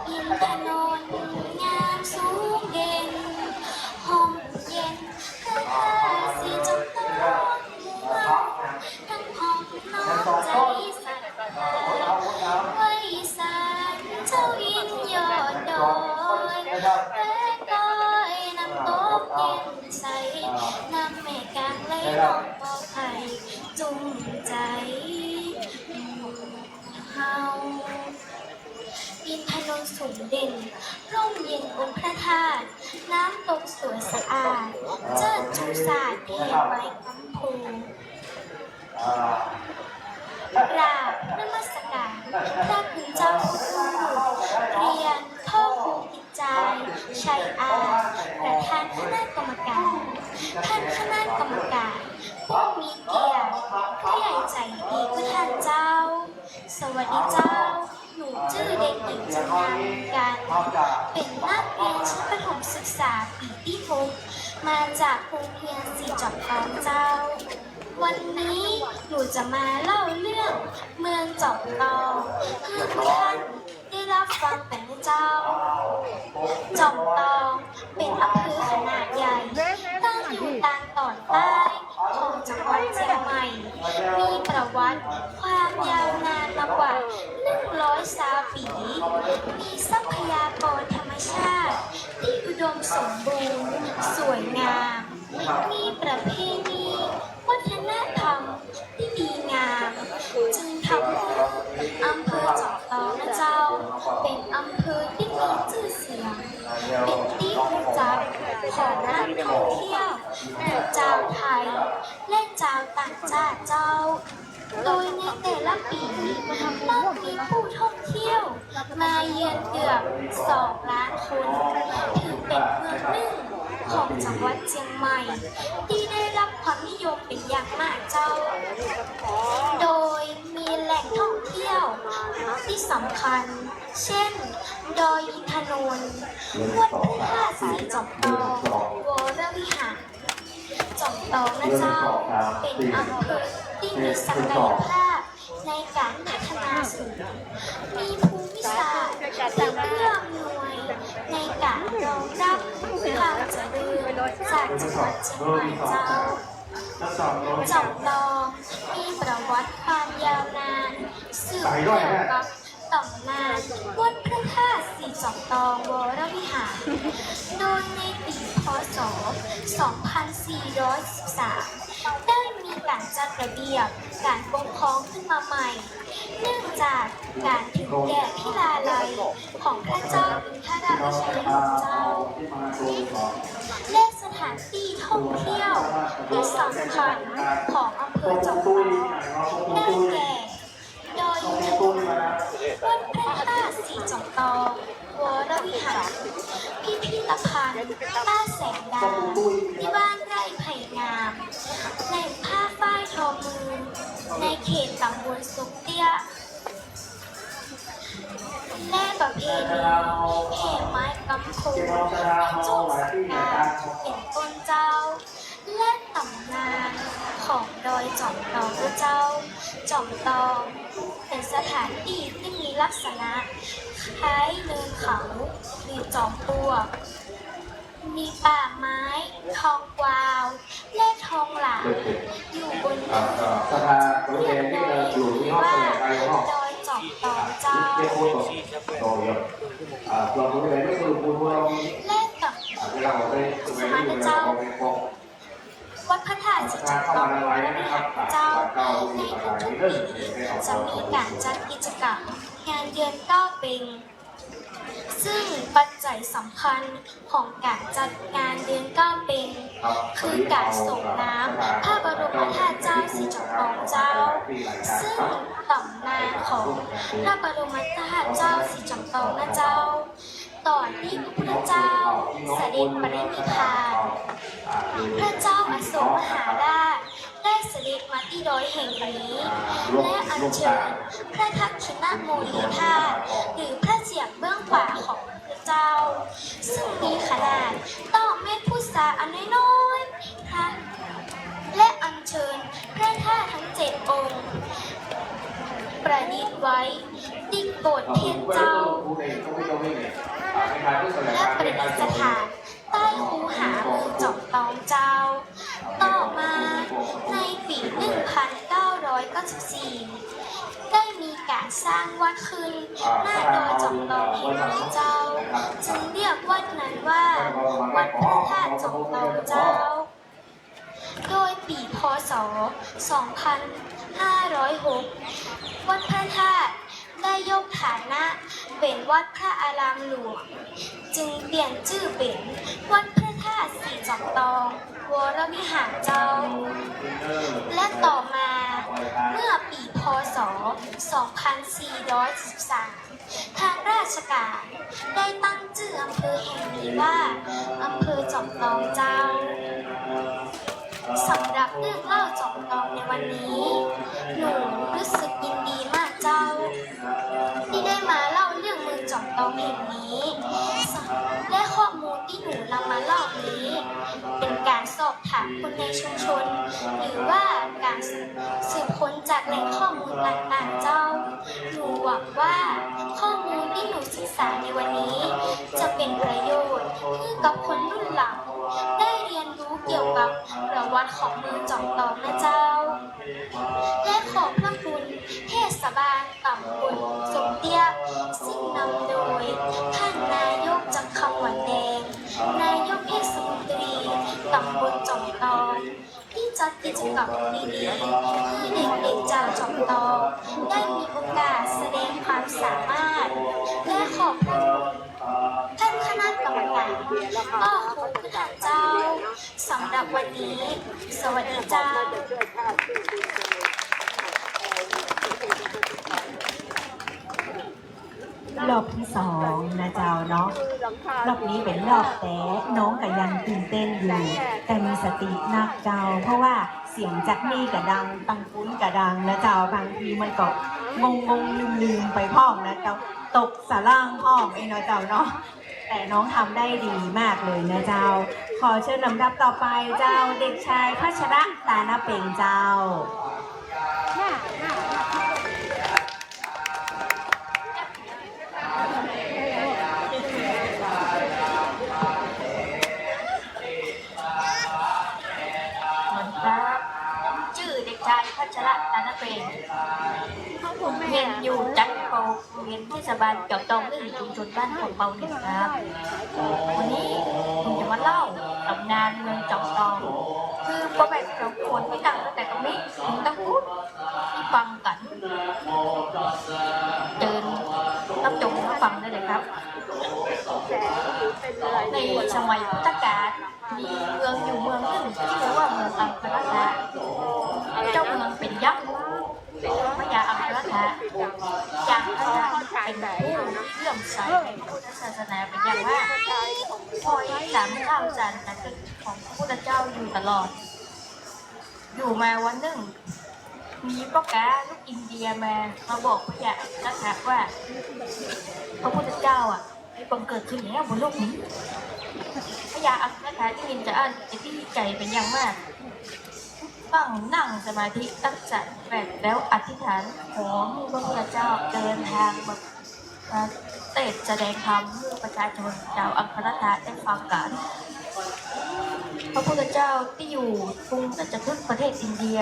อินทนนท์งามสูงเด่นห้องเย็นเพื่อข้าสีจงต้องทั้งห้องน้องใจสั่นไว้สารเจ้าอินยอดดอยและก้อยน้ำตกเย็นใสน้ำแม่กลางไหลลงปอไผ่จุงใจเฮา อินทนนท์สูงเด่นร่มเย็นองค์พระธาตุน้ำตกสวยสะอาด เจิดจูศาสตร์เทไม้คำพูกราบนมัสการพระคุณเจ้าคุณเรียนพ่อครูกิจใจชัยอาประธานคณะกรรมการท่านคณะกรรมการผู้มีเกียรติผู้ใหญ่ใจดีทุกท่านเจ้า สวัสดีเจ้า หนูชื่อเด็กหญิงจันทร์การเป็นนักเรียนชั้นประถมศึกษาปีที่6มาจากโรงเรียนสีจอมทองเจ้า วันนี้หนูจะมาเล่าเรื่องเมืองจอมทองให้ทุกท่านได้รับฟังกันนะเจ้า จอมทองเป็นอำเภอขนาดใหญ่ตั้งอยู่ทางตอนใต้ของจังหวัดเชียงใหม่ มีประวัติความยาวนานมากว่า100 ปี มีทรัพยากรธรรมชาติที่อุดมสมบูรณ์สวยงาม มีประเพณีวัฒนธรรมที่ดีงามจึงทำให้อำเภอจอมทองนะเจ้าเป็นอำเภอที่มีชื่อเสียงเป็นที่รู้จักของนักท่องเที่ยวทั้งชาวไทยและชาวต่างชาติเจ้า โดยในแต่ละปีต้องมีผู้ท่องเที่ยวมาเยือนเกือบ2 ล้านคนถือเป็นเมืองหนึ่งของจังหวัดเชียงใหม่ ที่ได้รับความนิยมเป็นอย่างมากเจ้า โดยมีแหล่งท่องเที่ยวที่สำคัญ เช่น ดอยอินทนนท์วัดพระธาตุสีจอมทองวรวิหารจอมทองนะเจ้าเป็นอำเภอที่มีศักยภาพในการพัฒนาสูงมีภูมิศาสตร์ที่เอื้ออำนวยในการรองรับความเจริญจากจังหวัดเชียงใหม่เจ้า จอมทองมีประวัติความยาวนานสืบเนื่องกับตำนานวัดพระธาตุสีจอมทองวรวิหาร โดยในปีพ.ศ. 2413 ได้มีการจัดระเบียบการปกครองขึ้นมาใหม่ เนื่องจากการถึงแก่พิราลัยของพระเจ้าอินทราชัยเจ้า และสถานที่ท่องเที่ยวที่สำคัญของอำเภอจอมทองได้แก่ดอยอินทนนท์วัดพระธาตุสีจอมทองวรวิหารพิพิธภัณฑ์ป้าแสงดาที่บ้านไร่ไผ่งามแหล่งผ้าฝ้ายทอมือในเขตตำบลสุกเตี้ย และประเพณีแห่ไม้กำพูในช่วงสงกรานต์เป็นต้นเจ้า และตำนานของดอยจอมทองเจ้า จอมทองเป็นสถานที่ที่มี ลักษณะคล้ายเนินเขาหรือจอมปลวกมีป่าไม้ทองกวาวและทองหลางอยู่บนเนินเรียกโดยว่าดอยจอมตองเจ้าและกับสมานเจ้าวัดพระธาตุจิตรตองเจ้าในทุกๆปีจะมีการจัดกิจกรรมงานเดือนเก้าเป็งซึ่งปัจจัยสำคัญของการจัดงานเดือนเก้าเป็งคือการส่งน้ำพระบรมธาตุเจ้าสิริจักรเจ้าซึ่งตำนานของพระบรมธาตุเจ้าสิริจักรนะเจ้าตอนที่พระพุทธเจ้าเสด็จปรินิพพานพระเจ้าอโศกมหาราชได้เสด็จมาที่ดอยแห่งนี้และอัญเชิญพระทักษิณโมลีธาตุหรือพระเสียงเบื้องขวาของพระเจ้าซึ่งมีขนาดต่อเม็ดพุทราอันน้อยๆพระและอัญเชิญพระธาตุทั้ง7 องค์ประดิษฐ์ไว้ที่โบสถ์เทียนเจ้าและประดิษฐานใต้คูหาเมืองจอมตองเจ้าต่อมาในปี 1994 ได้มีการสร้างวัดขึ้นหน้าดอยจอมตองแห่งนี้เจ้าจึงเรียกวัดนั้นว่าวัดพระธาตุจอมตองเจ้าโดยปีพ.ศ. 2506 วัดพระธาตุได้ยกฐานะเป็นวัดพระอารามหลวงจึงเปลี่ยนชื่อเป็นวัดพระธาตุศรีจอมทองวรวิหารเจ้าและต่อมาเมื่อปีพ.ศ. 2413 ทางราชการได้ตั้งชื่ออำเภอแห่งนี้ว่าอำเภอจอมทองเจ้าสำหรับเรื่องเล่าจอมตองในวันนี้หนูรู้สึกยินดีมากเจ้าที่ได้มาเล่าเรื่องเมืองจอมตองแห่งนี้และข้อมูลที่หนูนำมาเล่านี้เป็นการสอบถามคนในชุมชนหรือว่าการสืบค้นจากแหล่งข้อมูลต่างๆเจ้าหนูหวังว่าข้อมูลที่หนูศึกษาในวันนี้จะเป็นประโยชน์ให้กับคนรุ่นหลังได้เรียนรู้เกี่ยวกับประวัติของเมืองจอมตองนะเจ้าและขอบพระคุณเทศบาลตำบลสมเตี้ยซึ่งนำโดยท่านนายกจักรคำหวานแดงนายกเทศมนตรีตำบลจอมตองที่จัดกิจกรรมดีๆให้เด็กๆจากจอมตองได้มีโอกาสแสดงความสามารถและขอบคุณท่านคณะกรรมการก็คงคือท่านเจ้าสำหรับวันนี้สวัสดีเจ้า รอบที่2นะเจ้าเนาะรอบนี้เป็นรอบแต่น้องก็ยังตื่นเต้นอยู่แต่มีสตินักเจ้าเพราะว่าเสียงจักนี่กระดังตังปุ้นกระดังนะเจ้าบางทีมันก็งงลืมไปพ้องนะเจ้าตกสะล่างพ้องไอ้เนาะเจ้าเนาะแต่น้องทำได้ดีมากเลยนะเจ้าขอเชิญลำดับต่อไปเจ้าเด็กชายพัชระตานาเป่งเจ้าชื่อเด็กชายพัชระตานาเปงเรียนอยู่จังโปโรงเรียนเทศบาลจอมตองหนึ่งชุมชนบ้านของเบาหนึ่งครับวันนี้ผมจะมาเล่าตำนานเมืองจอมตองคือพ่อแม่เราควรที่ตั้งตั้งแต่ตรงนี้ถึงตั้งพุทธที่ฟังกันเดินรับชมรับฟังได้เลยครับในสมัยพุทธกาลมีเมืองอยู่เมืองหนึ่งที่เรียกว่าเมืองอัมพรทะเจ้าเมืองเป็นยักษ์พระยาอัมพรทะยักษ์พระยาเป็นผู้เลื่อมใสในพุทธศาสนาเป็นอย่างมากคอยสามข้าวจานแต่ของพระพุทธเจ้าอยู่ตลอดอยู่มาวันหนึ่งมีพ่อกาลูกอินเดียมาบอกพระยาอัมพรทะว่าพระพุทธเจ้าบังเกิดขึ้นแล้วบนโลกนี้พระยาอัมพรทะที่ยินจะอ่านจะดีใจเป็นอย่างมาก ตั้งนั่งสมาธิตั้งใจแบบแล้วอธิษฐานขอให้พระพุทธเจ้าเดินทางมาเทศแสดงธรรมให้ประชาชนชาวอังคณธาได้ฟังกันพระพุทธเจ้าที่อยู่กรุงราชคฤห์ประเทศอินเดีย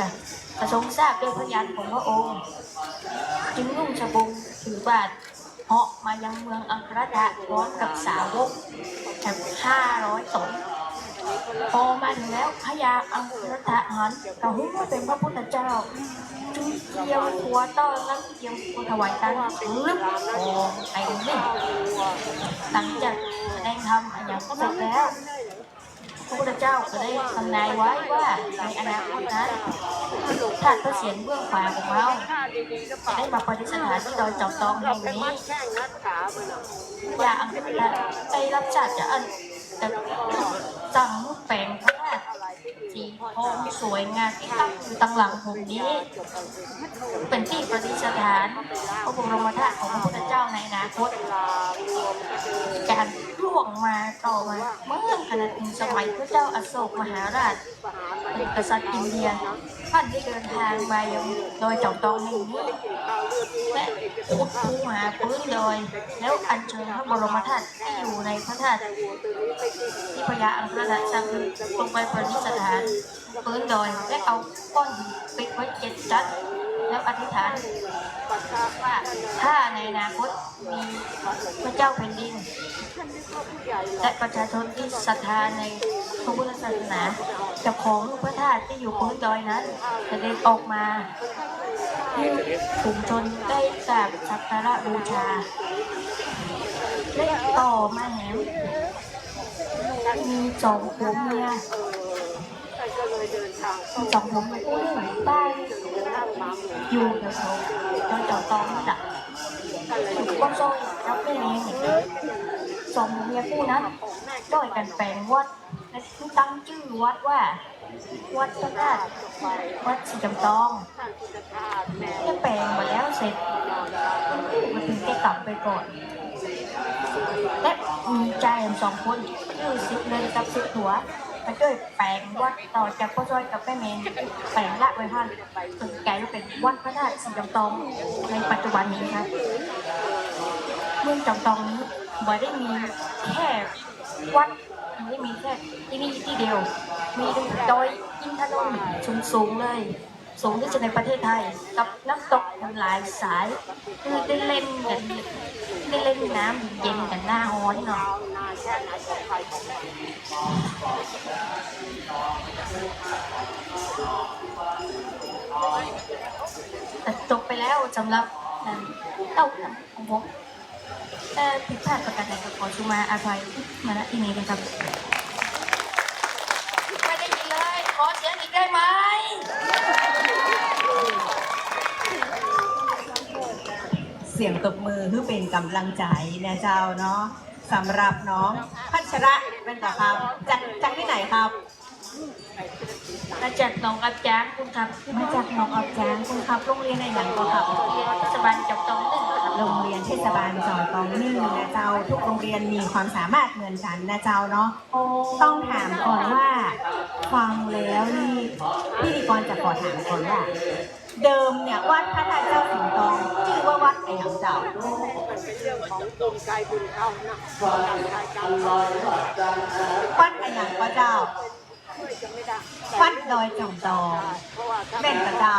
ประทรงทราบด้วยพยานของพระองค์จึงนุ่งสบงถือบาทเหาะมายังเมืองอังคณธาพร้อมกับสาวกแถม500 ตนพอมาถึงแล้วพญาอังคณธาหันกระหุ้มว่าเป็นพระพุทธเจ้าจึงเตรียมหัวต้อนรับเตรียมหัวถวายตังลึกโอ้ไอ้นี่หลังจากแสดงธรรมอย่างเสร็จแล้วพระพุทธเจ้าก็ได้ทำนายไว้ว่าในอนาคตนั้นท่านพระเศียรเบื้องขวาของเราจะได้มาประดิษฐานที่ดอยจอมทองแห่งนี้อย่าอังคณไปรับจัดจะอันสั่งแปลงพระธาตุสีทองสวยงามที่ตั้งอยู่ตั้งหลังผมนี้เป็นที่ประดิษฐานพระบรมธาตุของพระพุทธเจ้าในอนาคตการล่วงมาต่อมาเมื่อขณะถึงสมัยพระเจ้าอโศกมหาราชเป็นกษัตริย์อินเดียท่านได้เดินทางมายังดอยจอมทองแห่งนี้และขุดคูหาพื้นดอยแล้วอัญเชิญพระบรมธาตุที่อยู่ในพระธาตุที่พญาอังคณธาสร้างขึ้นลงไปประดิษฐานพื้นดอยและเอาก้อนหินปิดไว้7 ชั้นแล้วอธิษฐานว่าถ้าในอนาคตมีพระเจ้าแผ่นดินและประชาชนที่ศรัทธาในพระพุทธศาสนาเจ้าของพระธาตุที่อยู่พื้นดอยนั้นจะเดินออกมาให้กลุ่มชนได้กราบสักการะบูชาและต่อมาแหมมี2 ผัวเมีย2 ผัวเมียคู่หนึ่งบ้านอยู่แถวๆดอยจอมทองนี่แหละถูกก้อนโซ่แล้วไม่มีเห็น2 ผัวเมียคู่นั้นก็เลยกันแปลงวัดและตั้งชื่อวัดว่าวัดพระธาตุวัดสีจำตองเมื่อแปลงมาแล้วเสร็จมาถึงแกกลับไปก่อนและมีใจ2 คนคือ10 เลยกับ10 หัวมาช่วยแปลงวัดต่อจากพ่อจ้อยกับแม่เมนแปลงละไว้ท่านจนกลายเป็นวัดพระธาตุสีจำตองในปัจจุบันนี้ครับเมืองจำตองนี้ไม่ได้มีแค่วัดไม่ได้มีแค่ที่นี่ที่เดียวมีดอยอินทนนท์สูงเลยสูงที่สุดในประเทศไทยกับน้ำตกหลายสายคือได้เล่นกันได้เล่นน้ำเย็นกันหน้าฮ้อนเนาะจบไปแล้วสำหรับเต้าของผมแต่ผิดพลาดประการใดก็ขอชูมาอภัยมาณที่นี้นะครับไม่ได้ยินเลยขอเสียงอีกได้ไหมเสียงตบมือเพื่อเป็นกำลังใจนะเจ้าเนาะสำหรับน้องพัชระเป็นต่อครับจากที่ไหนครับมาจากหนองอับจ้างคุณครับมาจากหนองอับจ้างคุณครับโรงเรียนในหนังก็ครับโรงเรียนเทศบาลจอมทอง1โรงเรียนเทศบาลจอมทอง1นะเจ้าทุกโรงเรียนมีความสามารถเหมือนกันนะเจ้าเนาะต้องถามก่อนว่าฟังแล้วนี่พิธีกรจะขอถามก่อนว่าเดิมเนี่ยวัดพระธาตุเจ้าสิงห์ทองชื่อว่าวัดไอ้หางเจ้าวัดไอ้หางพระเจ้าวัดดอยจอมทองแม่นพระเจ้า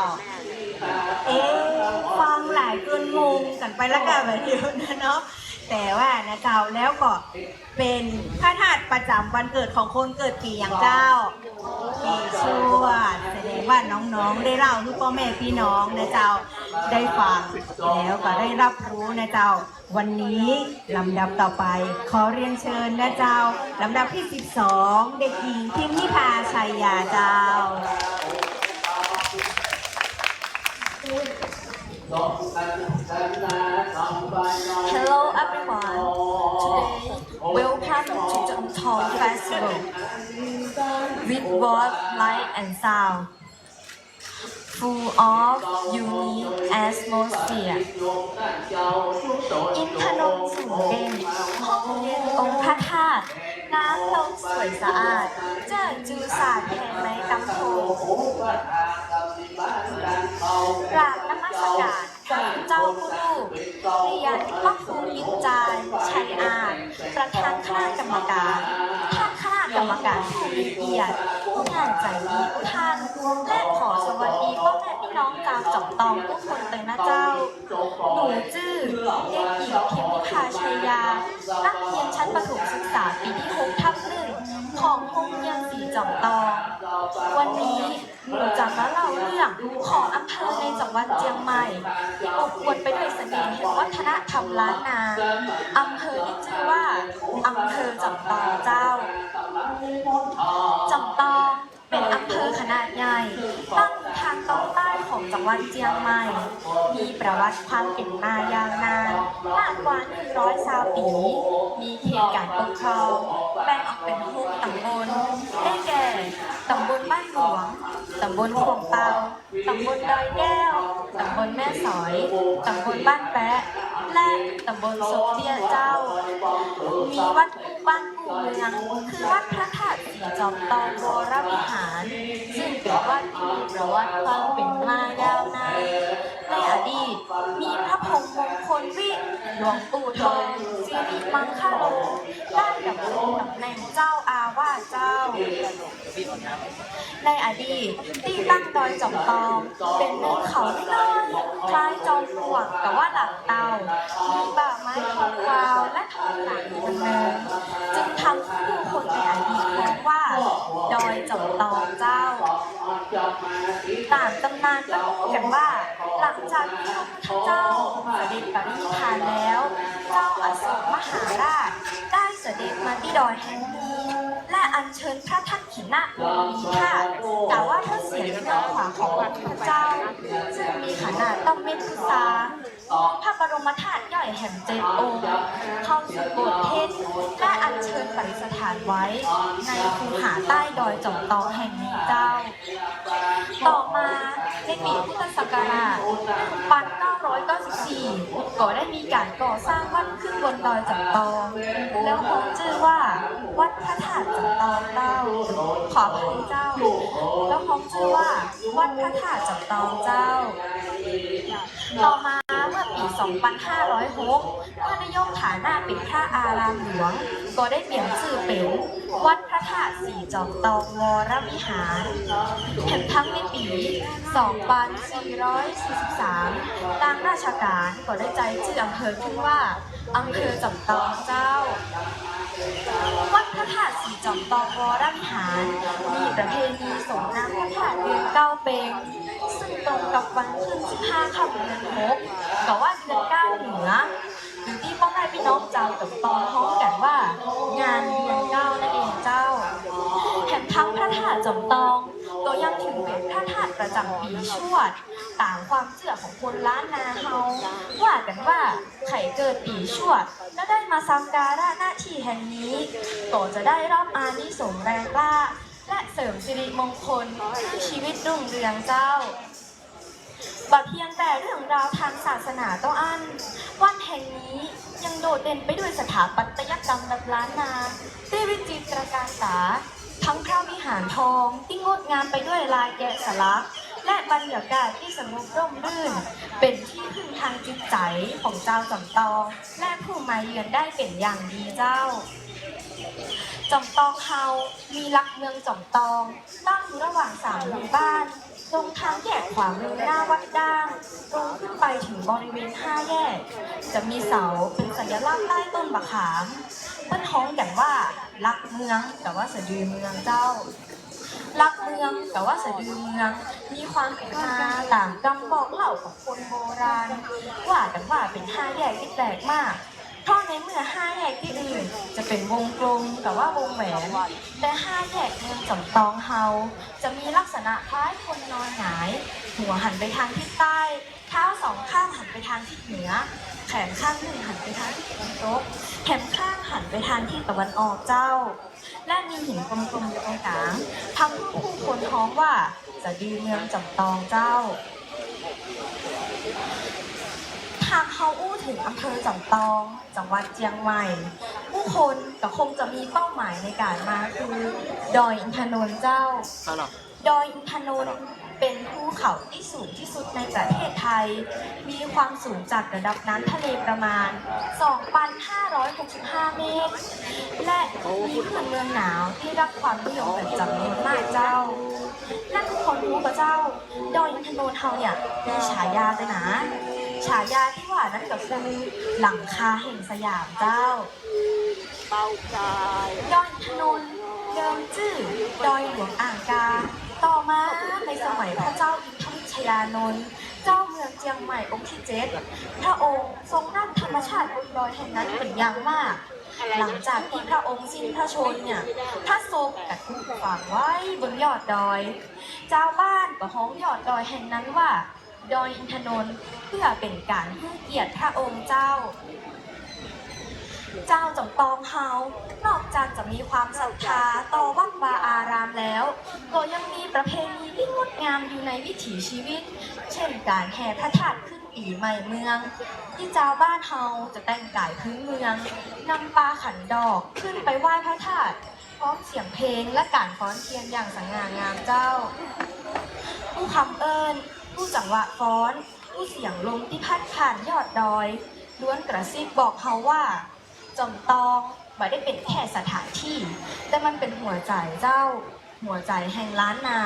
ฟังหลายคนงงกันไปแล้วกันแบบเดียวนะเนาะแต่ว่านะเจ้าแล้วก็เป็นพระธาตุประจำวันเกิดของคนเกิดปีอย่างเจ้าปีชวดแสดงว่าน้องๆได้เล่าให้พ่อแม่พี่น้องนะเจ้าได้ฟังแล้วก็ได้รับรู้นะเจ้าวันนี้ลำดับต่อไปขอเรียนเชิญนะเจ้าลำดับที่12เด็กหญิงพิมนิพาชัยยาเจ้าHello everyone. Today, welcome to Jomtong Festival with both light and sound, full of unique atmosphere. อินทนนท์สูงเด่นองค์พระธาตุน้ำตกสวยสะอาดเจิดจือสาดแห่งไม้กำโพ กราบนมัสการพระเจ้าผู้ลูกเรียนพระครูวิจารณ์ชัยอาจประธานคณะกรรมการท่านคณะกรรมการผู้มีเกียรติผู้งานใจดีทุกท่านและขอสวัสดีพ่อแม่พี่น้องชาวจอมตองทุกคนเลยนะเจ้าหนูชื่อเด็กหญิงเพียงนิพาชัยยานักเรียนชั้นประถมศึกษาปีที่6/1ของโรงเรียนศรีจอมตองวันนี้หนูจะมาเล่าเรื่องของอำเภอในจังหวัดเชียงใหม่ที่อบอวลไปด้วยเสน่ห์แห่งวัฒนธรรมล้านนาอำเภอที่ชื่อว่าอำเภอจอมตองเจ้าจอมตองเป็นอำเภอขนาดใหญ่ตั้งอยู่ทางตอนใต้ของจังหวัดเชียงใหม่มีประวัติความเป็นมายาวนานมากกว่า120 ปีมีเขตการปกครองแบ่งออกเป็น6 ตำบลได้แก่ตำบลบ้านหลวงตำบลขวงเปาตำบลดอยแก้วตำบลแม่สอยตำบลบ้านแปะและตำบลสุเทียเจ้ามีวัดคู่บ้านคู่เมืองคือวัดพระธาตุศรีจอมตองวรวิหารซึ่งเป็นวัดที่มีประวัติความเป็นมายาวนานในอดีตมีพระพรหมมงคลวิหลวงปู่ทองสิริมังคโลได้ดำรงตำแหน่งเจ้าอาวาสเจ้าในอดีตที่ตั้งดอยจอมตองเป็นเนินเขาน้อยๆคล้ายจอมปลวกแต่ว่าหลังเตามีป่าไม้ทองกวาวและทองหลางดำเนินจึงทำให้ผู้คนในอดีตเรียกว่าดอยจอมตองเจ้าตามตำนานก็พูดกันว่าหลังจากที่พระพุทธเจ้าเสด็จปรินิพพานแล้วเจ้าอโศกมหาราชได้เสด็จมาที่ดอยแห่งนี้และอัญเชิญพระทักขิณมีธาตุกล่าวว่าพระเศียรเบื้องขวาของพระพุทธเจ้าซึ่งมีขนาดต้องเม็ดพุทราพระบรมธาตุย่อยแห่ง7 องค์เข้าสู่โบสถ์เทศและอัญเชิญปฏิสถานไว้ในคูหาใต้ดอยจอมตองแห่งนี้เจ้าต่อมาในปีพุทธศักราช1994ก็ได้มีการก่อสร้างวัดขึ้นบนดอยจอมตองแล้วคงชื่อว่าวัดพระธาตุจอมตองเจ้าขออภัยเจ้าแล้วคงชื่อว่าวัดพระธาตุจอมตองเจ้าต่อมาเมื่อปี 2506 เมื่อนายกฐานะเป็นพระอารามหลวงก็ได้เปลี่ยนชื่อเป็นวัดพระธาตุศรีจอมตองวรวิหารแถมทั้งในปี 2443 ทางราชการก็ได้ใจชื่ออำเภอขึ้นว่าอำเภอจอมตองเจ้าวัดพระธาตุศรีจอมตองวรวิหารมีประเพณีส่งน้ำพระธาตุเดือน9เป็งซึ่งตรงกับวันขึ้น15 ค่ำเดือน6กับว่าเดือน9เหนือหรือที่พ่อแม่พี่น้องเจ้าจอมตองท้องกันว่างานเดือน9นั่นเองเจ้าแถมทั้งพระธาตุจอมตองก็ยังถือเป็นพระธาตุประจำปีชวดตามความเชื่อของคนล้านนาเฮาว่ากันว่าใครเกิดปีชวดและได้มาสักการะหน้าที่แห่งนี้ก็จะได้รับอานิสงส์แรงกล้าและเสริมสิริมงคลให้ชีวิตรุ่งเรืองเจ้าบ่เพียงแต่เรื่องราวทางศาสนาต้องอันวัดแห่งนี้ยังโดดเด่นไปด้วยสถาปัตยกรรมแบบล้านนาที่วิจิตรการตาทั้งพระวิหารทองที่งดงามไปด้วยลายแกะสลักและบรรยากาศที่สงบร่มรื่นเป็นที่พึ่งทางจิตใจของเจ้าจอมตองและผู้มาเยือนได้เป็นอย่างดีเจ้าจอมตองเฮามีหลักเมืองจอมตองตั้งอยู่ระหว่าง3 หมู่บ้านตรงทางแยกขวามือหน้าวัดด่างตรงขึ้นไปถึงบริเวณ5 แยกจะมีเสาเป็นสัญลักษณ์ใต้ต้นมะขามเปิ้นฮ้องกันว่าลักเมืองแต่ว่าสะดือเมืองเจ้าลักเมืองแต่ว่าสะดือเมืองมีความเป็นมาตามคำบอกเล่าของคนโบราณว่ากันว่าเป็น5 แยกที่แปลกมากเพราะในเมื่อ5 แยกที่อื่นจะเป็นวงกลมแต่ว่าวงแหวนแต่5 แยกเมืองจอมตองเฮาจะมีลักษณะคล้ายคนนอนหงายหัวหันไปทางทิศใต้เท้า2 ข้างหันไปทางทิศเหนือแขนข้างหนึ่งหันไปทางทิศตะวันตกแขนข้างหันไปทางทิศตะวันออกเจ้าและมีหินกลมๆอยู่ตรงกลางทำให้ผู้คนท้องว่าสะดือเมืองจอมตองเจ้าหากเขาอู้ถึงอำเภอจอมตองจังหวัดเชียงใหม่ผู้คนก็คงจะมีเป้าหมายในการมาคือดอยอินทนนท์เจ้าดอยอินทนนท์เป็น เป็นภูเขาที่สูงที่สุดในประเทศไทย มีความสูงจากระดับน้ำทะเลประมาณ 2,565 เมตร และมีพื้นเมืองหนาวที่รับความนิยมเป็นจำนวนมากเจ้า และทุกคนรู้ปะเจ้า ดอยอินทนนท์เฮาเนี่ยมีฉายาเลยนะ ฉายาที่ว่านั่นก็คือหลังคาแห่งสยามเจ้า ดอยอินทนนท์เดิมชื่อดอยหลวงอ่างกา ต่อมาในสมัยพระเจ้าอินทวิชยานนท์เจ้าเมืองเจียงใหม่องค์ที่ 7 พระองค์ทรงนั่งธรรมชาติบนดอยแห่งนั้นเป็นอย่างมาก หลังจากที่พระองค์สิ้นพระชนเนี่ยพระศพก็ถูกฝังไว้บนยอดดอย เจ้าบ้านก็ฮ้องยอดดอยแห่งนั้นว่า ดอยอินทนนท์เพื่อเป็นการให้เกียรติพระองค์เจ้า เจ้าจำปองเฮานอกจากจะมีความศรัทธาต่อวัดวาอารามแล้ว ก็ยังมีประเพณีที่งดงามอยู่ในวิถีชีวิต เช่นการแห่พระธาตุขึ้นปีใหม่เมือง ที่เจ้าบ้านเฮาจะแต่งกายพื้นเมืองนำปลาขันดอกขึ้นไปไหว้พระธาตุพร้อมเสียงเพลงและการฟ้อนเทียนอย่างสง่างามเจ้า ผู้คำเอิญผู้จังหวะฟ้อน ผู้เสียงลมที่พัดผ่านยอดดอยล้วนกระซิบบอกเฮาว่าจอมตองไม่ได้เป็นแค่สถานที่ แต่มันเป็นหัวใจเจ้า หัวใจแห่งล้านนา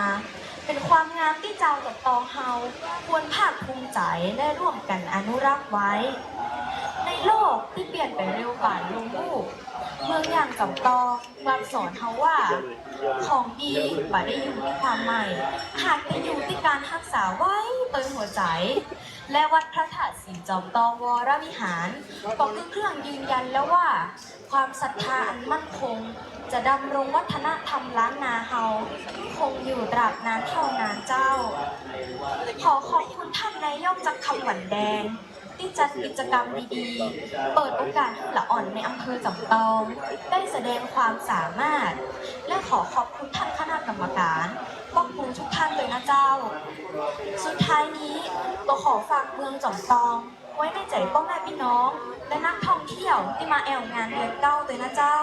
เป็นความงามที่เจ้าจอมตองเฮาควรภาคภูมิใจและร่วมกันอนุรักษ์ไว้ ในโลกที่เปลี่ยนไปเร็วป่านลงลูกเมืองอย่างจอมตองรับสอนเฮาว่า ของดีไม่ได้อยู่ที่ความใหม่ หากจะอยู่ที่การรักษาไว้เติมหัวใจ และวัดพระธาตุสีจอมตองวรวิหารก็คือเครื่องยืนยันแล้วว่า ความศรัทธาอันมั่นคง จะดำรงวัฒนธรรมล้านนาเฮาคงอยู่ตราบนานเท่านานเจ้า ขอขอบคุณท่านนายกจากคำหวันแดง ที่จัดกิจกรรมดีๆ เปิดโอกาสให้ละอ่อนในอำเภอจอมตอง ได้แสดงความสามารถ และขอขอบคุณท่านคณะกรรมการขอบคุณทุกท่านเลยนะเจ้า สุดท้ายนี้ก็ขอฝากเมืองจอมตอง ไว้ในใจพ่อแม่พี่น้อง และนักท่องเที่ยวที่มาแอวงานเดือนเก้าเลยนะเจ้า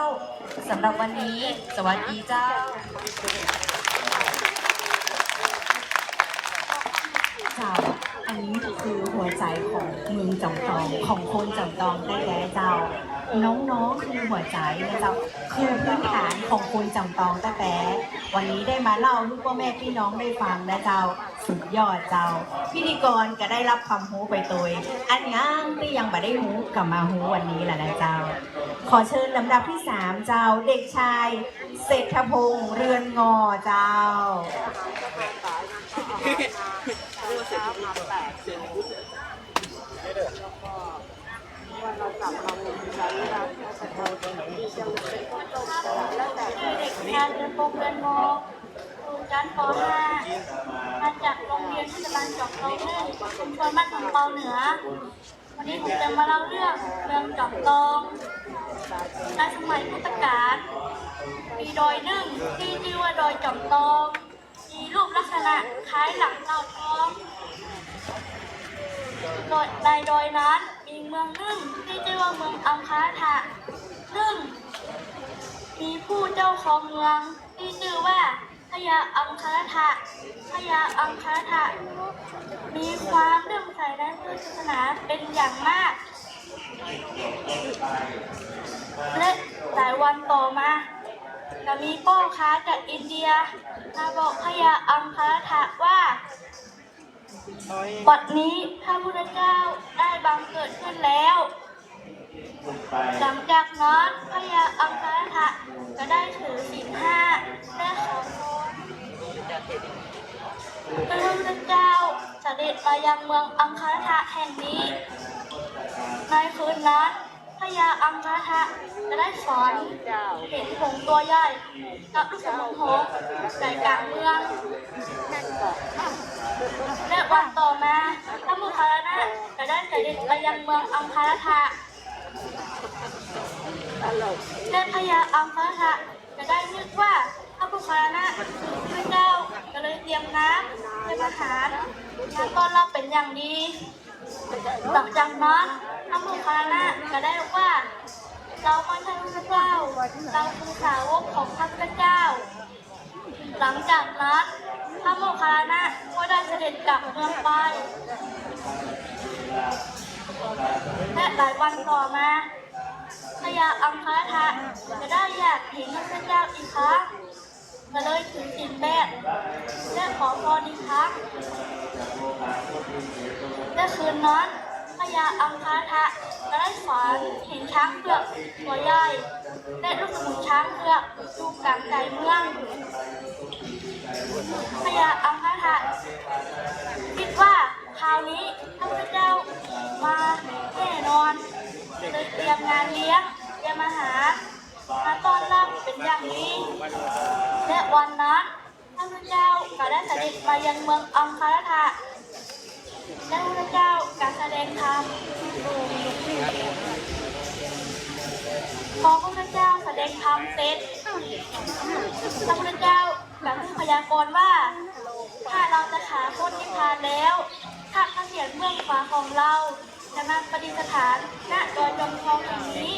สำหรับวันนี้ สวัสดีเจ้า เจ้า อันนี้คือหัวใจของเมืองจอมตองของคนจอมตองได้แก่เจ้า น้องๆคือหัวใจนะเจ้าคือพื้นฐานของคนจอมตองตั้งแต่วันนี้ได้มาเล่าลูกพ่อแม่พี่น้องได้ฟังนะเจ้าสุดยอดเจ้า พิธีกรก็ได้รับความรู้ไปตัวอันยังที่ยังไม่ได้รู้กลับมารู้วันนี้แหละนะเจ้า ขอเชิญลำดับที่ 3 เจ้าเด็กชายเศรษฐพงษ์เรือนงอเจ้า เด็กชายเรือนปงเรือนโมครูชั้นป .5 มาจากโรงเรียนเทศบาลจอมทอง1ชุมชนบ้านจอมทองเหนือ วันนี้ผมจะมาเล่าเรื่องเมืองจอมทองในสมัยพุทธกาลมีดอยหนึ่งที่ชื่อว่าดอยจอมทองมีรูปลักษณะคล้ายหลังเต่าทองโดยในดอยนั้นมีเมืองหนึ่งที่ชื่อว่าเมืองอังคาทะซึ่งมีผู้เจ้าของเมืองที่ชื่อว่าพญาอังคารทะพญาอังคารทะมีความเลื่อมใสในพุทธศาสนาเป็นอย่างมาก และหลายวันต่อมาจะมีพ่อค้าจากอินเดียมาบอกพญาอังคารทะว่าบัดนี้พระพุทธเจ้าได้บังเกิดขึ้นแล้ว หลังจากนั้นพญาอังคารทะก็ได้ถือศีล5และขอพรพระพุทธเจ้าเสด็จมายังเมืองอังคารทะแห่งนี้ ในคืนนั้นพญาอังคารทะก็ได้ฝันเห็นหงส์ตัวใหญ่กับลูกสมุนหงส์ใจกลางเมืองและวันต่อมาพระมุขารนะก็ได้เสด็จไปยังเมืองอังคารทะและพญาอังคารทะก็ได้นึกว่าพระมุขารนะคือพระเจ้าก็เลยเตรียมน้ำเตรียมอาหารมาต้อนรับเป็นอย่างดี หลังจากนั้นพระมุขารนะก็ได้บอกว่าเราไม่ใช่พระเจ้าเราคือสาวกของพระพุทธเจ้า หลังจากนั้นพระโมคคัลลานะก็ ได้เสด็จกลับเมืองไปและหลายวันต่อมาพญาอังคทะจะได้อยากเห็นพระเจ้าอีกครั้งก็เลยถือศีล8และขอพรอีกครั้งและคืนนั้นพญาอังคทะก็ได้ฝันเห็นช้างเผือกตัวใหญ่และลูกสมุนช้างเผือกอยู่กลางใจเมืองพญาอังคทะคิดว่าคราวนี้พระพุทธเจ้ามาแน่นอนเลยเตรียมงานเลี้ยงเตรียมอาหารมาต้อนรับเป็นอย่างดีและวันนั้นพระพุทธเจ้าก็ได้เสด็จมายังเมืองอังคารทะและพระพุทธเจ้าก็แสดงธรรมพอพระพุทธเจ้าแสดงธรรมเสร็จพระพุทธเจ้าก็คือพยากรณ์ว่าถ้าเราจะหาคนนิพพานแล้วถ้าพระเศียรเบื้องขวาของเราจะนำประดิษฐานณดอยจอมทองแห่งนี้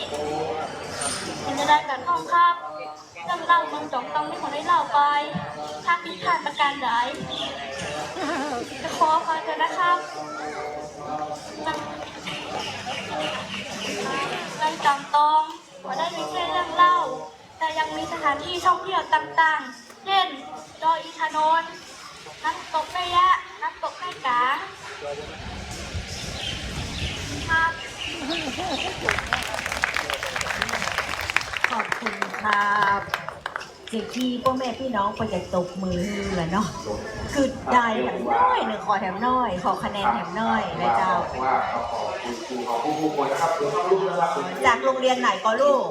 มันจะได้กับทองคำเรื่องเล่าเมืองจอมทองไม่ขอได้เล่าไปถ้าพิพาทประการใดจะขอคอยเถอะนะครับเรื่องจอมทองก็ได้มีแค่เรื่องเล่าแต่ยังมีสถานที่ท่องเที่ยวต่างๆเช่นดอยอินทนนท์น้ำตกแม่ยะน้ำตกแม่กาครับ ขอบคุณครับสิ่งที่พ่อแม่พี่น้องไปจะตบมือแหละเนาะคือได้แถมน้อยหนึ่งขอแถมน้อยขอคะแนนแถมน้อยนะเจ้าจากโรงเรียนไหนก็ลูก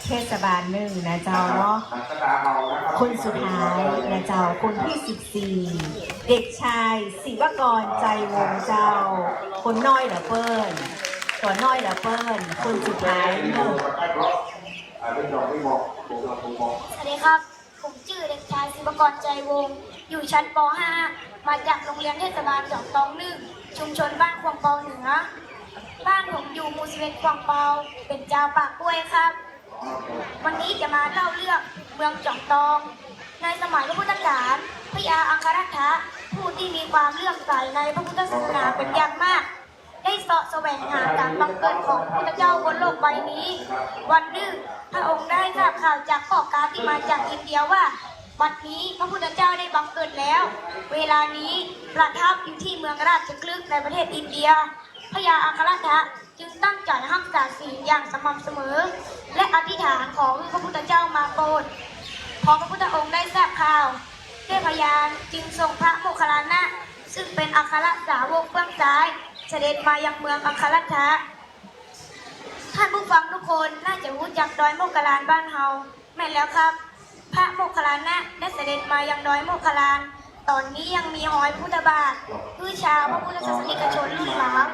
เทศบาล1นะเจ้าเนาะคนสุดท้ายนะเจ้าคนที่14เด็กชายศิวกรใจวงเจ้าคนน้อยเหรอเปิ้ลตัวน้อยเหรอเปิ้ลคนสุดท้ายเนอะ สวัสดีครับ ผมชื่อเด็กชายศิวกรใจวงศ์อยู่ชั้นป .5 มาจากโรงเรียนเทศบาลจอมทอง1ชุมชนบ้านควงเปาเหนือบ้านผมอยู่หมู่11ควงเปาเป็นเจ้าปากกล้วยครับ วันนี้จะมาเล่าเรื่องเมืองจอมทองในสมัยพระพุทธกาลพญาอังครัตถะผู้ที่มีความเลื่อมใสในพระพุทธศาสนาเป็นอย่างมากได้เสาะแสวงหาการบังเกิดของพระพุทธเจ้าบนโลกใบนี้วันหนึ่งพระองค์ได้ทราบข่าวจากพ่อกาที่มาจากอินเดียว่าบัดนี้พระพุทธเจ้าได้บังเกิดแล้วเวลานี้ประทับอยู่ที่เมืองราชคฤห์ในประเทศอินเดียพญาอังครัตถะจึงตั้งใจรักษาศีลอย่างสม่ำเสมอและอธิษฐานขอให้พระพุทธเจ้ามาโปรดพอพระพุทธองค์ได้ทราบข่าวเทพยานจึงทรงพระโมคคัลลานะซึ่งเป็นอัครสาวกเบื้องซ้ายเสด็จมายังเมืองอังครัตถะท่านผู้ฟังทุกคนน่าจะรู้จักดอยโมคคัลลานบ้านเฮาแม่นแล้วครับพระโมคคัลลานะได้เสด็จมายังดอยโมคคัลลานตอนนี้ยังมีหอยพุทธบาทคือชาวพระพุทธศาสนิกชนรุ่นหลัง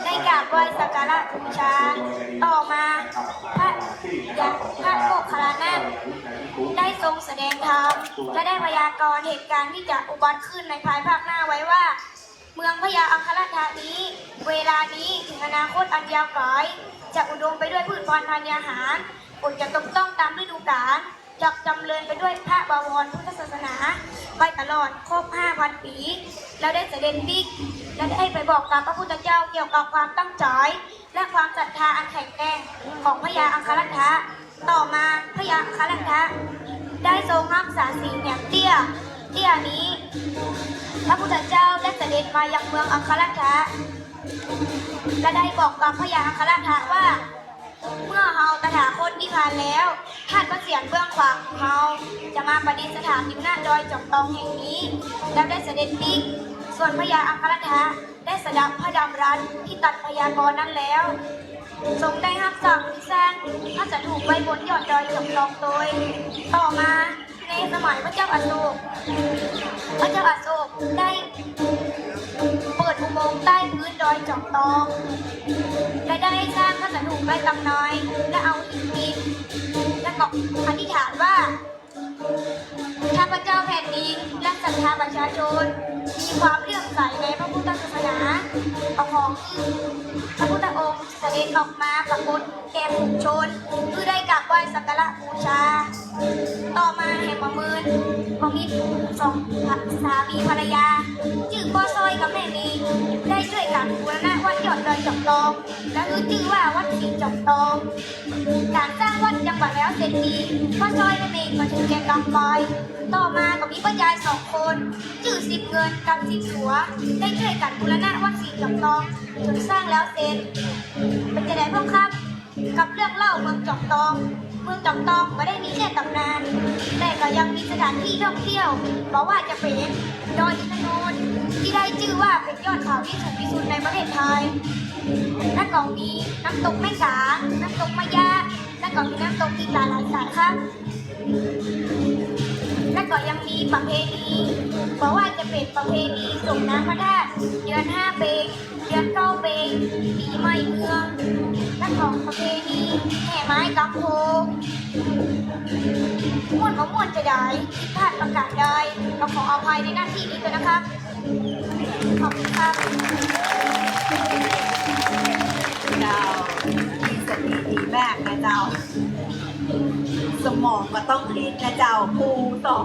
ได้กราบไหว้สักการะบูชาต่อมาพระโมคคัลลานะได้ทรงแสดงธรรมและได้พยากรณ์เหตุการณ์ที่จะอุบัติขึ้นในภายภาคหน้าไว้ว่าเมืองพญาอังครัตถะนี้เวลานี้ถึงอนาคตอันยาวไกลจะอุดมไปด้วยพืชพันธุ์ธัญญาหารฝนจะตกต้องตามฤดูกาลจะจำเริญไปด้วยพระบวรพุทธศาสนาไปตลอดครบ 5,000 ปีแล้วได้เสด็จบิ๊กและได้ไปบอกกับพระพุทธเจ้าเกี่ยวกับความตั้งใจและความศรัทธาอันแข็งแกร่งของพญาอังครัตถะต่อมาพญาอังครัตถะได้ทรงรักษาศีลอย่างเตี้ยนี้พระพุทธเจ้าได้เสด็จมายังเมืองอังครัตถะและได้บอกกับพญาอังครัตถะว่าเมื่อเฮาตถาคตนิพพานแล้วท่านพระเศียรเบื้องขวาของเฮาจะมาประดิษฐานอยู่หน้าดอยจอมทองแห่งนี้แล้วได้เสด็จบิ๊กส่วนพญาอังครัตถะได้สดับพระดำรัสที่ตัดพยากรณ์นั้นแล้วทรงได้รับสั่งสร้างพระสถูปไว้บนยอดดอยจอมทองโดยต่อมาในสมัยพระเจ้าอโศกได้เปิดอุโมงค์ใต้พื้นดอยจอมทองและได้สร้างพระสถูปไว้ตำน้อยและเอาหินดินและก็อธิษฐานว่าถ้า พเจ้าแผ่นดินและศรัทธาประชาชนมีความเลื่อมใสในพระพุทธศาสนาเอาของพระพุทธองค์เสด็จออกมาปรากฏแก่ผู้ชนเพื่อได้กราบไหว้สักการะบูชาต่อมาแห่งประเมินของมีสองสามีภรรยาชื่อพ่อซอยกับแม่นีได้ช่วยกันบูรณะวัดยอดดอยจอมทองและชื่อว่าวัดศรีจอมทองการสร้างวัดยังบัดแล้วเสร็จดีพ่อซอยและแม่ก็ถึงแก่กรรมไปต่อมาก็มีพ่อยาย2 คนชื่อสิบเงินกับสิบหัวได้ช่วยกันบูรณะวัดศรีจอมทองจนสร้างแล้วเสร็จเป็นจะได้พ่อครับกับเรื่องเล่าเมืองจอมทองเมืองจอมทองไม่ได้มีแค่ตำนานแต่ก็ยังมีสถานที่ท่องเที่ยวเพราะว่าจะเป็นดอยอินทนนท์ที่ได้ชื่อว่าเป็นยอดเขาที่สูงที่สุดในประเทศไทยและก็มีน้ำตกแม่กาน้ำตกมะยาและก็มีน้ำตกอีกหลายสายครับและก็ยังมีประเพณีเพราะว่าจะเป็นประเพณีส่งน้ำพระธาตุเดือน5 เปงเดือน9 เปงปีใหม่เมืองและของประเพณีแห่ไม้กำโพม่วนของม่วนจะได้ผิดพลาดประกาศใดเราขออภัยในหน้าที่นี้ด้วยนะครับขอบคุณครับ เจ้ามีสติดีมากนะเจ้าสมองก็ต้องคิดนะเจ้าภูต่อ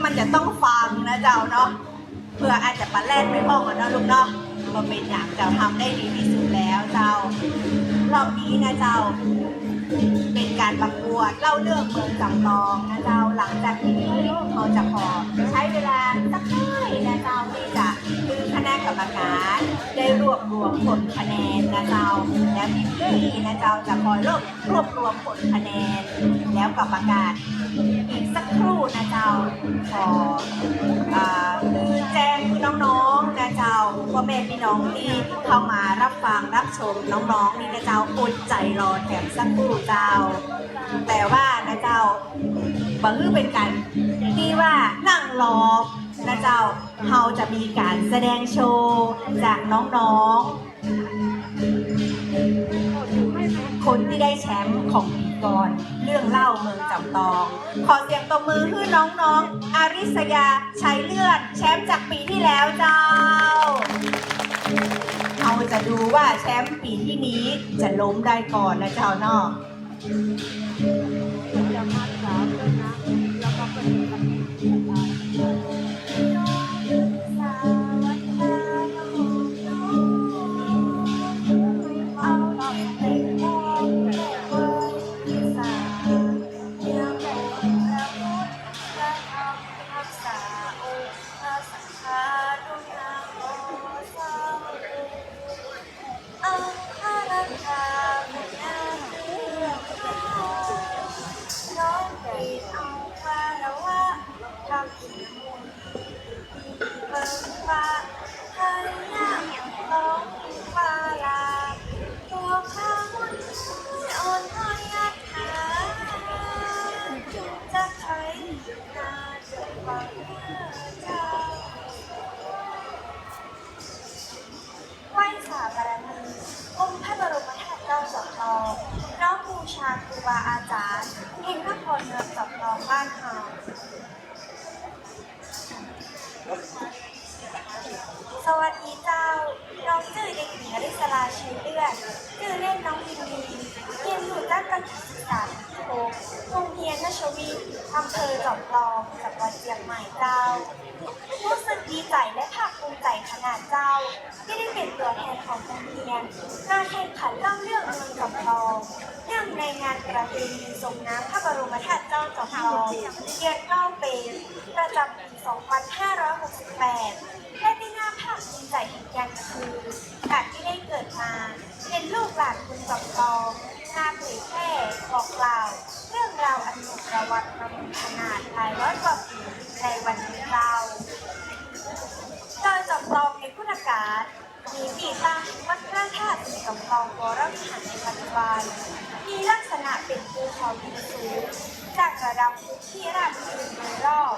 มันจะต้องฟังนะเจ้าเนาะเพื่ออาจจะปะแล่นไปห้องกันนะลูกเนาะก็เป็นอย่างเจ้าทำได้ดีที่สุดแล้วเจ้ารอบนี้นะเจ้าเป็นการประกวดเล่าเรื่องเมืองจำลองนะเจ้าหลังจากที่เขาจะขอใช้เวลาสักหน่อยนะเจ้าที่จะคือคณะกรรมการได้รวบรวมผลคะแนนนะเจ้าแล้วพี่นะเจ้าจะคอยรวบรวมผลคะแนนแล้วก็ประกาศอีกสักครู่นะเจ้าขอคือแจ้งน้องๆนะเจ้าพ่อแม่พี่น้องที่เข้ามารับฟังรับชมน้องๆนี่นะเจ้าอดใจรอแถมสักครู่เจ้าแต่ว่านะเจ้าบังเอิญเป็นการที่ว่านั่งรอนะเจ้าเราจะมีการแสดงโชว์จากน้องๆคนที่ได้แชมป์ของปีก่อนเรื่องเล่าเมืองจำตองขอเสียงตบมือให้น้องๆอาริสยาชัยเลือดแชมป์จากปีที่แล้วเจ้าเราจะดูว่าแชมป์ปีที่นี้จะล้มได้ก่อนนะเจ้าเนาะน้อมบูชาครูบาอาจารย์แห่งนครเมืองจอมทองบ้านเฮาสวัสดีเจ้าน้องชื่อเด็กหญิงอริสราชัยเลือดชื่อเล่นน้องวินดีเรียนอยู่ด้านการศึกษาโรงเรียนนชวิทย์อำเภอจอมทองจังหวัดเชียงใหม่เจ้ารู้สึกดีใจและภาคภูมิใจขนาดเจ้าที่ได้เป็นตัวแทนของโรงเรียนงานแข่งขันเล่าเรื่องเมืองจอมทองเนื่องในงานประเพณีส่งน้ำพระบรมธาตุเจ้าจอมทองเดือน9 เปงประจำปี 2568 และที่น่าภาคภูมิใจอีกอย่างคือการที่ได้เกิดมาเป็นลูกหลานคุณจอมทองนาเผยแพร่บอกกล่าวเรื่องราวอันมีประวัติมาเป็นขนาดหลายร้อยกว่าปีในวันนี้เราโดยจอมทองในพุทธกาลมีที่ตั้งวัดพระธาตุจอมทองวรวิหารในปัจจุบันมีลักษณะเป็นภูเขาหินสูงจากระดับพื้นที่ราบสูงโดยรอบ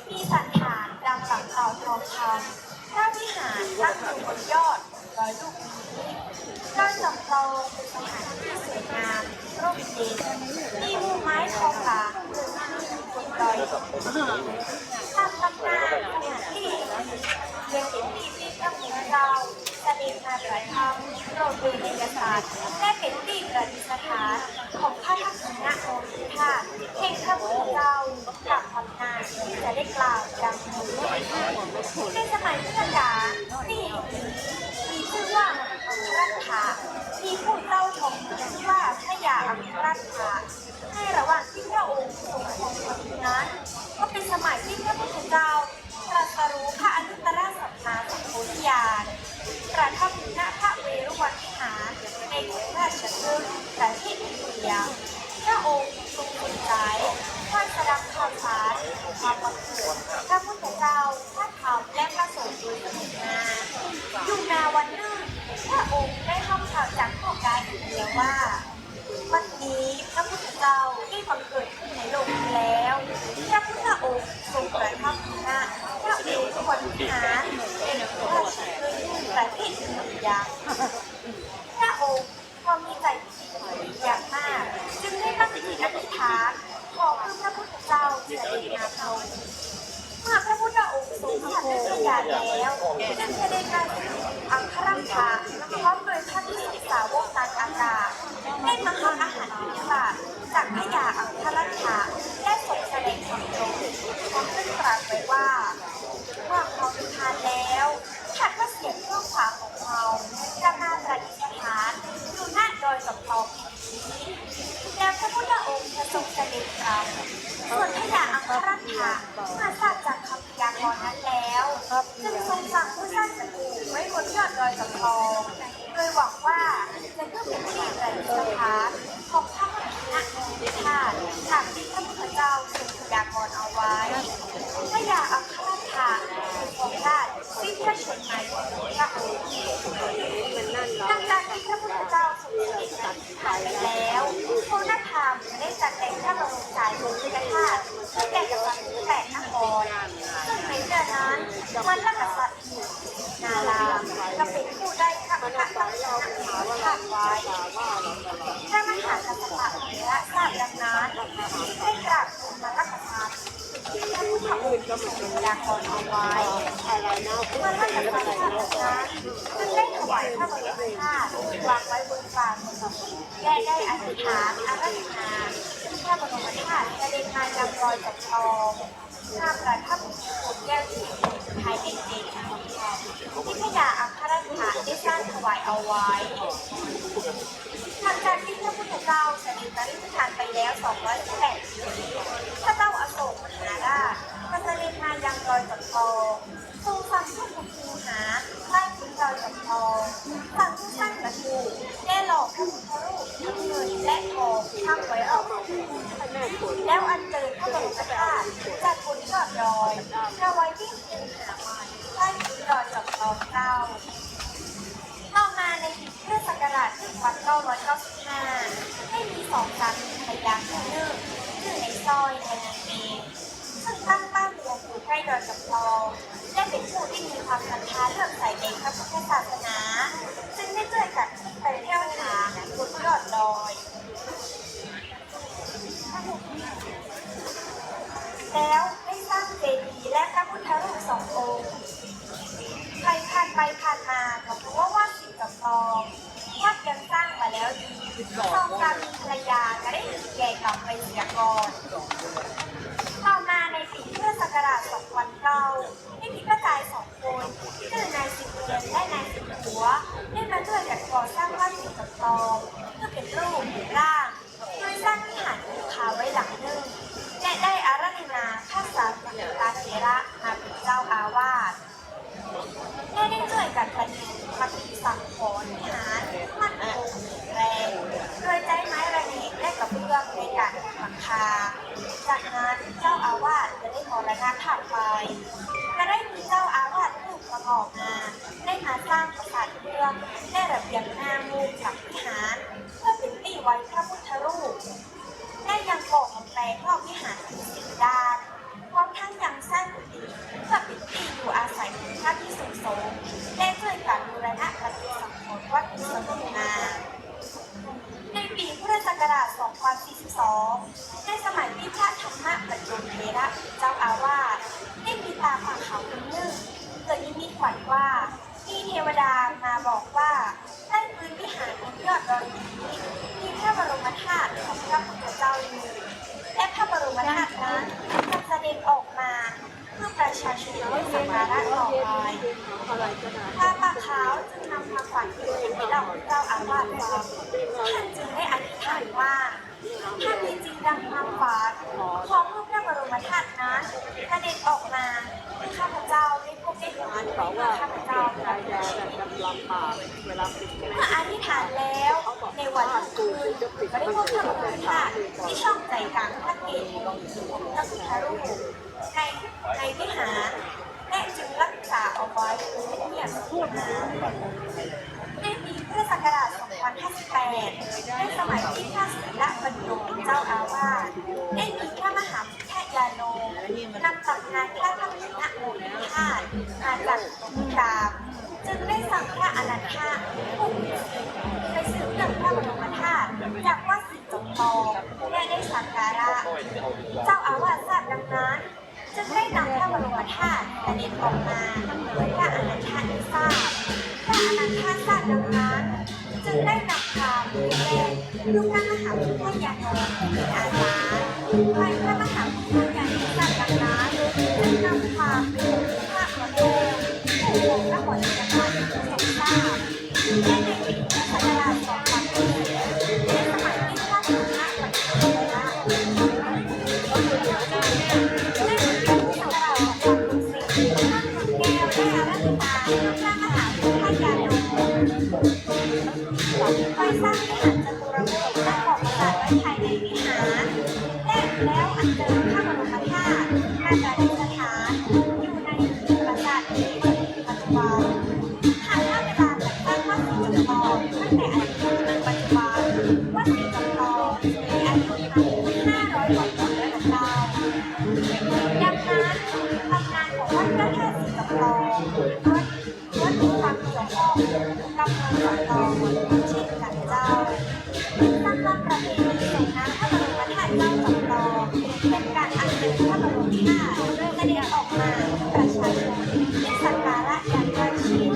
มีสันฐานดังหลังเต่าทองคำพระวิหารตั้งอยู่บนยอดร้อยลูกนี้การจำลองเป็นสถานที่สวยงามร่มเย็นมีมุมไม้ทองหลางเดินขึ้นบนดอย หน้าที่เรื่องที่ที่พระพุทธเจ้าเสด็จมาประทับโปรดดูเอกสารและเป็นที่ประดิษฐานของพระทักษิณโมทิธาแห่งพระพุทธเจ้ากับอำนาจที่จะได้กล่าวดังนี้ในสมัยพุทธกาลที่มีชื่อว่าอัครรัตถะมีผู้เจ้าชมชื่อว่าพระยาอัครรัตถะในระหว่างที่พระองค์ทรงครองราชนั้นก็เป็นสมัยที่พระพุทธเจ้าตรัสรู้พระอนุตตรสัมมาสัมโพธิญาณประทับอยู่ณพระเวรุวันวิหารในกรุงราชคฤห์ประเทศอินเดียพระองค์ทรงสนใจว่าแสดงข่าวสารความบังเกิดพระพุทธเจ้าพระธรรมและพระสงฆ์โดยสมุทนาอยู่นาวันหนึ่งพระองค์ได้รับข่าวจากพ่อกายอินเดียว่าวันนี้พระพุทธเจ้าได้บังเกิดขึ้นในโลกนี้แล้วพระพุทธองค์ทรงประทับอยู่ณพระเวรุวันวิหารในกรุงราชคฤห์ประเทศอินเดียพระองค์พอมีใจที่ดีอย่างมากจึงได้ตั้งจิตอธิษฐานขอเพื่อพระพุทธเจ้าเสด็จมาเอาเมื่อพระพุทธองค์ทรงทราบด้วยพระญาณแล้วจึงจะได้การอัครรัตถะพร้อมโดยพระภิกษุสาวกต่างอากาศได้มาหาอาหารบิณฑบาตจากพระยาอัครรัตถะและทรงแสดงธรรมตรงพร้อมขึ้นตรัสไว้ว่าเมื่อเขาทานแล้วขัดว่าเสียงเครื่องขวาของเราจะมาประดิษฐานอยู่หน้าดอยกับตองนี้แล้วพระพุทธองค์จะทรงเสด็จกลับส่วนพระยาอัครรัตถะเมื่อทราบจากคำพยากรณ์นั้นแล้วจึงทรงสั่งผู้สร้างสถูปไว้บนยอดดอยกับตองโดยหวังว่าจะเพื่อเป็นที่ประดิษฐานของพระพุทธธาตุตามที่พระพุทธเจ้าทรงพยากรณ์เอาไว้พระยาอัครรัตถะของราชสิ้นพระชนม์ในพระองค์หลังจากที่พระพุทธเจ้าทรงเสด็จผ่านไปแล้วโพธิธรรมได้จัดแต่งพระบรมสารีริกธาตุให้แก่กษัตริย์8นครซึ่งในเดือนนั้นวันละกษัตริย์นาราจะเป็นผู้ได้พระมหากษัตริย์ธาตุไว้พระมหากษัตริย์เถระทราบดังนั้นได้กราบทูลมาลักษัตริย์ที่พระพุทธองค์ทรงพยากรณ์เอาไว้เมื่อลักษัตริย์ทราบดังนั้นจึงได้ถวายพระบรมธาตุวางไว้บนฝ่ามือและได้อธิษฐานอาราธนาพระบรมธาตุเสด็จมายังรอยกับทองข้าประทับผมแก้วที่ภายในเจดีย์ที่พระยาอัครรัตถะได้สร้างถวายเอาไว้หลังจากที่พระพุทธเจ้าเสด็จปรินิพพานไปแล้ว218 ปีพระเจ้าอโศกมหาราชก็เสด็จมายังดอยกับทองทรงฟังพระพุทธคูหาใต้พื้นดอยกับทองสั่งผู้สร้างกระทูได้หล่อพระพุทธรูปทั้งเงินและทองทั้งไว้รอบแล้วอัญเชิญพระบรมธาตุจากบนยอดดอยมาไว้ที่คูหาใต้พื้นดอยกับทองเก้าต่อมาในปีพุทธศักราช1995ได้มี2 สามีภรรยาคู่หนึ่งชื่อในซอยและนางเมย์ซึ่งตั้งบ้านเรือนอยู่ใกล้ดอยกับทองและเป็นผู้ที่มีความศรัทธาเลื่อมใสในพระพุทธศาสนาจึงได้ช่วยกันไปเที่ยวหาบนยอดดอยแล้วได้สร้างเจดีย์และพระพุทธรูป2 องค์ใครผ่านไปผ่านมาก็รู้ว่าสิ่งกับทองวัดยังสร้างมาแล้วดีทองการมีภรรยาก็ได้แก่กลับไปเสียก่อนต่อมาในปีพุทธศักราช2009ได้มีพระชาย2 คนคือนายสิบเดือนและนายสิบหัวได้มาช่วยกันก่อสร้างวัดสิ่งกับทองเพื่อเป็นรูปร่างโดยสร้างวิหารบูชาไว้หลังหนึ่งและได้อาราธนาพระสารีริกเถระมาเป็นเจ้าอาวาสได้ช่วยกันประดิษฐ์ปฏิสังขรณ์วิหารมั่นคงแรงโดยใช้ไม้ระเนกและกระเบื้องในการหลังคาจากนั้นเจ้าอาวาสจะได้มรณภาพไปจะได้มีเจ้าอาวาสผู้ประกอบงานได้มาสร้างปราสาทเมืองและระเบียงหน้ามุมหลังวิหารเพื่อเป็นที่ไว้พระพุทธรูปได้ยังก่อกำแพงรอบวิหารถึง10 ด้านพร้อมทั้งยังสร้างกุฏิเพื่อเป็นที่อยู่อาศัยของพระภิกษุสงฆ์และช่วยกันบูรณะปฏิสังขรณ์วัดกุศลนา ในปีพุทธศักราช 2042 ในสมัยที่พระธรรมปัจจุเถระเจ้าอาวาส ได้มีตาผาเขาคนหนึ่งเกิดนิมิตฝันว่ามีเทวดามาบอกว่าใต้พื้นวิหารบนยอดดอยนี้มีพระบรมธาตุของพระพุทธเจ้าอยู่และพระบรมธาตุนั้นจะเสด็จออกมาเพื่อประชาชนได้สักการะต่อไปพระป่าขาวจึงนำความฝันนี้ให้เราเจ้าอาวาสฟังท่านจึงได้อธิษฐานว่าถ้ามีจริงดังความฝันขอเพื่อพระบรมธาตุนั้นเสด็จออกมาข้าพเจ้าได้พบได้เห็นข้าพเจ้าเมื่ออธิษฐานแล้วในวันรุ่งขึ้นก็ได้พบพระบรมธาตุที่ช่องใจกลางพระเกศพระพุทธรูปในวิหารและจึงรักษาเอาไว้เป็นเงียบพูดนะในปีพุทธศักราช 2058 ในสมัยที่พระศรีละบรรยงเป็นเจ้าอาวาสได้มีพระมหาพุทธญาโนนำตำนานพระธรรมชนะโมนิธาตุมาจากตุตามจึงได้สั่งพระอนันทะผู้มีศีลไปสืบเรื่องพระบรมธาตุจากวัดศรีจอมทองและได้สักการะเจ้าอาวาสทราบดังนั้นจึงได้นำพระบรมธาตุเสด็จออกมาโดยพระอนันทะได้ทราบพระอนันทะทราบดังนั้นจึงได้นำพาไปแลกลูกพระมหาพุทธญาโนผู้มีอาสาไปพระมหาพุทธญาโนทราบดังนั้นจึงนำพาไปพระมโนผู้วงพระบรมธาตุทรงทราบและในปีพุทธศักราช 2000 ในสมัยที่พระสุนทรปฏิบัติธรรมได้มีพุทธศักราช 2004 ท่านขุนแก้วได้อาราธนาพระมหาพุทธญาโนไปสร้างวิหารจตุรมุขและของประสาทไว้ภายในวิหารและแล้วอัญเชิญพระบรมธาตุมาประดิษฐานอยู่ในปราสาทนี้จนถึงปัจจุบันหากว่าเวลาจัดสร้างวัดศรีจอมทองตั้งแต่อดีตจนถึงปัจจุบันวัดศรีจอมทองมีอายุมาถึง500 กว่าปีแล้วนะเจ้าดังนั้นตำนานของวัดพระธาตุศรีจอมทองวัดมีความเกี่ยวข้องกับเมืองจอมทองเช่นกันเจ้าตามประเพณีส่งน้ำพระบรมธาตุเจ้าจอมทองเป็นการอัญเชิญพระบรมธาตุเสด็จออกมาประชาชนได้สักการะอย่างใกล้ชิด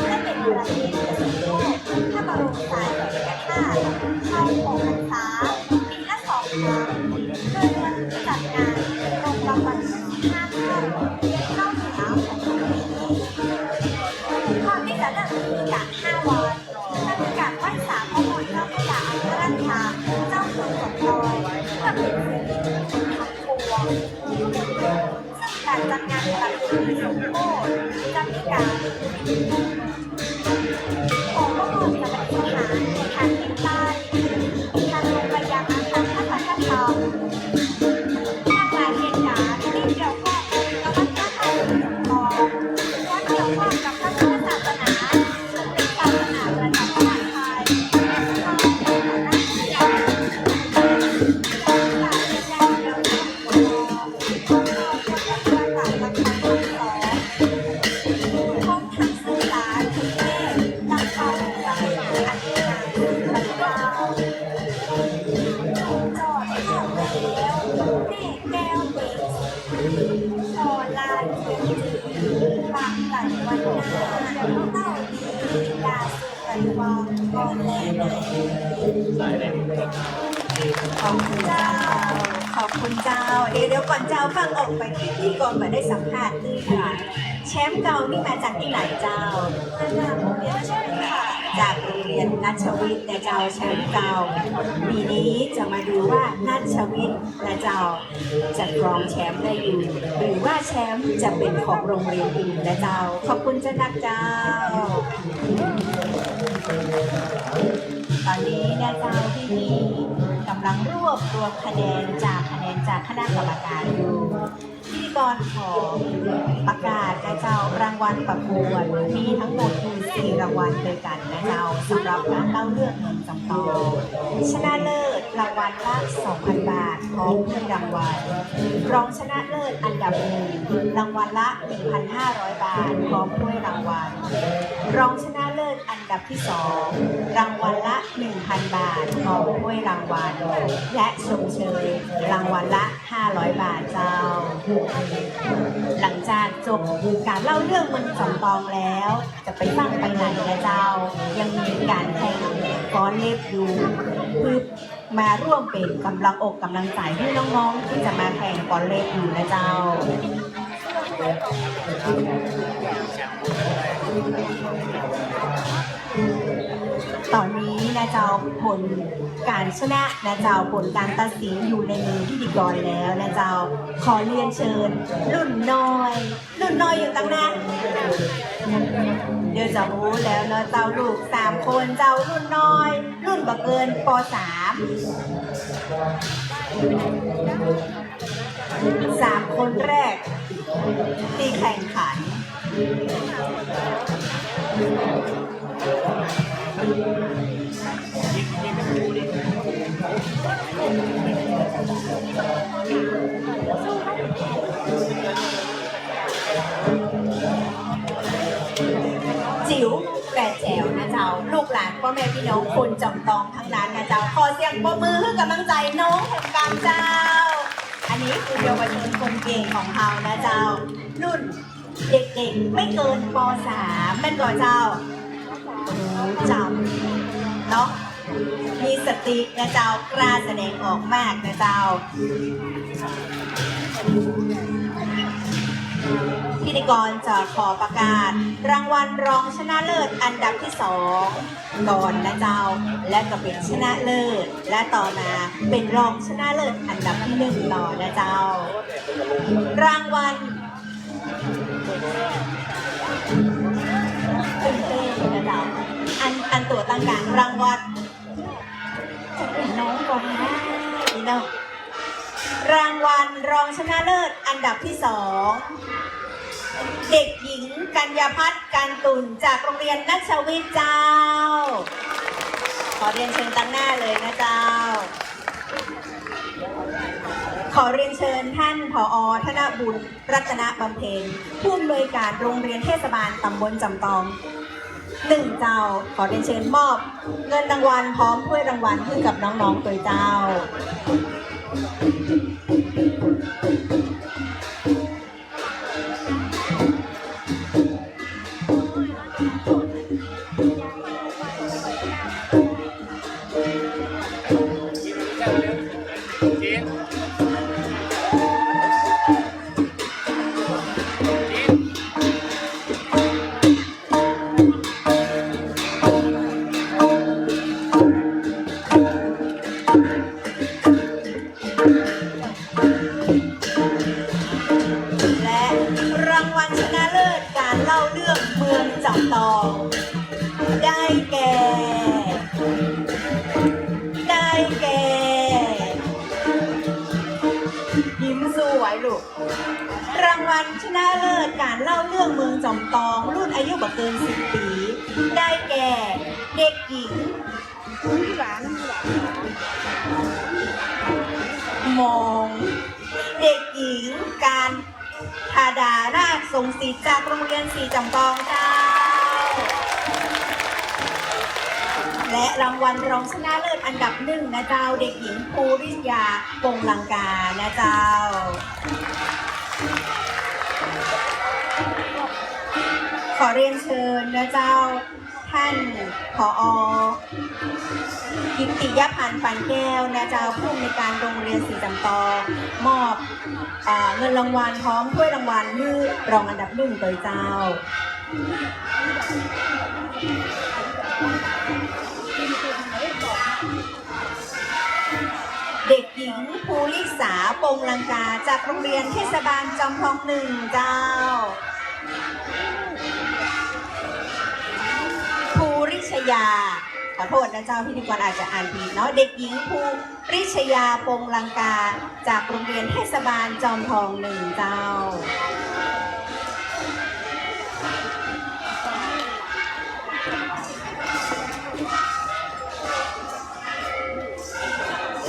และเป็นประเพณีสมโภชพระบรมสารีริกธาตุเข้าออกพรรษาปีละ2 ครั้งโดยวันจัดงานตรงกับวันที่5 ค่ำเดือนเข้าเหนือของทุกปีก่อนที่จะเริ่มมีการ5 วันจะมีการไหว้สาพระโมเจ้าพระยาอัครราชาเจ้าเมืองสมทอยเพื่อเป็นสิริมงคลทั้งปวงซึ่งการจัดงานประเพณีสมโภชจะมีการขอพระบรมสารีริกธาตุในทางทิศใต้ทางลงไปยังอาคารพระราชธรรมหลากหลายเหตุการณ์ที่เกี่ยวข้องกับวัดพระธาตุศรีจอมทองวัดเกี่ยวข้องกับพระพุทธศาสนาซึ่งเป็นศาสนาประจำประเทศไทยเราในฐานะผู้ใหญ่ต้องการเรียนรู้เรื่องของคนเราควรจะประกาศละครที่2พร้อมทั้งสื่อสารถึงเทศนำความรู้และให้เกิดอันดีงามสู่ประชาชนจอดเข้าแล้วแม่แก้วเบิกพอลาเขียนจีบางหลังวันหน้าเต้าดียาสุกันวางก่อนแลในขอบคุณเจ้าขอบคุณเจ้าเดี๋ยวก่อนเจ้าฟังออกไปที่พี่ก่อนมาได้สัมภาษณ์นี่ค่ะแชมป์เก่านี่มาจากที่ไหนเจ้ามาจากโรงเรียนราชวิทย์ค่ะจากโรงเรียนราชวิทย์แต่เจ้าแชมป์เก่าปีนี้จะมาดูว่าราชวิทย์และเจ้าจะครองแชมป์ได้อยู่หรือว่าแชมป์จะเป็นของโรงเรียนอื่นและเจ้าขอบคุณเจ้านักเจ้าตอนนี้นะเจ้าที่นี่กำลังรวบรวมคะแนนจากคณะกรรมการอยู่พิธีกรขอประกาศนะเจ้ารางวัลประกวดมีทั้งหมด4 รางวัลด้วยกันนะเจ้าสำหรับการเล่าเรื่องเมืองจำปาชนะเลิศ รางวัลละ 2,000 บาทพร้อมเงินรางวัลรองชนะเลิศอันดับ1รางวัลละ 1,500 บาทพร้อมถ้วยรางวัลรองชนะเลิศอันดับที่2รางวัลละ 1,000 บาทพร้อมถ้วยรางวัลและชมเชยรางวัลละ 500 บาทเจ้าหลังจากจบการเล่าเรื่องเมืองจอมทองแล้วจะไปฟังไปไหนนะเจ้ายังมีการแข่งฟ้อนเล็บอยู่คือมาร่วมเป็นกำลังอกกำลังใจให้น้องๆที่จะมาแข่งฟ้อนเล็บอยู่นะเจ้าตอนนี้นะเจ้าผลการชนะนะเจ้าผลการตัดสินอยู่ในมือพิธีกรแล้วนะเจ้าขอเรียนเชิญรุ่นน้อยอยู่ตั้งนั้นเดี๋ยวจะรู้แล้วเนาะเจ้าลูก3คนเจ้ารุ่นน้อยรุ่นบ่เกินป.3 3 คนแรกที่แข่งขันจิ๋วแต่แจ๋วนะเจ้าลูกหลานพ่อแม่พี่น้องคนจอมทองทั้งนั้นนะเจ้าขอเสียงปรบมือให้กำลังใจน้องแห่งกลางเจ้าอันนี้คือเยาวชนคนเก่งของเรานะเจ้ารุ่นเด็กๆไม่เกินป.3 แม่นก่อนเจ้าจำเนาะมีสตินะเจ้ากล้าแสดงออกมากนะเจ้าพิธีกรจะขอประกาศรางวัลรองชนะเลิศอันดับที่2ก่อนนะเจ้าและก็เป็นชนะเลิศและต่อมาเป็นรองชนะเลิศอันดับที่1ต่อนะเจ้ารางวัลตื่นเต้นนะเจ้าอันตัวต่างกันรางวัลจะเป็นน้องก่อนนะนี่เนาะรางวัลรองชนะเลิศอันดับที่2เด็กหญิงกัญญาพัฒน์การตุ่นจากโรงเรียนนัชวิทย์เจ้าขอเรียนเชิญตั้งหน้าเลยนะเจ้าขอเรียนเชิญท่านผอ.ธนบุญรัตนบำเพ็ญผู้อำนวยการโรงเรียนเทศบาลตำบลจำตอง1เจ้าขอเรียนเชิญมอบเงินรางวัลพร้อมถ้วยรางวัลให้กับน้องๆตัวเจ้าและรางวัลชนะเลิศการเล่าเรื่องเมืองจำตองได้แก่ยิ้มสวยลูกรางวัลชนะเลิศการเล่าเรื่องเมืองจำตองรุ่นอายุบ่เกิน10 ปีได้แก่เด็กหญิงมองเด็กหญิงการธาดานาคทรงศิษย์จากโรงเรียนศรีจำปองเจ้าและรางวัลรองชนะเลิศอันดับ1นะเจ้าเด็กหญิงภูริยาปงลังกานะเจ้าขอเรียนเชิญนะเจ้าท่านผอ.กิตติยพันธ์ปันแก้วนะเจ้าผู้อำนวยการโรงเรียนศรีจำตองมอบเงินรางวัลพร้อมถ้วยรางวัลให้รองอันดับ1โดยเจ้าเด็กหญิงภูริษาปงลังกาจากโรงเรียนเทศบาลจอมทอง1เจ้าภูริชยาขอโทษนะเจ้าพิธีกรอาจจะอ่านผิดเนาะเด็กหญิงภูริชยาปงลังกาจากโรงเรียนเทศบาลจอมทอง1เจ้า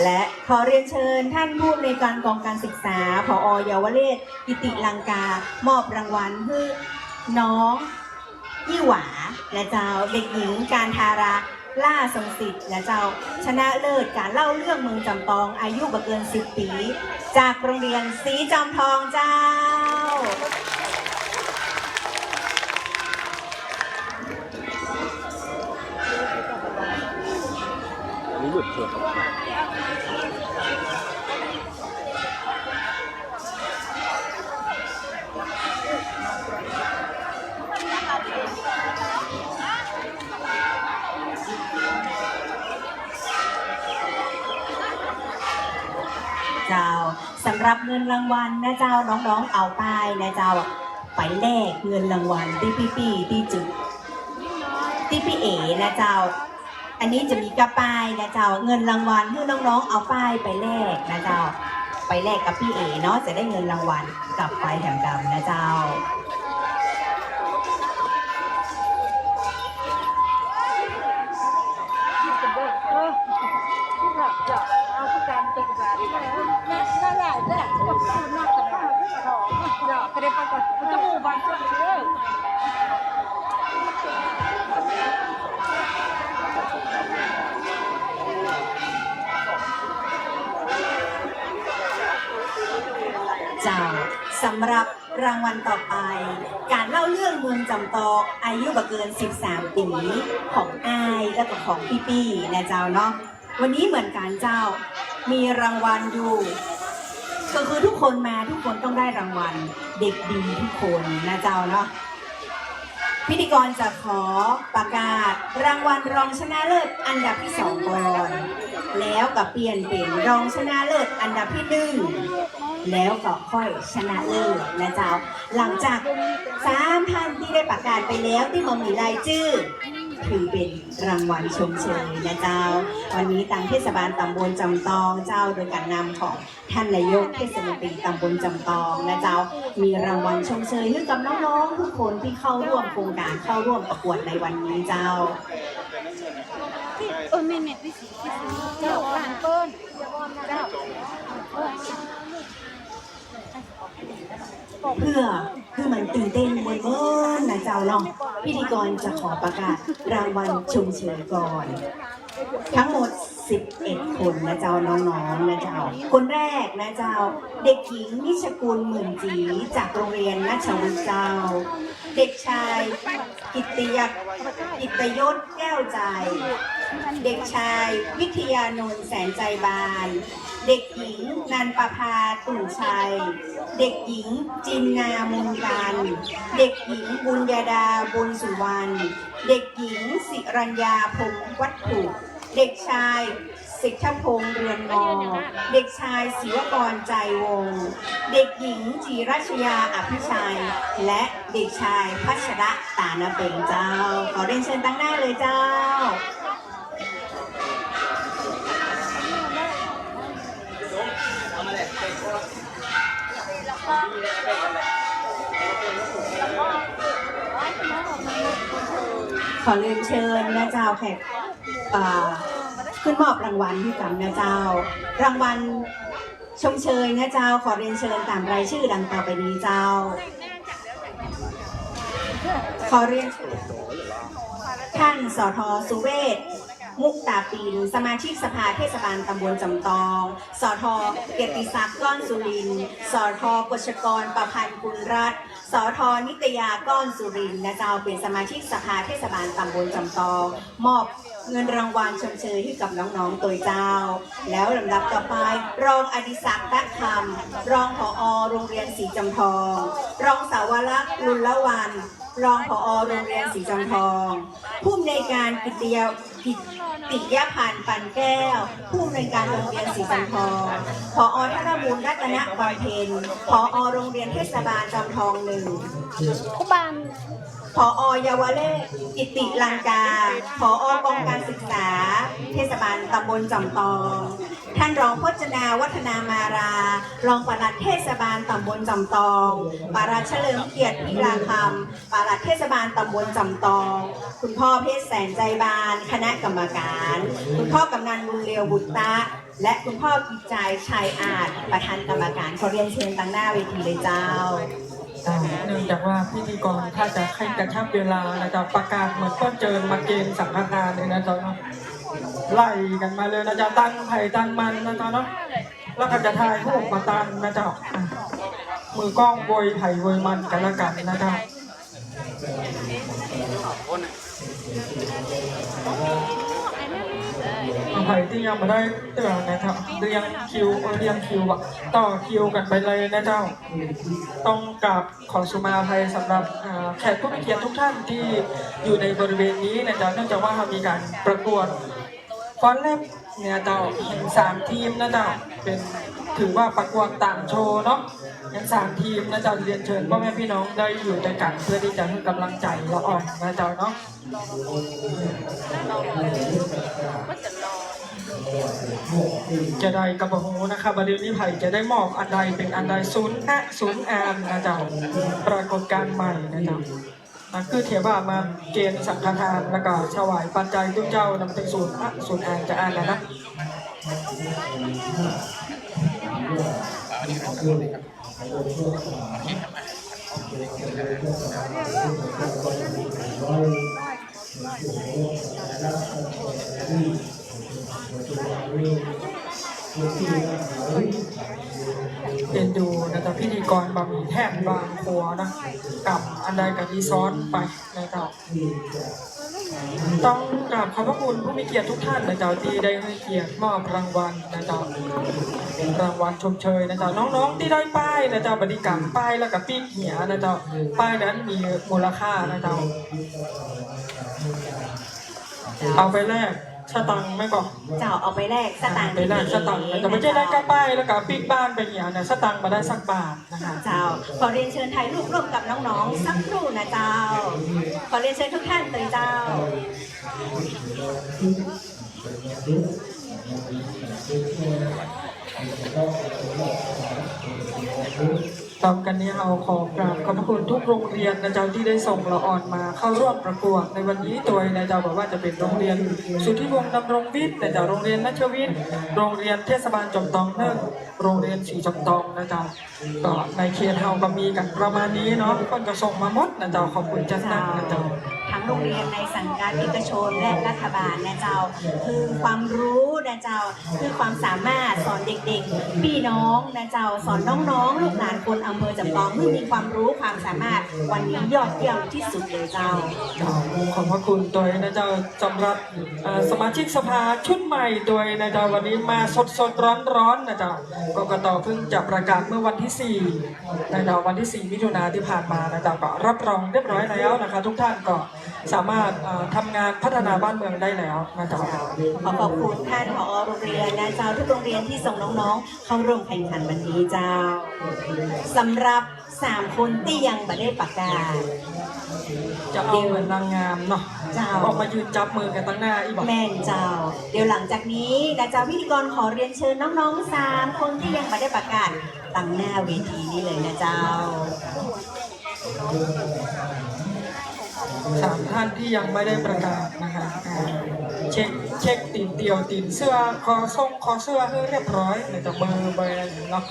และขอเรียนเชิญท่านผู้อำนวยการกองการศึกษาผอ.เยาวเรศกิติลังกามอบรางวัลให้น้องยี่หวาและเจ้าเด็กหญิงการทาราล่าทรงสิทธิ์และเจ้าชนะเลิศการเล่าเรื่องเมืองจำปองอายุบ่เกิน10 ปีจากโรงเรียนศรีจอมทองเจ้าอันนี้หลุดเถอะเจ้าสำหรับเงินรางวัลนะเจ้าน้องๆเอาไปนะเจ้าไปแลกเงินรางวัลที่พี่ที่จุดที่พี่เอ๋นะเจ้าอันนี้จะมีกระป้ายนะเจ้าเงินรางวัลให้น้องๆเอาป้ายไปแลกนะเจ้าไปแลกกับพี่เอ๋เนาะจะได้เงินรางวัลกลับไปแถมดำนะเจ้าเจ้าสำหรับรางวัลต่อไปการเล่าเรื่องเมืองจำปองอายุบ่เกิน13 ปีของอายและก็ของพี่นะเจ้าเนาะวันนี้เหมือนกันเจ้ามีรางวัลอยู่ก็คือทุกคนมาทุกคนต้องได้รางวัลเด็กดีทุกคนนะเจ้าเนาะพิธีกรจะขอประกาศรางวัลรองชนะเลิศอันดับที่2ก่อนแล้วก็เปลี่ยนเป็นรองชนะเลิศอันดับที่1แล้วก็ค่อยชนะเลิศนะเจ้าหลังจาก3 ท่านที่ได้ประกาศไปแล้วที่มามีรายชื่อถือเป็นรางวัลชมเชยนะเจ้าวันนี้ทางเทศบาลตำบลจำตองเจ้าโดยการนำของท่านนายกเทศมนตรีตำบลจำตองนะเจ้ามีรางวัลชมเชยให้กับน้องๆทุกคนที่เข้าร่วมโครงการเข้าร่วมประกวดในวันนี้เจ้าเจ้าหลานเปิ้ลเจ้าเพื่อมันตื่นเต้นเหมือนนะเจ้าเนาะพิธีกรจะขอประกาศรางวัลชมเชยก่อนทั้งหมด11 คนนะเจ้าน้องๆนะเจ้าคนแรกนะเจ้าเด็กหญิงนิชกุลหมื่นจีจากโรงเรียนนัชวิทย์เจ้าเด็กชายกิตยศแก้วใจเด็กชายวิทยานนท์แสนใจบานเด็กหญิงนันประภาตู่ชัยเด็กหญิงจินนามนกันเด็กหญิงบุญญาดาบุญสุวรรณเด็กหญิงสิรัญญาพงศ์วัตถุเด็กชายสิทธพงษ์เรือนงอเด็กชายศิวกรใจวงศ์เด็กหญิงจีรัชยาอภิชัยและเด็กชายพัชระตานาเป่งเจ้าขอเรียนเชิญตั้งหน้าเลยเจ้าขอเรียนเชิญนะเจ้าแขกขึ้นมอบรางวัลที่กับนะเจ้ารางวัลชมเชยนะเจ้าขอเรียนเชิญตามรายชื่อดังต่อไปนี้เจ้าขอเรียนเชิญท่านสท.สุเวชมุกตาปีนสมาชิกสภาเทศบาลตำบลจำตองสท.เกียรติศักดิ์ก้อนสุรินทร์สท.กฤษกรประพันธ์กุลรัตน์สท.นิตยาก้อนสุรินทร์นะเจ้าเป็นสมาชิกสภาเทศบาลตำบลจำตองมอบเงินรางวัลชมเชยให้กับน้องๆตัวเจ้าแล้วลำดับต่อไปรองอดิศักดิ์ตะคำรองผอ.โรงเรียนศรีจำทองรองสาวรักษ์ลุลละวันรองผอ.โรงเรียนศรีจำทองผู้อำนวยการกิตยพันธ์ปันแก้วผู้อำนวยการโรงเรียนศรีจำทองผอ.ธนบูรณ์รัตนบำเพ็ญผอ.โรงเรียนเทศบาลจำทอง1ผอ.เยาวเรศกิติลังกาผอกองการศึกษาเทศบาลตำบลจำตองท่านรองพจนาวัฒนามารารองปลัดเทศบาลตำบลจำตองปลัดเฉลิมเกียรติพิลาคำปลัดเทศบาลตำบลจำตองคุณพ่อเพชรแสนใจบานคณะกรรมการคุณพ่อกำนันบุญเรียวบุตรตะ และคุณพ่อกิจใจชัยอาจประธานกรรมการขอเรียนเชิญตั้งหน้าเวทีเลยเจ้า เนื่องจากว่าพิธีกรถ้าจะให้กระชับเวลานะจ๊ะประกาศเหมือนต้นเจิญมาเกณฑ์สังฆทานเลยนะจ๊ะเนาะไล่กันมาเลยนะจ๊ะตั้งไผ่ตั้งมันนะจ๊ะเนาะแล้วก็จะทายรูปมาตั้งนะจ๊ะมือกล้องโวยไผ่โวยมันกันละกันนะจ๊ะไผ่ที่ยังมาได้เตือนนะครับเรียงคิวอะต่อคิวกันไปเลยนะเจ้าต้องกราบขอสุมาภัยสำหรับแขกผู้มีเกียรติทุกท่านที่อยู่ในบริเวณนี้นะเจ้าเนื่องจากว่ามีการประกวดฟ้อนเล็บเนี่ยเจ้าเห็น3 ทีมนะเจ้าเป็นถือว่าประกวดต่างโชว์เนาะยัง3 ทีมนะเจ้าเรียนเชิญพ่อแม่พี่น้องได้อยู่ด้วยกันเพื่อที่จะให้กำลังใจละอ่อนนะเจ้าเนาะจะได้กระบอกหูนะคะประเดี๋ยวนี้ไผ่จะได้มอบอันใดเป็นอันใดศูนย์อ่านนะเจ้าปรากฏการณ์ใหม่นะเจ้าคือเทียบว่ามาเกณฑ์สังฆทานแล้วก็ถวายปัจจัยทุกเจ้านำเป็นศูนย์อ่านจะอ่านนะเรียนดูนะจ๊ะพิธีกรบะหมี่แท่งบางครัวนะกับอันใดกับดีซ้อนไปนะจ๊ะต้องกราบขอบพระคุณผู้มีเกียรติทุกท่านนะจ๊ะที่ได้ให้เกียรติมอบรางวัลนะจ๊ะรางวัลชมเชยนะจ๊ะน้องๆที่ได้ป้ายนะจ๊ะบริกรรมป้ายแล้วกับปีกเหียนะจ๊ะป้ายนั้นมีมูลค่านะจ๊ะเอาไปแลกสตังค์ไม่บอกเจ้าเอาไปแลกสตังค์ ไปแลกสตังค์แต่ไม่ใช่ได้กระป้ายแล้วก็ปีกบ้านไปอย่างเนี่ยสตังค์มาได้สักบาทนะคะเจ้าขอเรียนเชิญถ่ายรูปร่วมกับน้องๆสักครู่นะเจ้าขอเรียนเชิญทุกท่านเลยเจ้าตามกันนี้เราขอกราบขอบพระคุณทุกโรงเรียนนะเจ้าที่ได้ส่งละอ่อนมาเข้าร่วมประกวดในวันนี้ตัวนะเจ้าบอกว่าจะเป็นโรงเรียนสุทธิวงศ์ดำรงวิทย์นะเจ้าโรงเรียนนัชวิทย์โรงเรียนเทศบาลจอมทองโรงเรียนสีจอมทองนะเจ้าก็ในเขตเฮาก็มีกันประมาณนี้เนาะก็จะส่งมาหมดนะเจ้าขอบคุณจัดตั้งนะเจ้าทั้งโรงเรียนในสังกัดเอกชนและรัฐบาลนะเจ้าคือความรู้นะเจ้าคือความสามารถสอนเด็กๆพี่น้องนะเจ้าสอนน้องๆลูกหลานคนอำเภอจำปาเพื่อมีความรู้ความสามารถวันนี้ยอดเยี่ยมที่สุดเลยเจ้าขอบพระคุณตัวนะเจ้าสำหรับสมาชิกสภาชุดใหม่ตัวนะเจ้าวันนี้มาสดร้อนนะเจ้ากกต.เพิ่งจะประกาศเมื่อวันที่4นะเจ้าวันที่4 มิถุนายนที่ผ่านมานะเจ้าก็รับรองเรียบร้อยแล้วนะคะทุกท่านก็สามารถทำงานพัฒนาบ้านเมืองได้แล้วนะเจ้าขอบคุณท่านผอ.โรงเรียนนะเจ้าทุกโรงเรียนที่ส่งน้องๆเข้าร่วมแข่งขันวันนี้เจ้าสำหรับ3 คนที่ยังไม่ได้ประกาศจะเอาเหมือนนางงามเนาะออกมายืนจับมือกันตั้งหน้าอีกบอกแม่นเจ้าเดี๋ยวหลังจากนี้นะเจ้าพิธีกรขอเรียนเชิญน้องๆ3 คนที่ยังไม่ได้ประกาศตั้งหน้าเวทีนี้เลยนะเจ้า3 ท่านที่ยังไม่ได้ประกาศนะคะเช็คตีนเตียวตีนเสื้อคอเสื้อให้เรียบร้อยในจากเบอร์เนาะ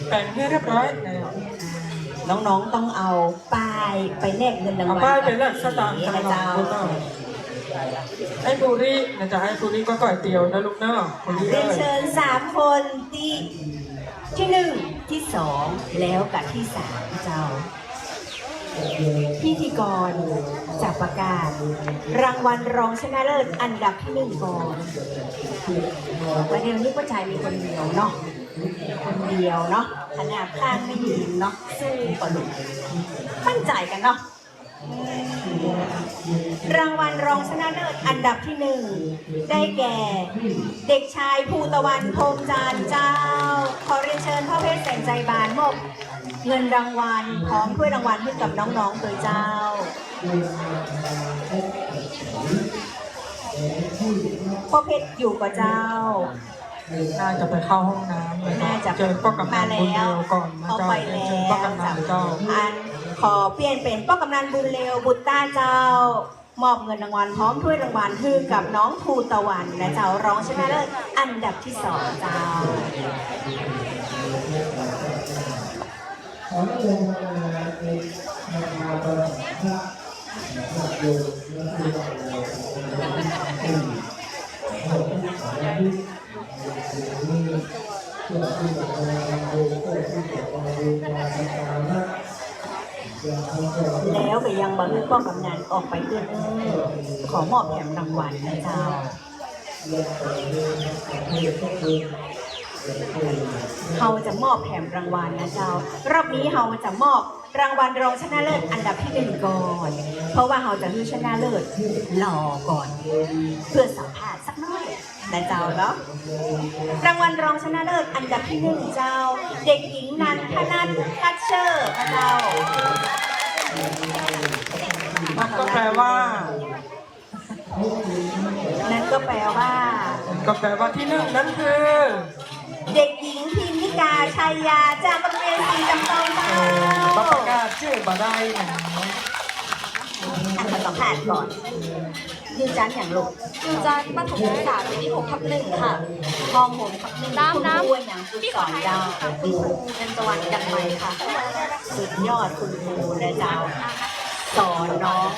แต่งให้เรียบร้อยน้องๆต้องเอาป้ายไปแลกเงินรางวัลป้ายไปแลกสตางค์นะเจ้าไอ้บุรีนะจ๊ะไอ้บุรีก็ก่อยเตียวนะลูกเนาะเรียนเชิญ3 คนที่1ที่2แล้วกับที่3เจ้าพิธีกรจะประกาศรางวัลรองชนะเลิศอันดับที่1ก่อนวันเดียวนี้ก็ใจมีคนเดียวเนาะขนาดข้างไม่ยืนเนาะสู้กว่าหนุ่มมั่นใจกันเนาะรางวัลรองชนะเลิศอันดับที่1ได้แก่เด็กชายภูตะวันพรหมจันทร์เจ้าขอเรียนเชิญพ่อเพชรแสงใจบานมอบเงินรางวัลพร้อมถ้วยรางวัลให้กับน้องๆโดยเจ้าพ่อเพชรอยู่กับเจ้าน่าจะไปเข้าห้องน้ำน่าจะเจอป้ากำนันบุญเร็วก่อนนะเจ้าป้ากำนันเจ้าขอเปลี่ยนเป็นป้ากำนันบุญเร็วบุตรตาเจ้า มอบเงินรางวัลพร้อมถ้วยรางวัลคือกับน้องภูตะวันนะเจ้ารองชนะเลิศอันดับที่ 2เจ้าแล้วไปยังบังป้องกำนันออกไปเพื่อนขอมอบแถมรางวัลนะเจ้าเราจะมอบแถมรางวัลนะเจ้ารอบนี้เราจะมอบรางวัลรองชนะเลิศอันดับที่1ก่อนเพราะว่าเราจะคือชนะเลิศรอก่อนเพื่อสัมภาษณ์สักหน่อยนะเจ้าเนาะรางวัลรองชนะเลิศอันดับที่1เจ้าเด็กหญิงนันทนัททัชเชอร์นะเจ้าก็แปลว่านั่นก็แปลว่าที่หนึ่งนั่นคือ เด็กหญิงพิมพิกาชัยยาจากโรงเรียนศรีจำปาเจ้าประกาศชื่อบ่ได้นะมาสัมภาษณ์ก่อนยูจันอย่างลูก ยูจันประถมศึกษาปีที่6/1ค่ะมองผมครับคุณครูอย่างคุณสอนดาวคุณครูเป็นจวันกันใหม่ค่ะ สุดยอดคุณครูนะเจ้าสอนน้อง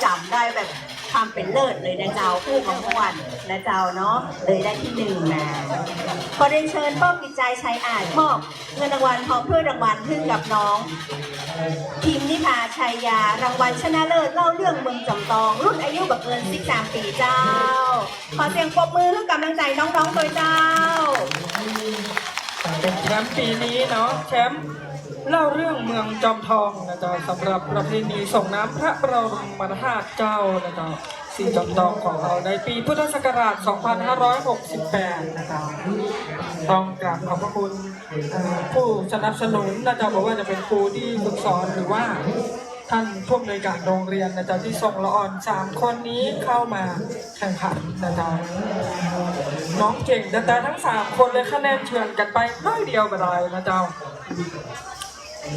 จำได้แบบความเป็นเลิศเลยนะเจ้าผู้ของวันนะเจ้าเนาะเลยได้ที่1มาขอเรียนเชิญป้อมกิจใจชัยอาจมอบเงินรางวัลพร้อมถ้วยรางวัลขึ้นกับน้องพิมนิพาชัยยารางวัลชนะเลิศเล่าเรื่องเมืองจำตองรุ่นอายุบักเกิน13 ปีเจ้าขอเสียงปรบมือให้กำลังใจน้องๆตัวเจ้าเป็นแชมป์ปีนี้เนาะแชมป์เล่าเรื่องเมืองจอมทองนะจ๊ะสำหรับประเพณีส่งน้ำพระบรมธาตุเจ้านะจ๊ะสีจอมทองของเราในปีพุทธศักราช 2568 นะจ๊ะต้องกราบขอบพระคุณผู้สนับสนุนนะจ๊ะบอกว่าจะเป็นครูที่ฝึกสอนหรือว่าท่านผู้อำนวยการโรงเรียนนะจ๊ะที่ส่งละอ่อน3คนนี้เข้ามาแข่งขันนะจ๊ะน้องเก่งแต่ทั้ง3คนเลยคะแนนเฉือนกันไปน้อยเดียวไปเลยนะจ๊ะ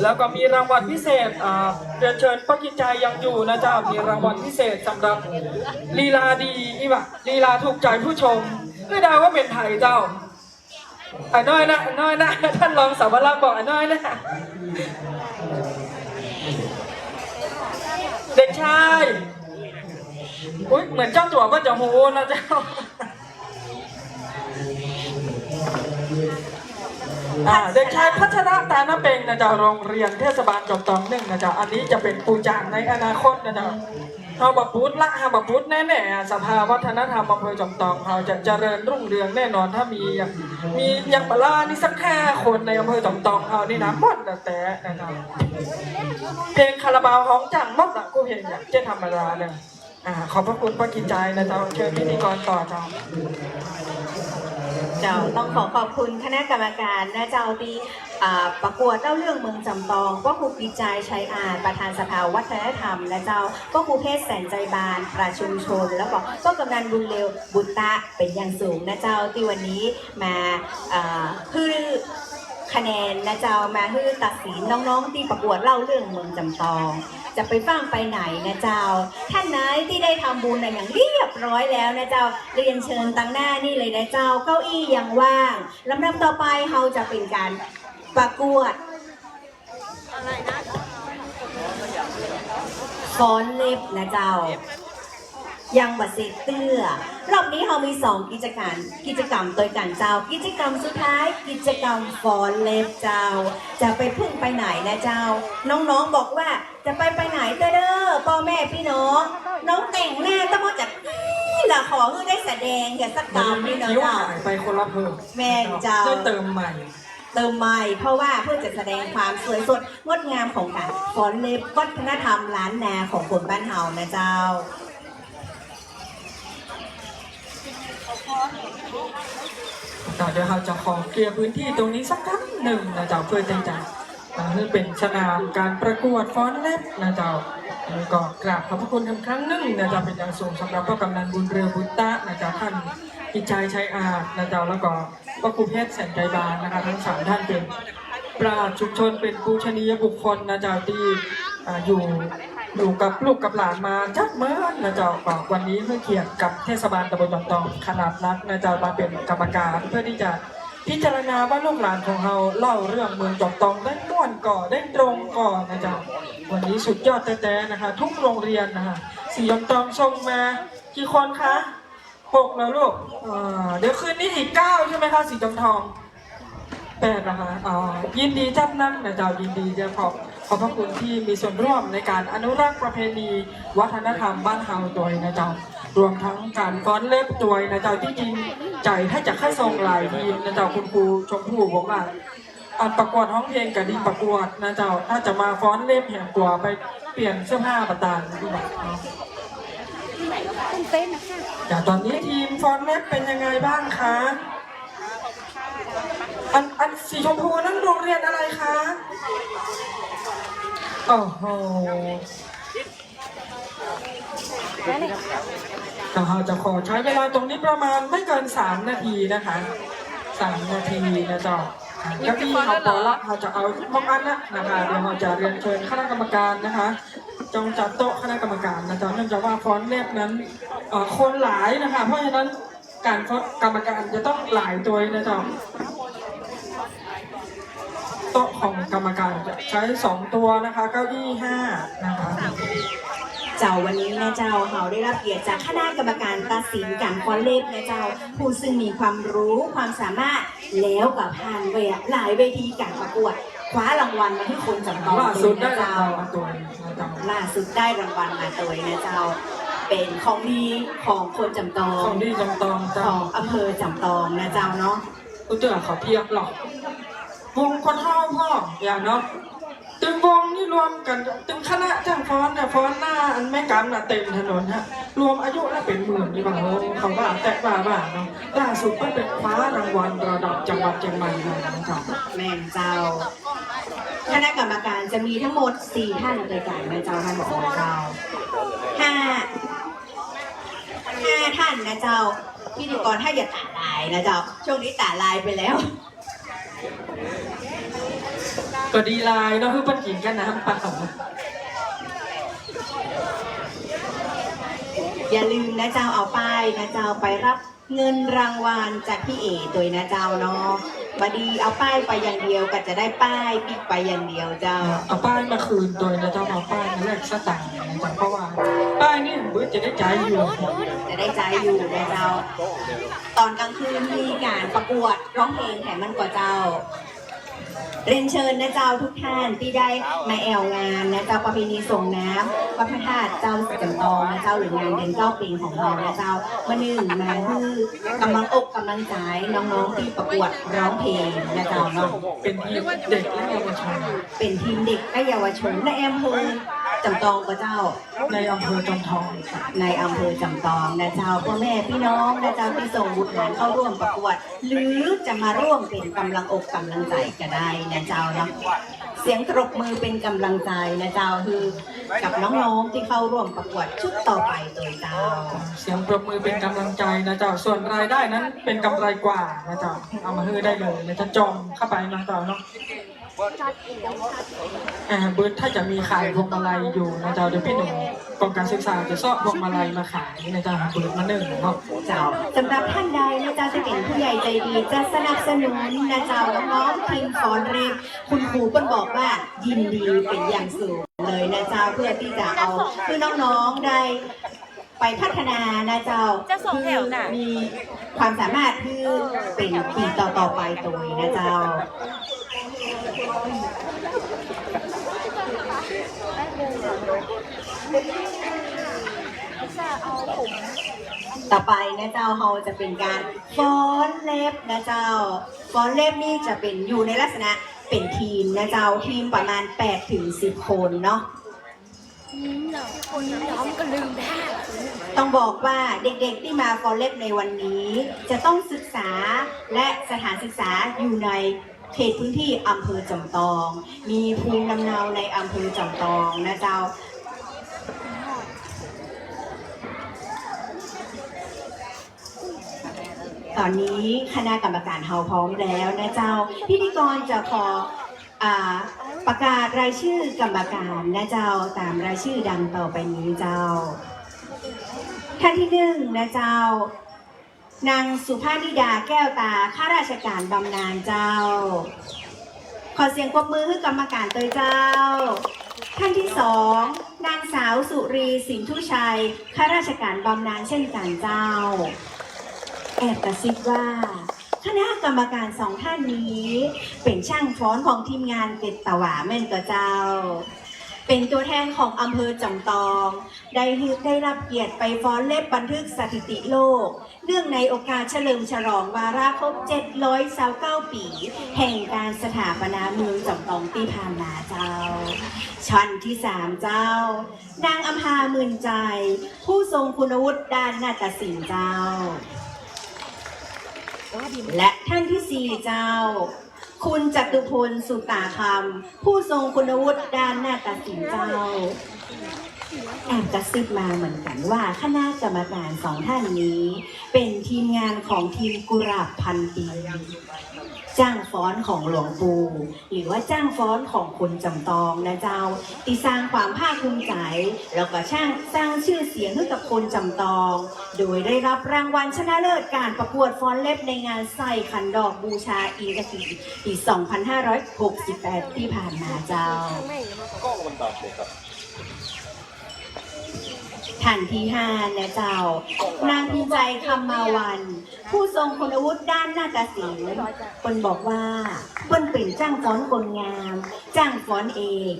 แล้วก็มีรางวัลพิเศษเรียนเชิญป้ากิจใจยังอยู่นะเจ้ามีรางวัลพิเศษสำหรับลีลาดีอีวะลีลาถูกใจผู้ชมไม่ได้ว่าเป็นไทยเจ้าน้อยนะท่านรองสาวรักษ์บอกน้อยนะเด็กชายอุ้ยเหมือนเจ้าตัวก็จะโหนะเจ้าเด็กชายพัชระตาณเปงนะจ๊ะโรงเรียนเทศบาลจอมทอง1นะจ๊ะอันนี้จะเป็นปูจานในอนาคตนะจ๊ะเราบับพุทธละฮาบับพุทธแน่ๆสภาวัฒนธรรมอำเภอจอมทองเราจะเจริญรุ่งเรืองแน่นอนถ้ามียังบลานี่สัก5 คนในอำเภอจอมทองเรานี่นะหมดแต่นะจ๊ะเพลงคาราบาวของจังหมดละกูเพลงอย่างเช่นธรรมดาเลยขอบพระคุณป้ากิจใจนะจ๊ะเชิญพิธีกรต่อจ้าเจ้าต้องขอบคุณคณะกรรมการนะเจ้าที่ประกวดเล่าเรื่องเมืองจำตองก็ครูกิจใจชัยอาจประธานสภาวัฒนธรรมนะเจ้าก็ครูเพชรแสนใจบานประชุมชนแล้วก็กำนันบุญเร็วบุตตะเป็นอย่างสูงนะเจ้าที่วันนี้มาคือคะแนนนะเจ้ามาคือตัดสินน้องๆที่ประกวดเล่าเรื่องเมืองจำตองจะไปฟังไปไหนนะเจ้าท่านไหนที่ได้ทำบุญอย่างเรียบร้อยแล้วนะเจ้าเรียนเชิญตั้งหน้านี่เลยนะเจ้าเก้าอี้ยังว่างลำดับต่อไปเราจะเป็นการประกวดฟ้อนเล็บนะเจ้ายังบัดเสร็จเตื้อรอบนี้เรามี2กิจกรรมตัวกันเจ้ากิจกรรมสุดท้ายกิจกรรมฟ้อนเล็บเจ้าจะไปพึ่งไปไหนนะเจ้าน้องๆบอกว่าจะไปไหนเด้อพ่อแม่พี่น้องน้องแต่งหน้าต้องมาจากละขอให้ได้แสดงกันสักกรรมนี่เนาะเจ้าไปคนละเพิ่มแม่เจ้าเติมใหม่เพราะว่าเพื่อจะแสดงความสวยสดงดงามของการฟ้อนเล็บวัฒนธรรมล้านนาของคนบ้านเฮานะเจ้าเดี๋ยวเราจะขอเคลียร์พื้นที่ตรงนี้สักครั้งหนึ่งนะเจ้าเพื่อที่จะนี่เป็นสนามการประกวดฟ้อนเล็บนะเจ้าก็กราบขอบพระคุณครั้งหนึ่งนะเจ้าเป็นอย่างสูงสำหรับพ่อกำนันบุญเรือบุญตะนะเจ้าท่านกิจใจชัยอาจนะเจ้าแล้วก็พระครูเพชรแสนใจบานนะคะทั้ง3ท่านเป็นปราชญ์ชุมชนเป็นปูชนียบุคคลนะเจ้าที่อยู่ อยู่กับลูกกับหลานมาจักเมื่อนะเจ้าก็วันนี้เพื่อเกียรติกับเทศบาลตำบลจอมทองขนาดนักนะเจ้ามาเป็นกรรมการเพื่อที่จะพิจารณาว่าลูกหลานของเราเล่าเรื่องเมืองจอมทองได้ม่วนก่อได้ตรงก่อนะเจ้าวันนี้สุดยอดแท้ๆนะคะทุกโรงเรียนนะคะสีจอมทองส่งมากี่คนคะ6แล้วลูกเดี๋ยวคืนนี้อีก9ใช่ไหมคะสีจอมทอง8นะคะยินดีจับนั่งนะเจ้ายินดีจะขอบพระคุณที่มีส่วนร่วมในการอนุรักษ์ประเพณีวัฒนธรรมบ้านเฮาโดยนะเจ้ารวมทั้งการฟ้อนเล็บตัวนะเจ้าที่จริงใจถ้าจะให้ทรงหลายทีนะเจ้าคุณครูชมพู่บอกว่าประกวดร้องเพลงกับดีประกวดนะเจ้าถ้าจะมาฟ้อนเล็บแห่งตัวไปเปลี่ยนเสื้อผ้าประตานดีกว่าจากตอนนี้ทีมฟ้อนเล็บเป็นยังไงบ้างคะอันสีชมพูนั่นโรงเรียนอะไรคะโอ้โหเราจะขอใช้เวลาตรงนี้ประมาณไม่เกิน3 นาทีนะคะ3 นาทีนะจ๊ะแล้วที่เขาปอละเขาจะเอาพวกอันนะคะเดี๋ยวเราจะเรียนเชิญคณะกรรมการนะคะจงจัดโต๊ะคณะกรรมการนะจ๊ะเนื่องจากว่าฟ้อนเล็บนั้นคนหลายนะคะเพราะฉะนั้นการกรรมการจะต้องหลายตัวนะจ๊ะโต๊ะของกรรมการจะใช้2 ตัวนะคะเก้าอี้5นะคะเจ้าวันนี้นะเจ้าเราได้รับเกียรติจากคณะกรรมการตัดสินการฟ้อนเล็บนะเจ้าผู้ซึ่งมีความรู้ความสามารถแล้วกับผ่านหลายเวทีการประกวดคว้ารางวัลมาที่คนจำต้องล่าสุดได้รางวัลมาตัวล่าสุดได้รางวัลมาตัวนะเจ้าเป็นของดีของคนจำตองของดีจำตองของอำเภอจำตองนะเจ้าเนาะตัวเจ้าเขาเพียบหรอกวงคนเท่าพ่ออย่างเนาะตึงวงนี่รวมกันตึงคณะจ้างฟ้อนเนี่ยฟ้อนหน้าอันแม่กำน่ะเต็มถนนฮะรวมอายุแล้วเป็น10,000ดีกว่าเขาว่าแตะบ้าเนาะล่าสุดก็เป็นคว้ารางวัลระดับจังหวัดเชียงใหม่เลยนะครับแม่เจ้าคณะกรรมการจะมีทั้งหมด4 ท่านโดยกันนะเจ้าท่านบอกว่าเจ้า5 ท่านนะเจ้าพิธีกรถ้าอย่าตาลายนะเจ้าช่วงนี้ตาลายไปแล้วก็ดีลายเนาะคือปันกินกันน้ำเปล่าอย่าลืมนะเจ้าเอาป้ายนะเจ้าไปรับเงินรางวัลจากพี่เอ๋ตัวนะเจ้าเนาะบดีเอาป้ายไปอย่างเดียวก็จะได้ป้ายปิดไปอย่างเดียวเจ้าเอาป้ายมาคืนตัวนะเจ้าเอาป้ายมาแลกสตางค์นะเจ้าเพราะว่าป้ายนี่เบื่อจะได้ใจอยู่นะเจ้าตอนกลางคืนมีการประกวดร้องเพลงแถมมันกว่าเจ้าเรียนเชิญนะเจ้าทุกท่านที่ได้มาแอวงานนะเจ้าประเพณีส่งน้ำวัดพระธาตุเจ้าสีจำตองนะเจ้าหรืองานเดือน9 ปีของเรานะเจ้าวันหนึ่งมาคือกำลังอกกำลังใจน้องๆที่ประกวดร้องเพลงนะเจ้าเนาะเป็นทีมเด็กและเยาวชนเป็นทีมเด็กและเยาวชนในอำเภอจำตองกับเจ้าในอำเภอจอมทองในอำเภอจำตองนะเจ้าพ่อแม่พี่น้องนะเจ้าที่ส่งบุตรหลานเข้าร่วมประกวดหรือจะมาร่วมเป็นกำลังอกกำลังใจก็ได้นะเจ้าเนาะเสียงตบมือเป็นกำลังใจนะเจ้าคือกับน้องๆที่เข้าร่วมประกวดชุดต่อไปโดยเจ้าเสียงปรบมือเป็นกำลังใจนะเจ้าส่วนรายได้นั้นเป็นกำไรกว่านะเจ้าเอามาให้ได้เลยนะจะจองเข้าไปนะเจ้าเนาะบึ้ดถ้าจะมีขายพวงมาลัยอยู่นะเจ้าเดี๋ยวพี่หนุ่มกองการศึกษาจะซ่อพวงมาลัยมาขายนะเจ้าบึ้ดมา1เนาะเจ้าสำหรับท่านใดนะเจ้าจะเป็นผู้ใหญ่ใจดีจะสนับสนุนนะเจ้าน้องๆทีมฟ้อนเรศคุณครูก็บอกว่ายินดีเป็นอย่างสูงเลยนะเจ้าเพื่อที่จะเอาคือน้องๆได้ไปพัฒนานะเจ้าคือมีความสามารถคือเป็นปีต่อไปตัวนะเจ้าต่อไปนะเจ้าเราจะเป็นการฟ้อนเล็บนะเจ้าฟ้อนเล็บนี่จะเป็นอยู่ในลักษณะเป็นทีมนะเจ้าทีมประมาณ8 ถึง 10 คนเนาะต้องบอกว่าเด็กๆที่มาฟ้อนเล็บในวันนี้จะต้องศึกษาและสถานศึกษาอยู่ในเขตพื้นที่อำเภอจำตองมีภูมิลำเนาในอำเภอจำตองนะเจ้าตอนนี้คณะกรรมการเฮาพร้อมแล้วนะเจ้าพิธีกรจะขอ ประกาศรายชื่อกรรมการนะเจ้าตามรายชื่อดังต่อไปนี้เจ้าท่านที่หนึ่งนะเจ้านางสุภานิดาแก้วตาข้าราชการบำนาญเจ้าขอเสียงปรบมือให้กรรมการตัวเจ้าท่านที่สองนางสาวสุรีสินทุชัยข้าราชการบำนาญเช่นกันเจ้าแอบกระซิบว่าคณะกรรมการสองท่านนี้เป็นช่างฟ้อนของทีมงานเป็ดตะหวาแม่นกระเจ้าเป็นตัวแทนของอำเภอจอมตองได้รับเกียรติไปฟ้อนเล็บบันทึกสถิติโลกเนื่องในโอกาสเฉลิมฉลองวาระครบ729 ปีแห่งการสถาปนาเมืองจอมตองที่ผ่านมาเจ้าชั้นที่3เจ้านางอำภามื่นใจผู้ทรงคุณวุฒิด้านนาฏศิลป์เจ้าและท่านที่4เจ้าคุณจตุพลสุตาคำผู้ทรงคุณวุฒิด้านนาฏศิลป์เจ้าแอบกระซิบมาเหมือนกันว่าคณะกรรมการสองท่านนี้เป็นทีมงานของทีมกุหลาบพันปีจ้างฟ้อนของหลวงปู่หรือว่าจ้างฟ้อนของคนจำตองนะเจ้าที่สร้างความภาคภูมิใจแล้วก็สร้างชื่อเสียงให้กับคนจำตองโดยได้รับรางวัลชนะเลิศการประกวดฟ้อนเล็บในงานไส่ขันดอกบูชาอีกทีปี 2568 ที่ผ่านมาเจ้าท่านที่5นะเจ้านางพิใจคำมาวันผู้ทรงคุณวุฒิด้านนาฏศิลป์คนบอกว่าคนเป็นจ้างฟ้อนคนงามจ้างฟ้อนเอก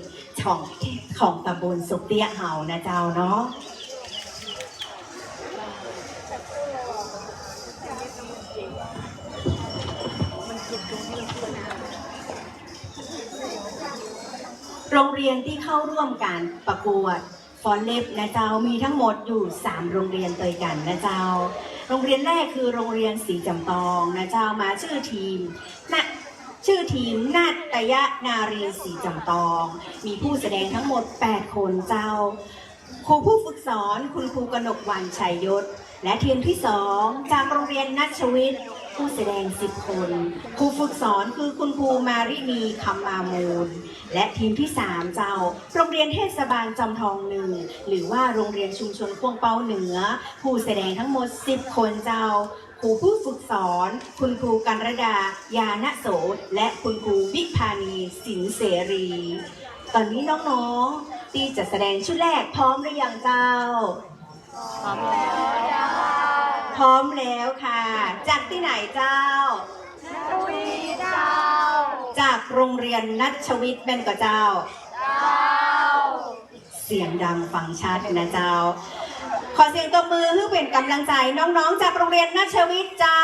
ของตำบลสุกเตี้ยเห่านะเจ้าเนาะโรงเรียนที่เข้าร่วมการประกวดฟ้อนเล็บนะเจ้ามีทั้งหมดอยู่3โรงเรียนเตยกันนะเจ้าโรงเรียนแรกคือโรงเรียนศรีจำตองนะเจ้ามาชื่อทีมนาฏยนารีศรีจำตองมีผู้แสดงทั้งหมด8คนเจ้าครูผู้ฝึกสอนคุณครูกนกวรรณชัยยศและทีมที่2จากโรงเรียนนัชวิทย์ผู้แสดง10คนครูฝึกสอนคือคุณครูมารินีคำมามูลและทีมที่3เจ้าโรงเรียนเทศบาลจอมทองหนึ่งหรือว่าโรงเรียนชุมชนควงเปาเหนือผู้แสดงทั้งหมด10คนเจ้าครูผู้ฝึกสอนคุณครูกันรดายาณโสและคุณครูวิภานีสินเสรีตอนนี้น้องๆที่จะแสดงชุดแรกพร้อมหรือยังเจ้าพร้อมแล้วพร้อมแล้วค่ะจากที่ไหนเจ้านัชวิทย์เจ้าจากโรงเรียนนัชวิทย์เป็นกับเจ้าเสียงดังฟังชัดนะเจ้าขอเสียงตบมือเพื่อเป็นกำลังใจน้องๆจากโรงเรียนนัชวิทย์เจ้า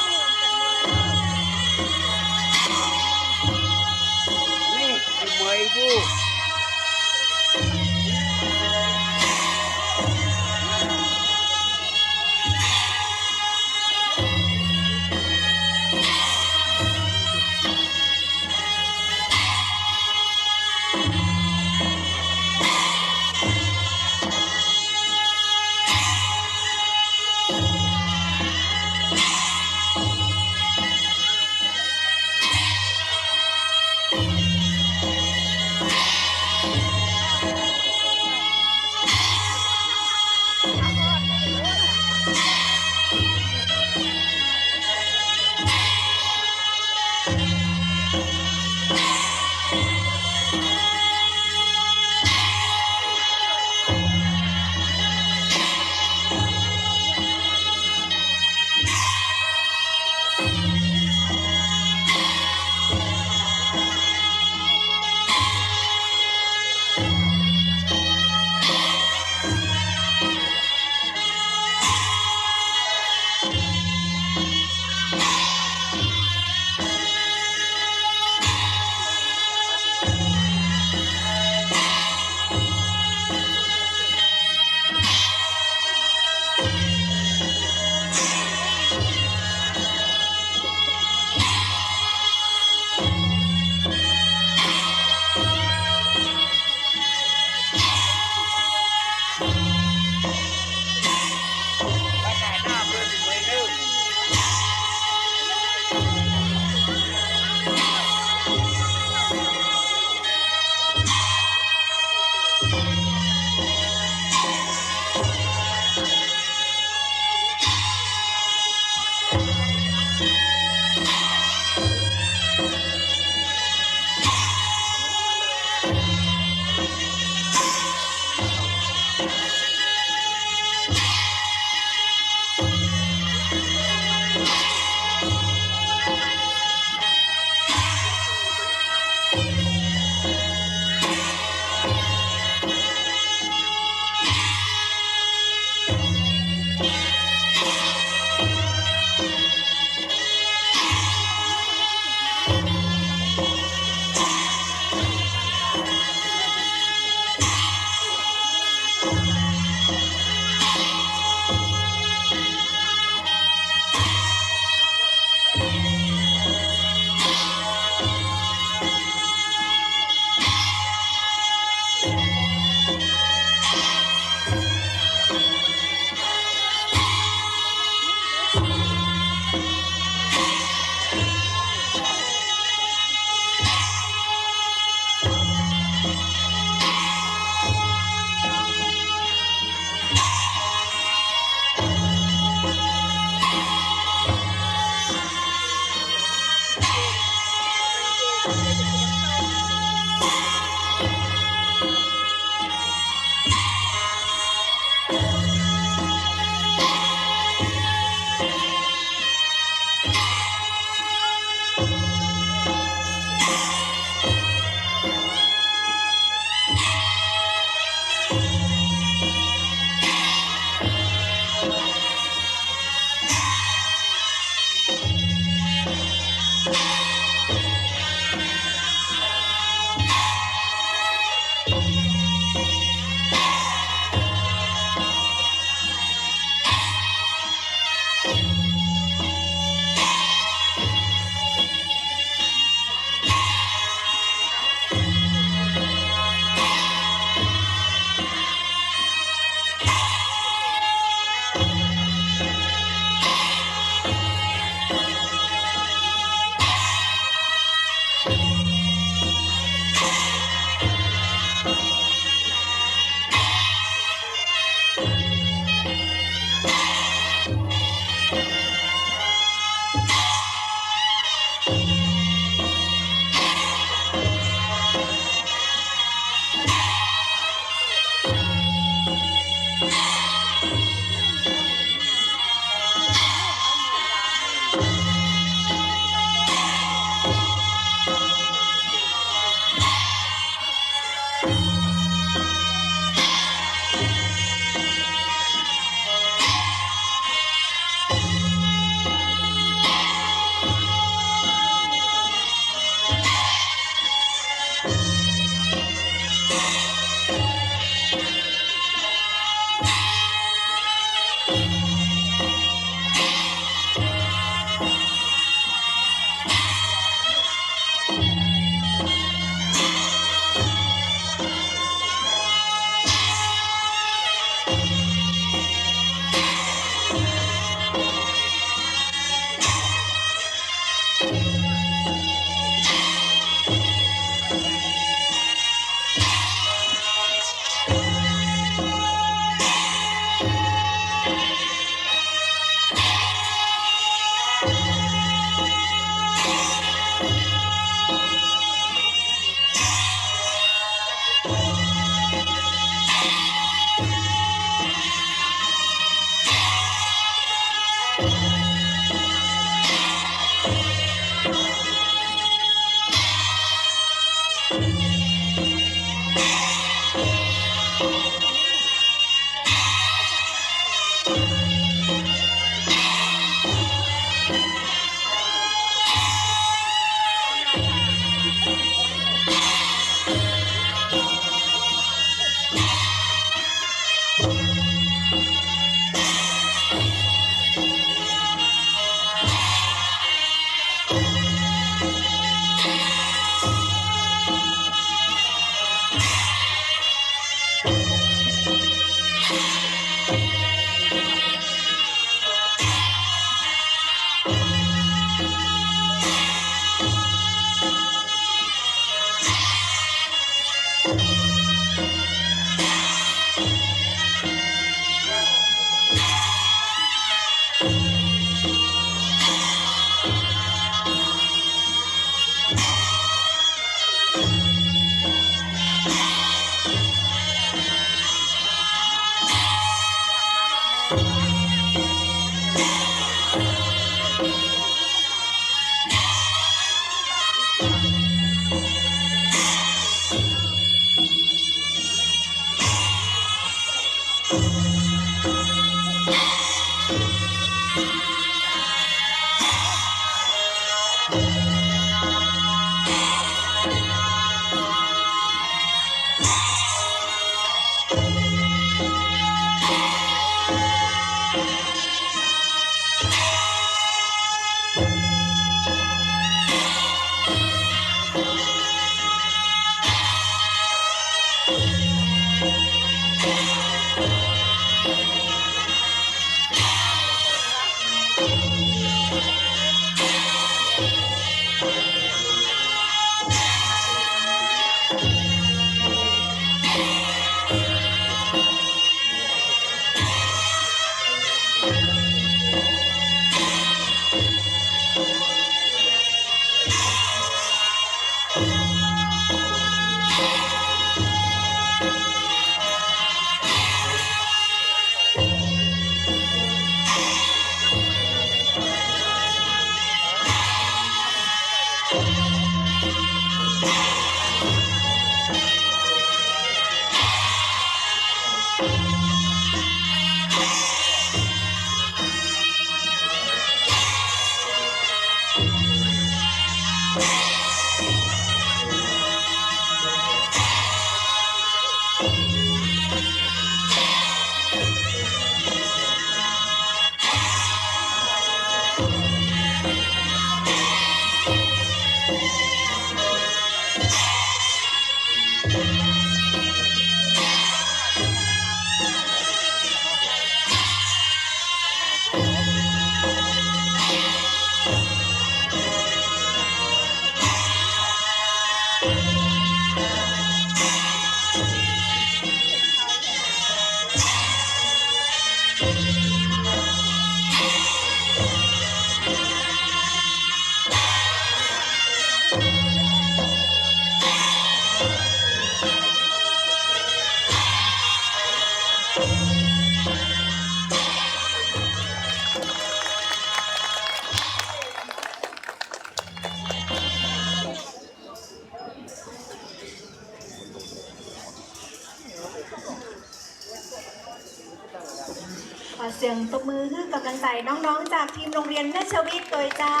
ขอเสียงตบมือให้กำลังใจน้องๆจากทีมโรงเรียนนัชวิทย์โดยเจ้า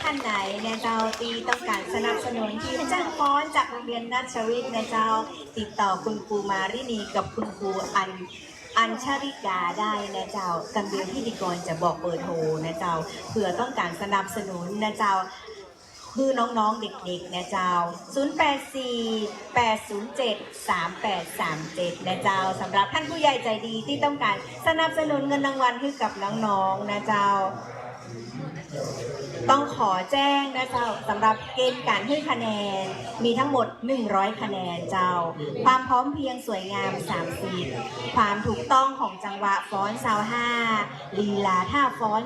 ท่านไหนเนี่ยเจ้าตีต้องการสนับสนุนทีมจ้างฟ้อนจากโรงเรียนนัชวิทย์เนี่ยเจ้าติดต่อคุณครูมารินีกับคุณครูอัญชริกาได้นะเจ้ากันเดือนพิธีกรจะบอกเบอร์โทรนะเจ้าเผื่อต้องการสนับสนุนนะเจ้าคือน้องๆเด็กๆนะเจ้า0848073837นะเจ้าสำหรับท่านผู้ใหญ่ใจดีที่ต้องการสนับสนุนเงินรางวัลให้กับน้องๆนะเจ้าต้องขอแจ้งนะเจ้าสำหรับเกณฑ์การให้คะแนนมีทั้งหมด100คะแนนเจ้าความพร้อมเพรียงสวยงาม30ความถูกต้องของจังหวะฟ้อน25ลีลาท่าฟ้อน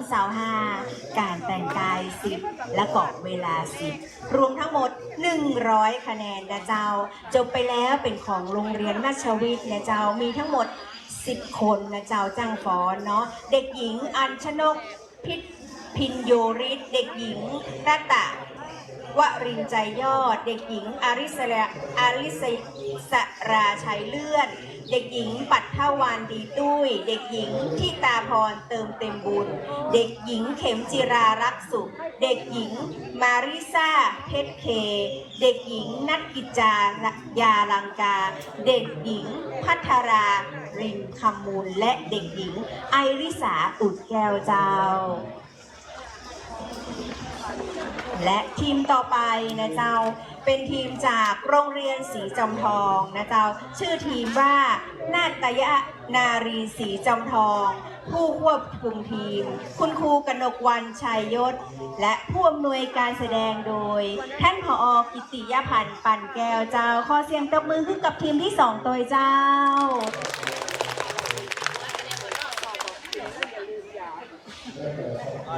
25การแต่งกาย10และกรอบเวลา10รวมทั้งหมด100คะแนนนะเจ้าจบไปแล้วเป็นของโรงเรียนนัชวิทย์นะเจ้ามีทั้งหมด10คนนะเจ้าจ้างฟ้อนเนาะเด็กหญิงอัญชนกพินโยริศเด็กหญิงรัตะวรินใจยอดเด็กหญิงอาริสราชัยเลื่อน เด็กหญิงปัทวานดีตุ้ย เด็กหญิงทิตาพรเติมเต็มบุญ เด็กหญิงเข็มจิรารักสุข เด็กหญิงมาริซาเพชรเค เด็กหญิงนัทกิจจายาลังกา เด็กหญิงพัทรารินคำมูล และเด็กหญิงไอริสาอุดแก้วเจ้า และทีมต่อไปนะเจ้าเป็นทีมจากโรงเรียนศรีจอมทองนะเจ้าชื่อทีมว่านาตยนารีศรีจอมทอง ผู้ควบคุมทีม คุณครูกนกวรรณชัยยศ และผู้อำนวยการแสดงโดย ท่านผอ.กิติยพันธ์ปั่นแก้วเจ้าขอเสียงตบมือขึ้นกับทีมที่2ตัวเจ้า ข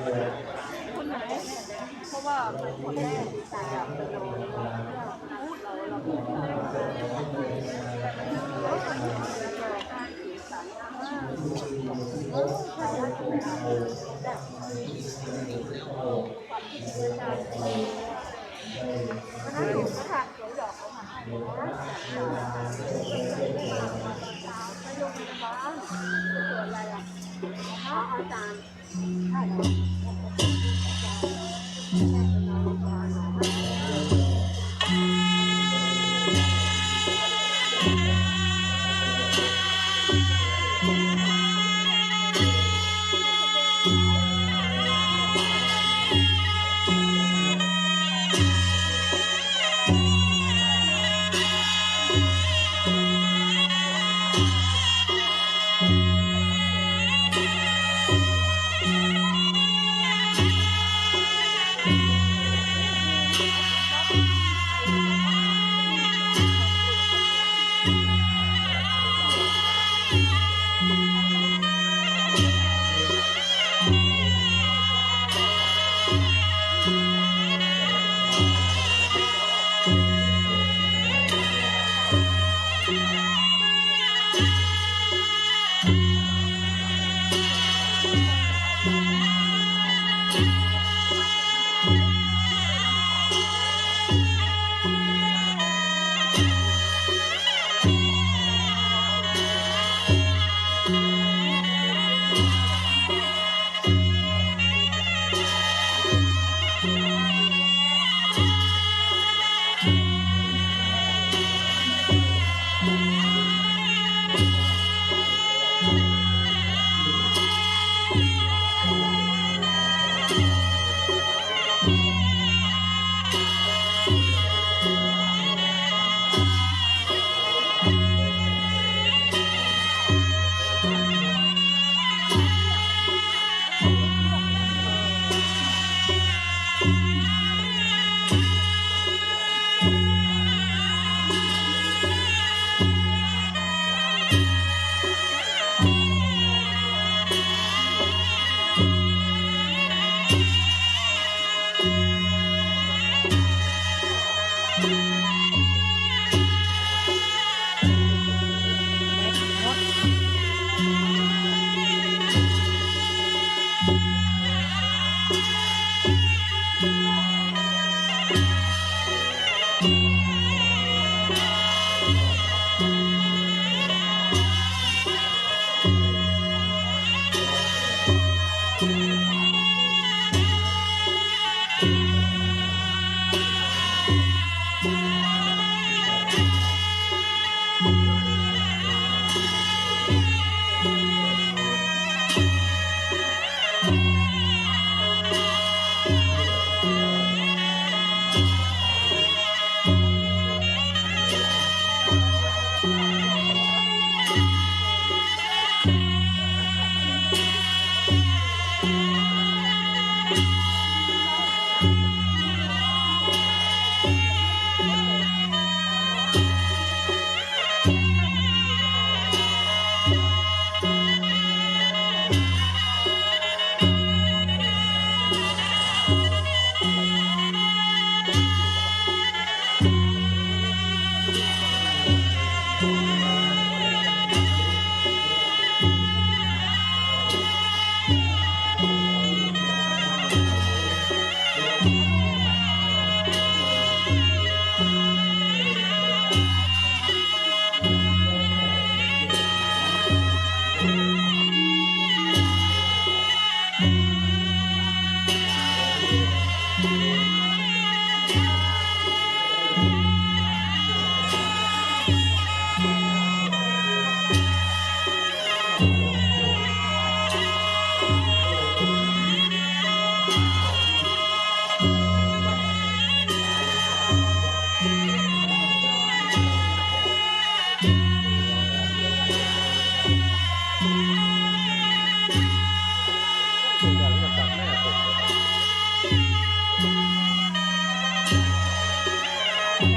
ตัวใหญ่มันตัดแม่ผมเล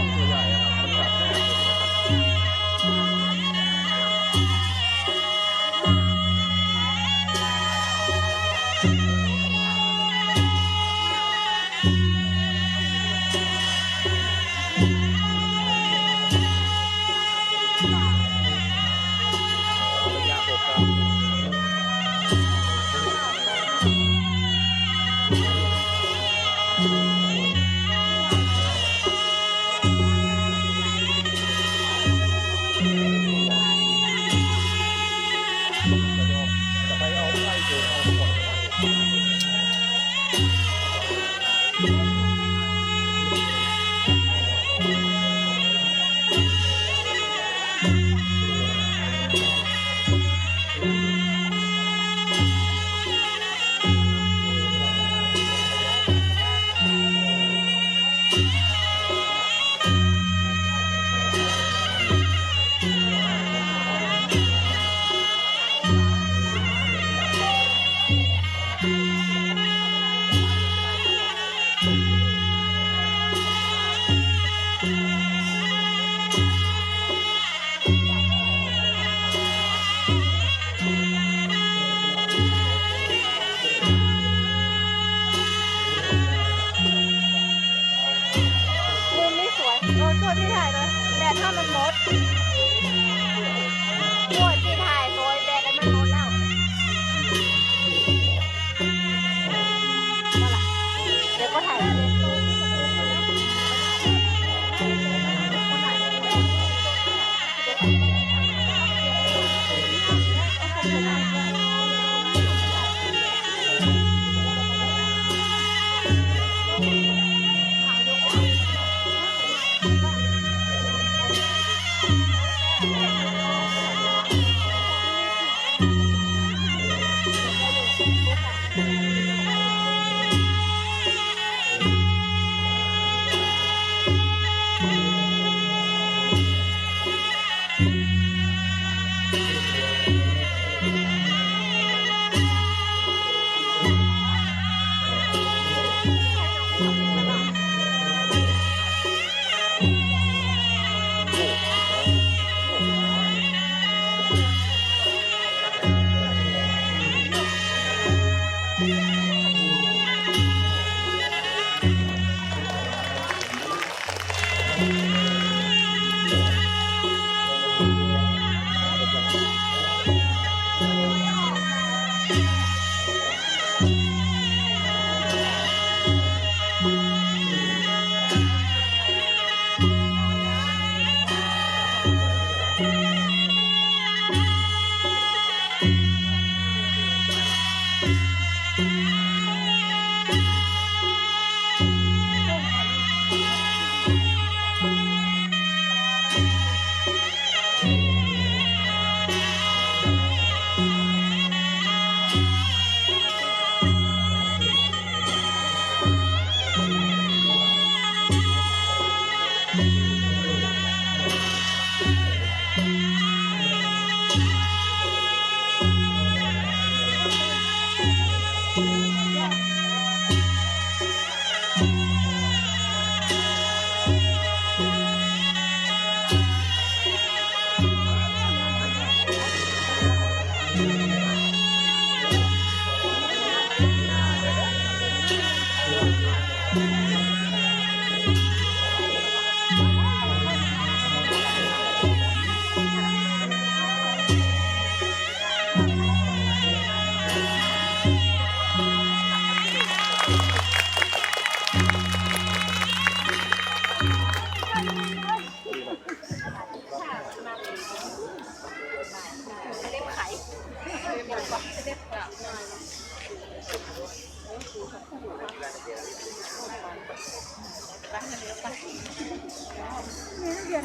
ยตัวใหญ่อะครับมันตัดแม่ผมเลยครับ ระยะ6ครับจะไปเอาไส้เกินเอาขวดมุมนี้สวยช่วยพี่ถ่ายเลยแดดถ้ามันมดช่วยพี่ถ่ายโดยแดดมันมดแล้วมาละเดี๋ยวก็ถ่ายเลย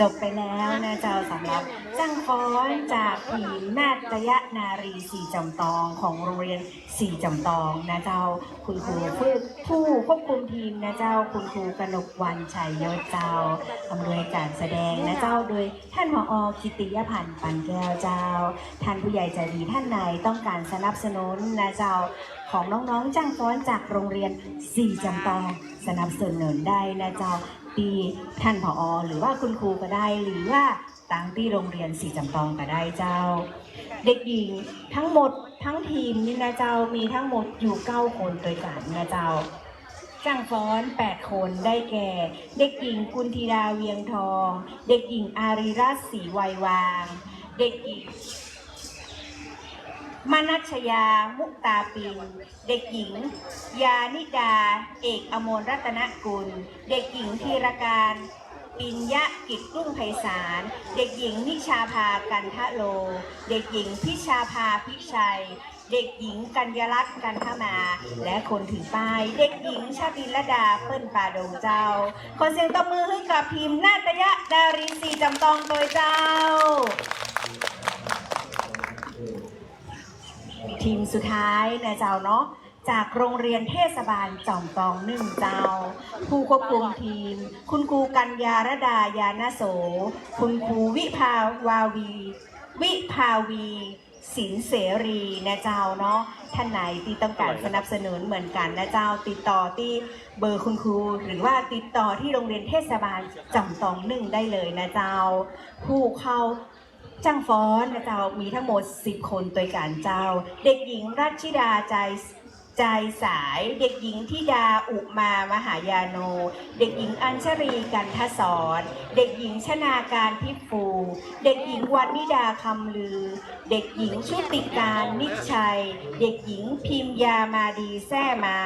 จบไปแล้วนะเจ้าสำหรับจ้างฟ้อนจากทีมนาฏยนารีสี่จำตองของโรงเรียนสี่จำตองนะเจ้าคุณครูผู้ควบคุมทีมนะเจ้าคุณครูกนกวรรณชัยยศเจ้าอำนวยการแสดงนะเจ้าโดยท่านผอ.กิติยพันธ์ปันแก้วเจ้าท่านผู้ใหญ่ใจดีท่านใดต้องการสนับสนุนนะเจ้าของน้องๆจ้างฟ้อนจากโรงเรียนสี่จำตองสนับสนุนได้นะเจ้าปีท่านผอ.หรือว่าคุณครูก็ได้หรือว่าตั้งที่โรงเรียนสี่จำตองก็ได้เจ้าเด็กหญิงทั้งหมดทั้งทีมนี่นะเจ้ามีทั้งหมดอยู่9คนโดยกันนะเจ้าจ้างฟ้อน8คนได้แก่เด็กหญิงกุลธิดาเวียงทองเด็กหญิงอารีรัตน์ศรีวัยวางเด็กหญิงมนัชยามุกตาปิงเด็กหญิงยานิดาเอกอมรรัตนกุลเด็กหญิงธีรการปิญญกิจรุ่งไพศาลเด็กหญิงนิชาภากันทะโลเด็กหญิงพิชาภาพิชัยเด็กหญิงกัญญลักษณ์กันทมาและคนถือป้ายเด็กหญิงชติลดาเปิ้ลป่าดงเจ้าขอเสียงตบมือให้กับทีมนาฏยนารีสี่จำตองโดยเจ้าทีมสุดท้ายนะเจ้าเนาะจากโรงเรียนเทศบาลจอมตอง1เจ้าผู้ควบคุมทีมคุณครูกัญญารดายานาโสคุณครูวิภาวีสินเสรีนะเจ้าเนาะท่านไหนที่ต้องการสนับสนุนเหมือนกันนะเจ้าติดต่อที่เบอร์คุณครูหรือว่าติดต่อที่โรงเรียนเทศบาลจอมตอง1ได้เลยนะเจ้าผู้เข้าจ้างฟ้อนนะเจ้ามีทั้งหมด10คนโดยการเจ้าเด็กหญิงรัชชิดาใจสายเด็กหญิงธิดาอุมามหายาโนเด็กหญิงอัญชรีกันทศรเด็กหญิงชนาการพิฟูเด็กหญิงวันนิดาคำลือเด็กหญิงชุติการนิชัยเด็กหญิงพิมยามาดีแซ่ม้า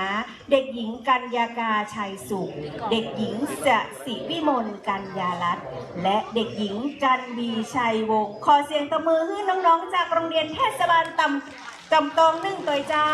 เด็กหญิงกัญญากาชัยสุขเด็กหญิงสศิวิมลกัญญาลัตน์และเด็กหญิงกันบีชัยวงศ์ขอเสียงตบมือให้น้องๆจากโรงเรียนเทศบาลจำตอง1ตัวเจ้า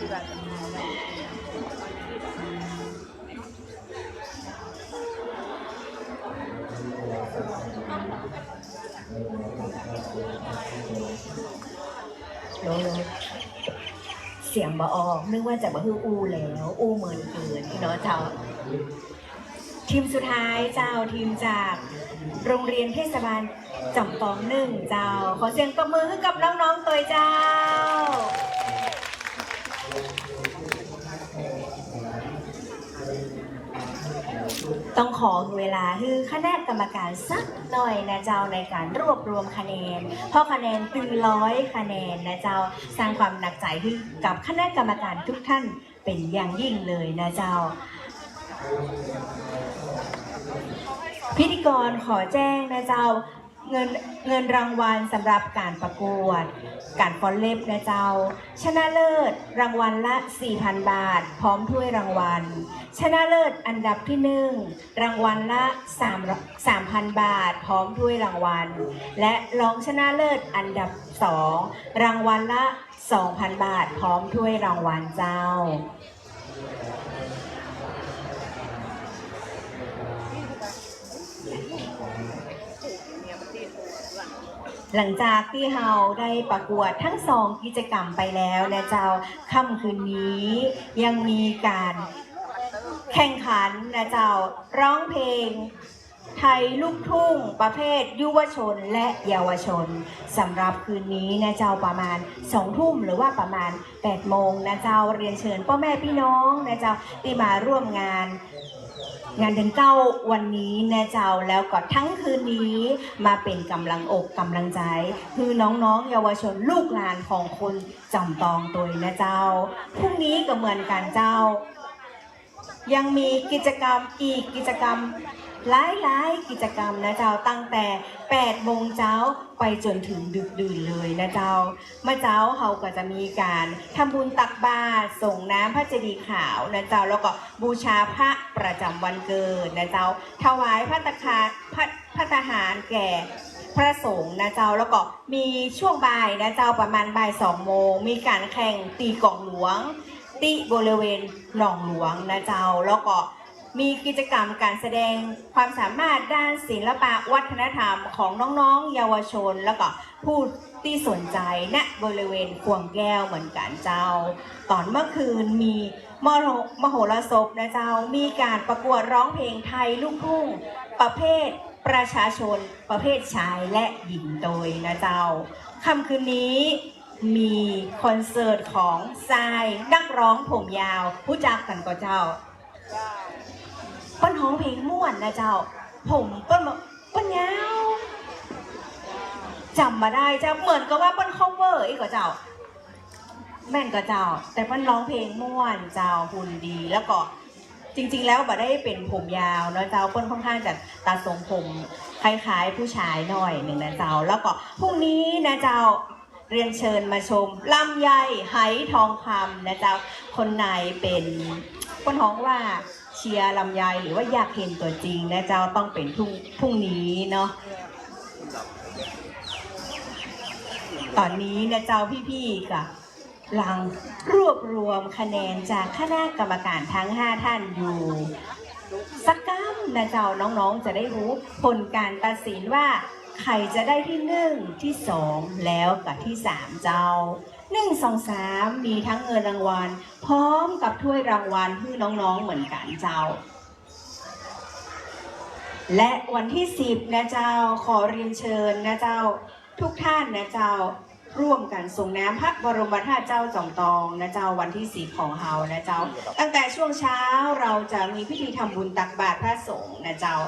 เสียงบ่ออกนึกว่าจะบ่ฮืออูแล้วอูเหมือนเกินพี่น้องเจ้าทีมสุดท้ายเจ้าทีมจากโรงเรียนเทศบาลจำปอง1เจ้าขอเสียงตบมือให้กับน้องๆตัวเจ้าต้องขอเวลาให้คณะกรรมการสักหน่อยนะเจ้าในการรวบรวมคะแนนเพราะคะแนนตึง100คะแนนนะเจ้าสร้างความหนักใจให้กับคณะกรรมการทุกท่านเป็นอย่างยิ่งเลยนะเจ้าพิธีกรขอแจ้งนะเจ้าเงินรางวัลสำหรับการประกวดการฟ้อนเล็บนะเจ้าชนะเลิศรางวัลละ 4,000 บาทพร้อมถ้วยรางวัลชนะเลิศอันดับที่1รางวัลละ 3,000 บาทพร้อมถ้วยรางวัลและรองชนะเลิศอันดับ2รางวัลละ 2,000 บาทพร้อมถ้วยรางวัลเจ้าหลังจากที่เราได้ประกวดทั้ง2กิจกรรมไปแล้วนะเจ้าค่ำคืนนี้ยังมีการแข่งขันนะเจ้าร้องเพลงไทยลูกทุ่งประเภทยุวชนและเยาวชนสำหรับคืนนี้นะเจ้าประมาณ2 ทุ่มหรือว่าประมาณ8 โมงนะเจ้าเรียนเชิญพ่อแม่พี่น้องนะเจ้าที่มาร่วมงานเดือน9วันนี้นะเจ้าแล้วก็ทั้งคืนนี้มาเป็นกำลังอกกำลังใจคือน้องๆเยาวชนลูกหลานของคนจำตองตัวนะเจ้าพรุ่งนี้ก็เหมือนกันเจ้ายังมีกิจกรรมอีกกิจกรรมหลายกิจกรรมนะเจ้าตั้งแต่8 โมงเช้าไปจนถึงดึกดื่นเลยนะเจ้าเมื่อเช้าเขาก็จะมีการทำบุญตักบาตรส่งน้ำพระเจดีย์ขาวนะเจ้าแล้วก็บูชาพระประจำวันเกิดนะเจ้าถวายพระทหารแก่พระสงฆ์นะเจ้าแล้วก็มีช่วงบ่ายนะเจ้าประมาณบ่าย2 โมงมีการแข่งตีกลองหลวงที่บริเวณหนองหลวงนะเจ้าแล้วก็มีกิจกรรมการแสดงความสามารถด้านศิลปะวัฒนธรรมของน้องๆเยาวชนแล้วก็ผู้ที่สนใจณบริเวณขวงแก้วเหมือนกันเจ้าตอนเมื่อคืนมีมโหรสพนะเจ้ามีการประกวดร้องเพลงไทยลูกทุ่งประเภทประชาชนประเภทชายและหญิงโดยนะเจ้าค่ำคืนนี้มีคอนเสิร์ตของทรายนักร้องผมยาวผู้จักกันก็เจ้าป้นห้องเพลงม่วนนะเจ้าผมป้นยาวจำมาได้เจ้าเหมือนกับว่าป้น cover อีกก็เจ้าแม่นก็เจ้าแต่ป้นร้องเพลงม่วนเจ้าหุ่นดีแล้วก็จริงๆแล้วบ่ได้เป็นผมยาวเนาะเจ้าป้นค่อนข้างจะตัดทรงผมคล้ายๆผู้ชายหน่อยหนึ่งนะเจ้าแล้วก็พรุ่งนี้นะเจ้าเรียนเชิญมาชมลำไยไหทองคำนะเจ้าคนไหนเป็นป้นฮ้องว่าเชียร์ลำไยหรือว่าอยากเห็นตัวจริงนะเจ้าต้องเป็นพรุ่งนี้เนาะตอนนี้นะเจ้าพี่ๆกับหลังรวบรวมคะแนนจากคณะกรรมการทั้ง5 ท่านอยู่สักกัมนะเจ้าน้องๆจะได้รู้ผลการตัดสินว่าใครจะได้ที่1ที่2แล้วกับที่3เจ้า1 2 3มีทั้งเงินรางวัลพร้อมกับถ้วยรางวัลให้น้องๆเหมือนกันเจ้าและวันที่10นะเจ้าขอเรียนเชิญนะเจ้าทุกท่านนะเจ้าร่วมกันส่งน้ำพระบรมธาตุเจ้าจอมทองนะเจ้าวันที่10ของเฮานะเจ้าตั้งแต่ช่วงเช้าเราจะมีพิธีทำบุญตักบาตรพระสงฆ์นะเจ้า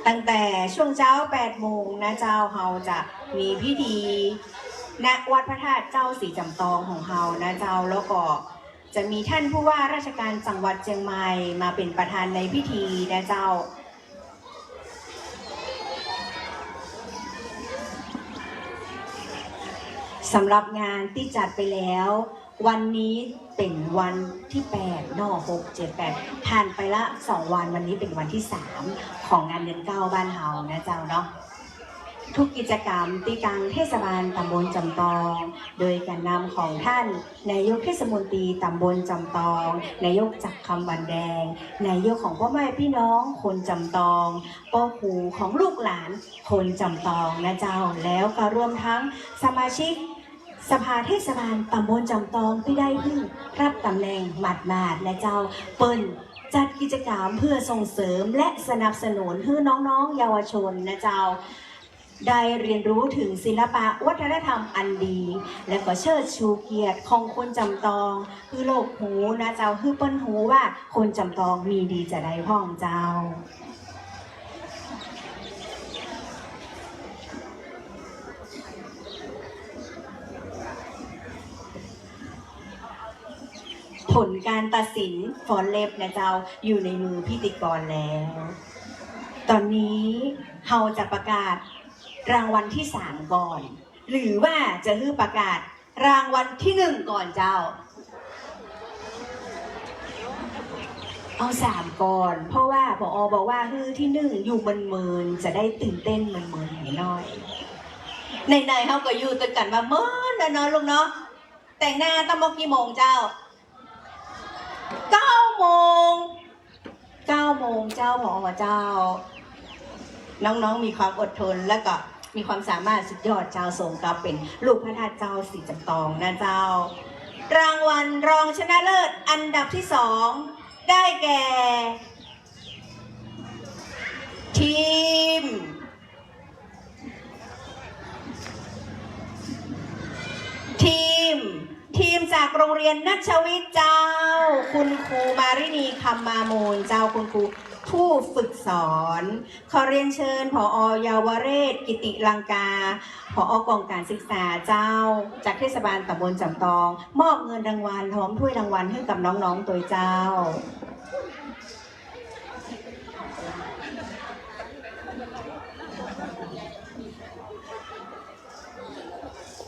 ตั้งแต่ช่วงเช้า8 โมงนะเจ้าเฮาจะมีพิธีณวัดพระธาตุเจ้าศรีจำตองของเฮานะเจ้าแล้วก็จะมีท่านผู้ว่าราชการจังหวัดเชียงใหม่มาเป็นประธานในพิธีนะเจ้าสำหรับงานที่จัดไปแล้ว วันนี้เป็นวันที่8น6 7 8ผ่านไปละ2วันวันนี้เป็นวันที่3ของงานเดือน9บ้านเฮานะเจ้าเนาะทุกกิจกรรมที่กลางเทศบาลตำบลจำตองโดยการนำของท่านนายกเทศมนตรีตำบลจำตองนายกจักรคำวันแดงนายกของพ่อแม่พี่น้องคนจำตองป้อหูของลูกหลานคนจำตองนะเจ้าแล้วก็รวมทั้งสมาชิกสภาเทศบาลตำบลจำตองที่ได้เพิ่งรับตำแหน่งหมาดๆนะเจ้าเปิ้นจัดกิจกรรมเพื่อส่งเสริมและสนับสนุนให้น้องๆเยาวชนนะเจ้าได้เรียนรู้ถึงศิลปะวัฒนธรรมอันดี และก็เชิดชูเกียรติของคนจำตองคือโลกหูนะเจ้าคือเปิ้นหูว่าคนจำตองมีดีจะได้พ่องเจ้าผลการตัดสินฟอนเล็บนะเจ้าอยู่ในมือพิธีกรแล้ว ตอนนี้เฮาจะประกาศรางวัลที่3ก่อนหรือว่าจะฮือประกาศรางวัลที่1ก่อนเจ้าเอา3ก่อนเพราะว่าผอ.บอกว่าฮือที่1อยู่เมินๆจะได้ตื่นเต้นเมินๆหน่อยในเฮาก็อยู่ตึกกันมาเมินนะเนาะลุงเนาะแต่งหน้าตั้งโมงกี่โมงเจ้า9 โมงเจ้าผอ.เจ้าน้องๆมีความอดทนและก็มีความสามารถสุดยอดเจ้าสมกับเป็นลูกพระธาตุเจ้าสีจำตองนะเจ้ารางวัลรองชนะเลิศอันดับที่2ได้แก่ทีมจากโรงเรียนนัชวิทย์เจ้าคุณครูมารินีคำมามูลเจ้าคุณครูผู้ฝึกสอนขอเรียนเชิญผอ.เยาวเรศกิติลังกาผอ.กองการศึกษาเจ้าจากเทศบาลตำบลจำตองมอบเงินรางวัลพร้อมถ้วยรางวัลให้กับน้องๆตัวเจ้า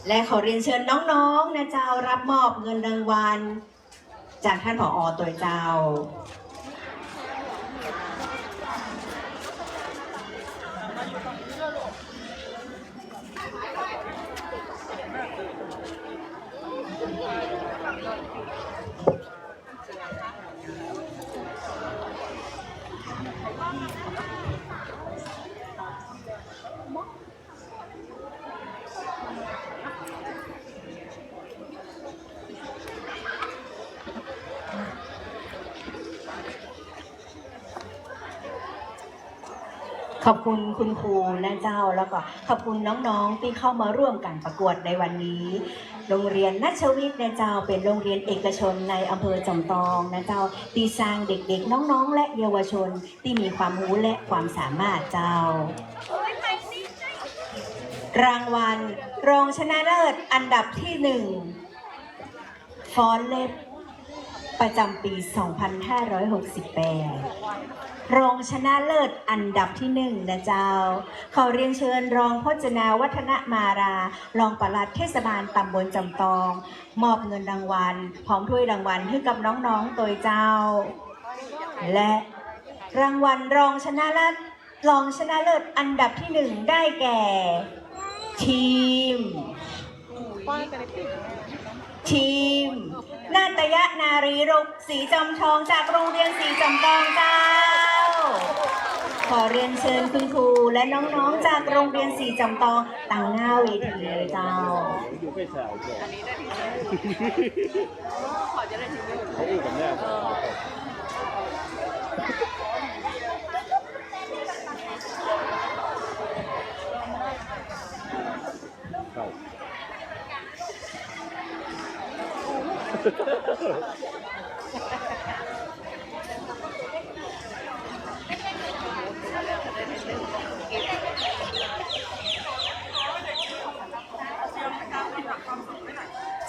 และขอเรียนเชิญน้องๆนะเจ้ารับมอบเงินรางวัลจากท่านผอ.ตัวเจ้าขอบคุณคุณครูนะเจ้าแล้วก็ขอบคุณน้องๆที่เข้ามาร่วมกันประกวดในวันนี้โรงเรียนนัชวิทย์นะเจ้าเป็นโรงเรียนเอกชนในอำเภอจำตองนะเจ้าที่สร้างเด็กๆน้องๆและเยาวชนที่มีความรู้และความสามารถเจ้ารางวัลรองชนะเลิศอันดับที่1ฟอนเล็บประจำปี 2568 รองชนะเลิศอันดับที่1นะเจ้าขอเรียนเชิญรองพจนาวัฒนมารารองปลัดเทศบาลตำบลจำตองมอบเงินรางวัลพร้อมถ้วยรางวัลให้กับน้องๆตัวเจ้าและรางวัลรองชนะเลิศอันดับที่1ได้แก่ทีมนาฏยนารีรกสีจอมทองจากโรงเรียนสีจอมทองเจ้าขอเรียนเชิญคุณครูและน้องๆจากโรงเรียนสีจอมทองตั้งหน้าเวทีเลยเจ้าอยู่ไปสาวก่อนเขาอู้กันแน่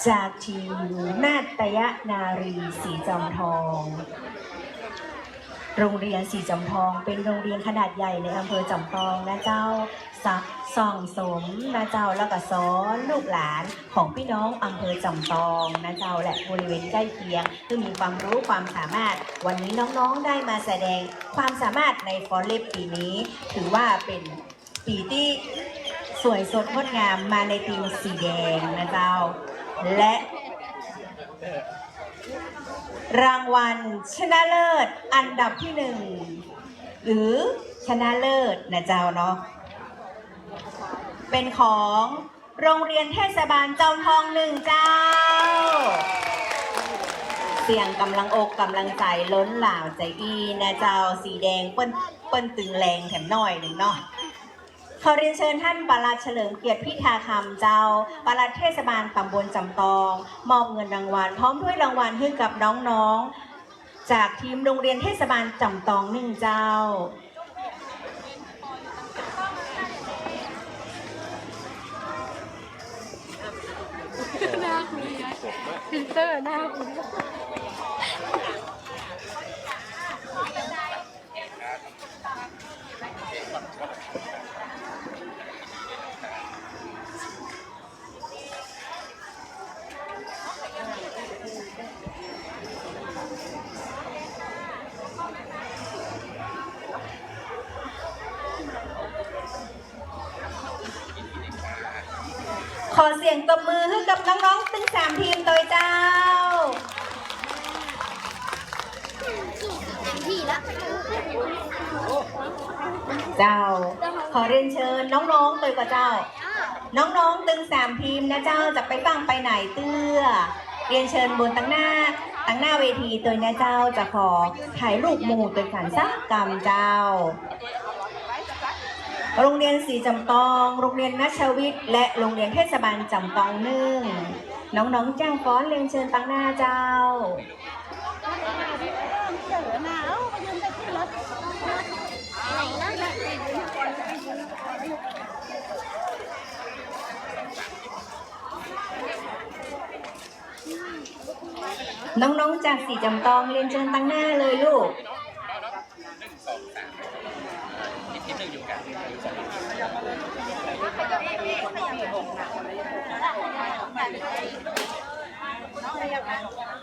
จากทีมนาฏยนารีสีจอมทอง โรงเรียนสีจำทองเป็นโรงเรียนขนาดใหญ่ในอำเภอจำทองนะเจ้าส่องสมนะเจ้าแล้วก็สอนลูกหลานของพี่น้องอำเภอจำทองนะเจ้าและบริเวณใกล้เคียงที่มีความรู้ความสามารถวันนี้น้องๆได้มาแสดงความสามารถในฟอลเล็บปีนี้ถือว่าเป็นปีที่สวยสดงดงามมาในธีมสีแดงนะเจ้าและรางวัลชนะเลิศอันดับที่1หรือชนะเลิศนะเจ้าเนาะเป็นของโรงเรียนเทศบาลจอมทอง1เจ้าเสียงกำลังอกกำลังใจล้นหลามใจอีนะเจ้าสีแดงเปิ้นตึงแรงแถมหน่อยหนึ่งเนาะขอเรียนเชิญท่านปลัดเฉลิมเกียรติพิธาคำเจ้าปลัดเทศบาลตำบลจำตองมอบเงินรางวัลพร้อมด้วยรางวัลให้กับน้องๆจากทีมโรงเรียนเทศบาลจำตอง1เจ้าหน้าคุณฟิลเตอร์หน้าคุณ ขอเสียงตบมือให้กับน้องๆทั้ง3ทีมโดยเจ้าขอเรียนเชิญน้องๆโดยกับเจ้าน้องๆตึง3ทีมนะเจ้าจะไปฟังไปไหนเตื้อเรียนเชิญบนตั้งหน้าเวทีโดยนะเจ้าจะขอถ่ายรูปหมู่โดยการสร้างกรรมเจ้าโรงเรียนศรีจำตองโรงเรียนนัชวิทย์และโรงเรียนเทศบาลจำตอง1น้องๆจ้างฟ้อนเรียนเชิญตั้งหน้าเจ้าน้องๆจากศรีจำตองเรียนเชิญตั้งหน้าเลยลูก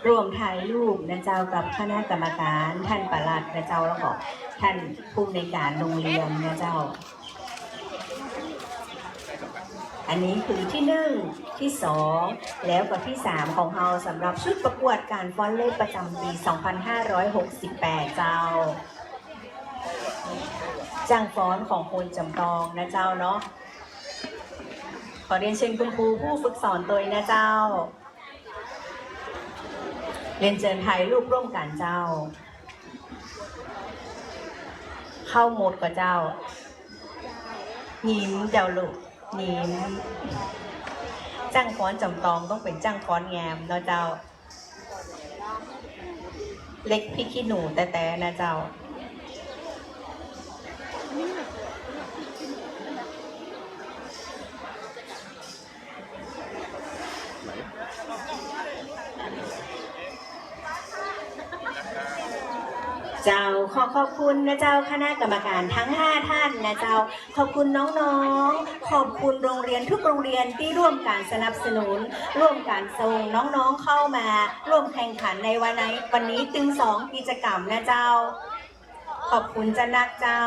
รวมถ่ายรูปนะเจ้ากับคณะกรรมการท่านปลัดนะเจ้าแล้วก็ท่านผู้ในการโรงเรียนนะเจ้าอันนี้คือที่1ที่2แล้วก็ที่3ของเราสำหรับชุดประกวดการฟ้อนเล็บประจำปี2568เจ้าจ้างฟ้อนของคนจำตองนะเจ้าเนาะขอเรียนเชิญคุณครูผู้ฝึกสอนตัวนะเจ้าเรียนเชิญถ่ายรูปร่วมกันเจ้าเข้าหมดกับเจ้ายิ้มเจ้าลูกยิ้มจ้างฟ้อนจำตองต้องเป็นจ้างฟ้อนแงมเนาะเจ้าเล็กพี่ขี้หนูแต่นะเจ้าเจ้าขอบคุณนะเจ้าคณะกรรมการทั้ง5ท่านนะเจ้าขอบคุณน้องๆขอบคุณโรงเรียนทุกโรงเรียนที่ร่วมการสนับสนุนร่วมการส่งน้องๆเข้ามาร่วมแข่งขันในวันนี้ตึง2กิจกรรมนะเจ้าขอบคุณจะนักเจ้า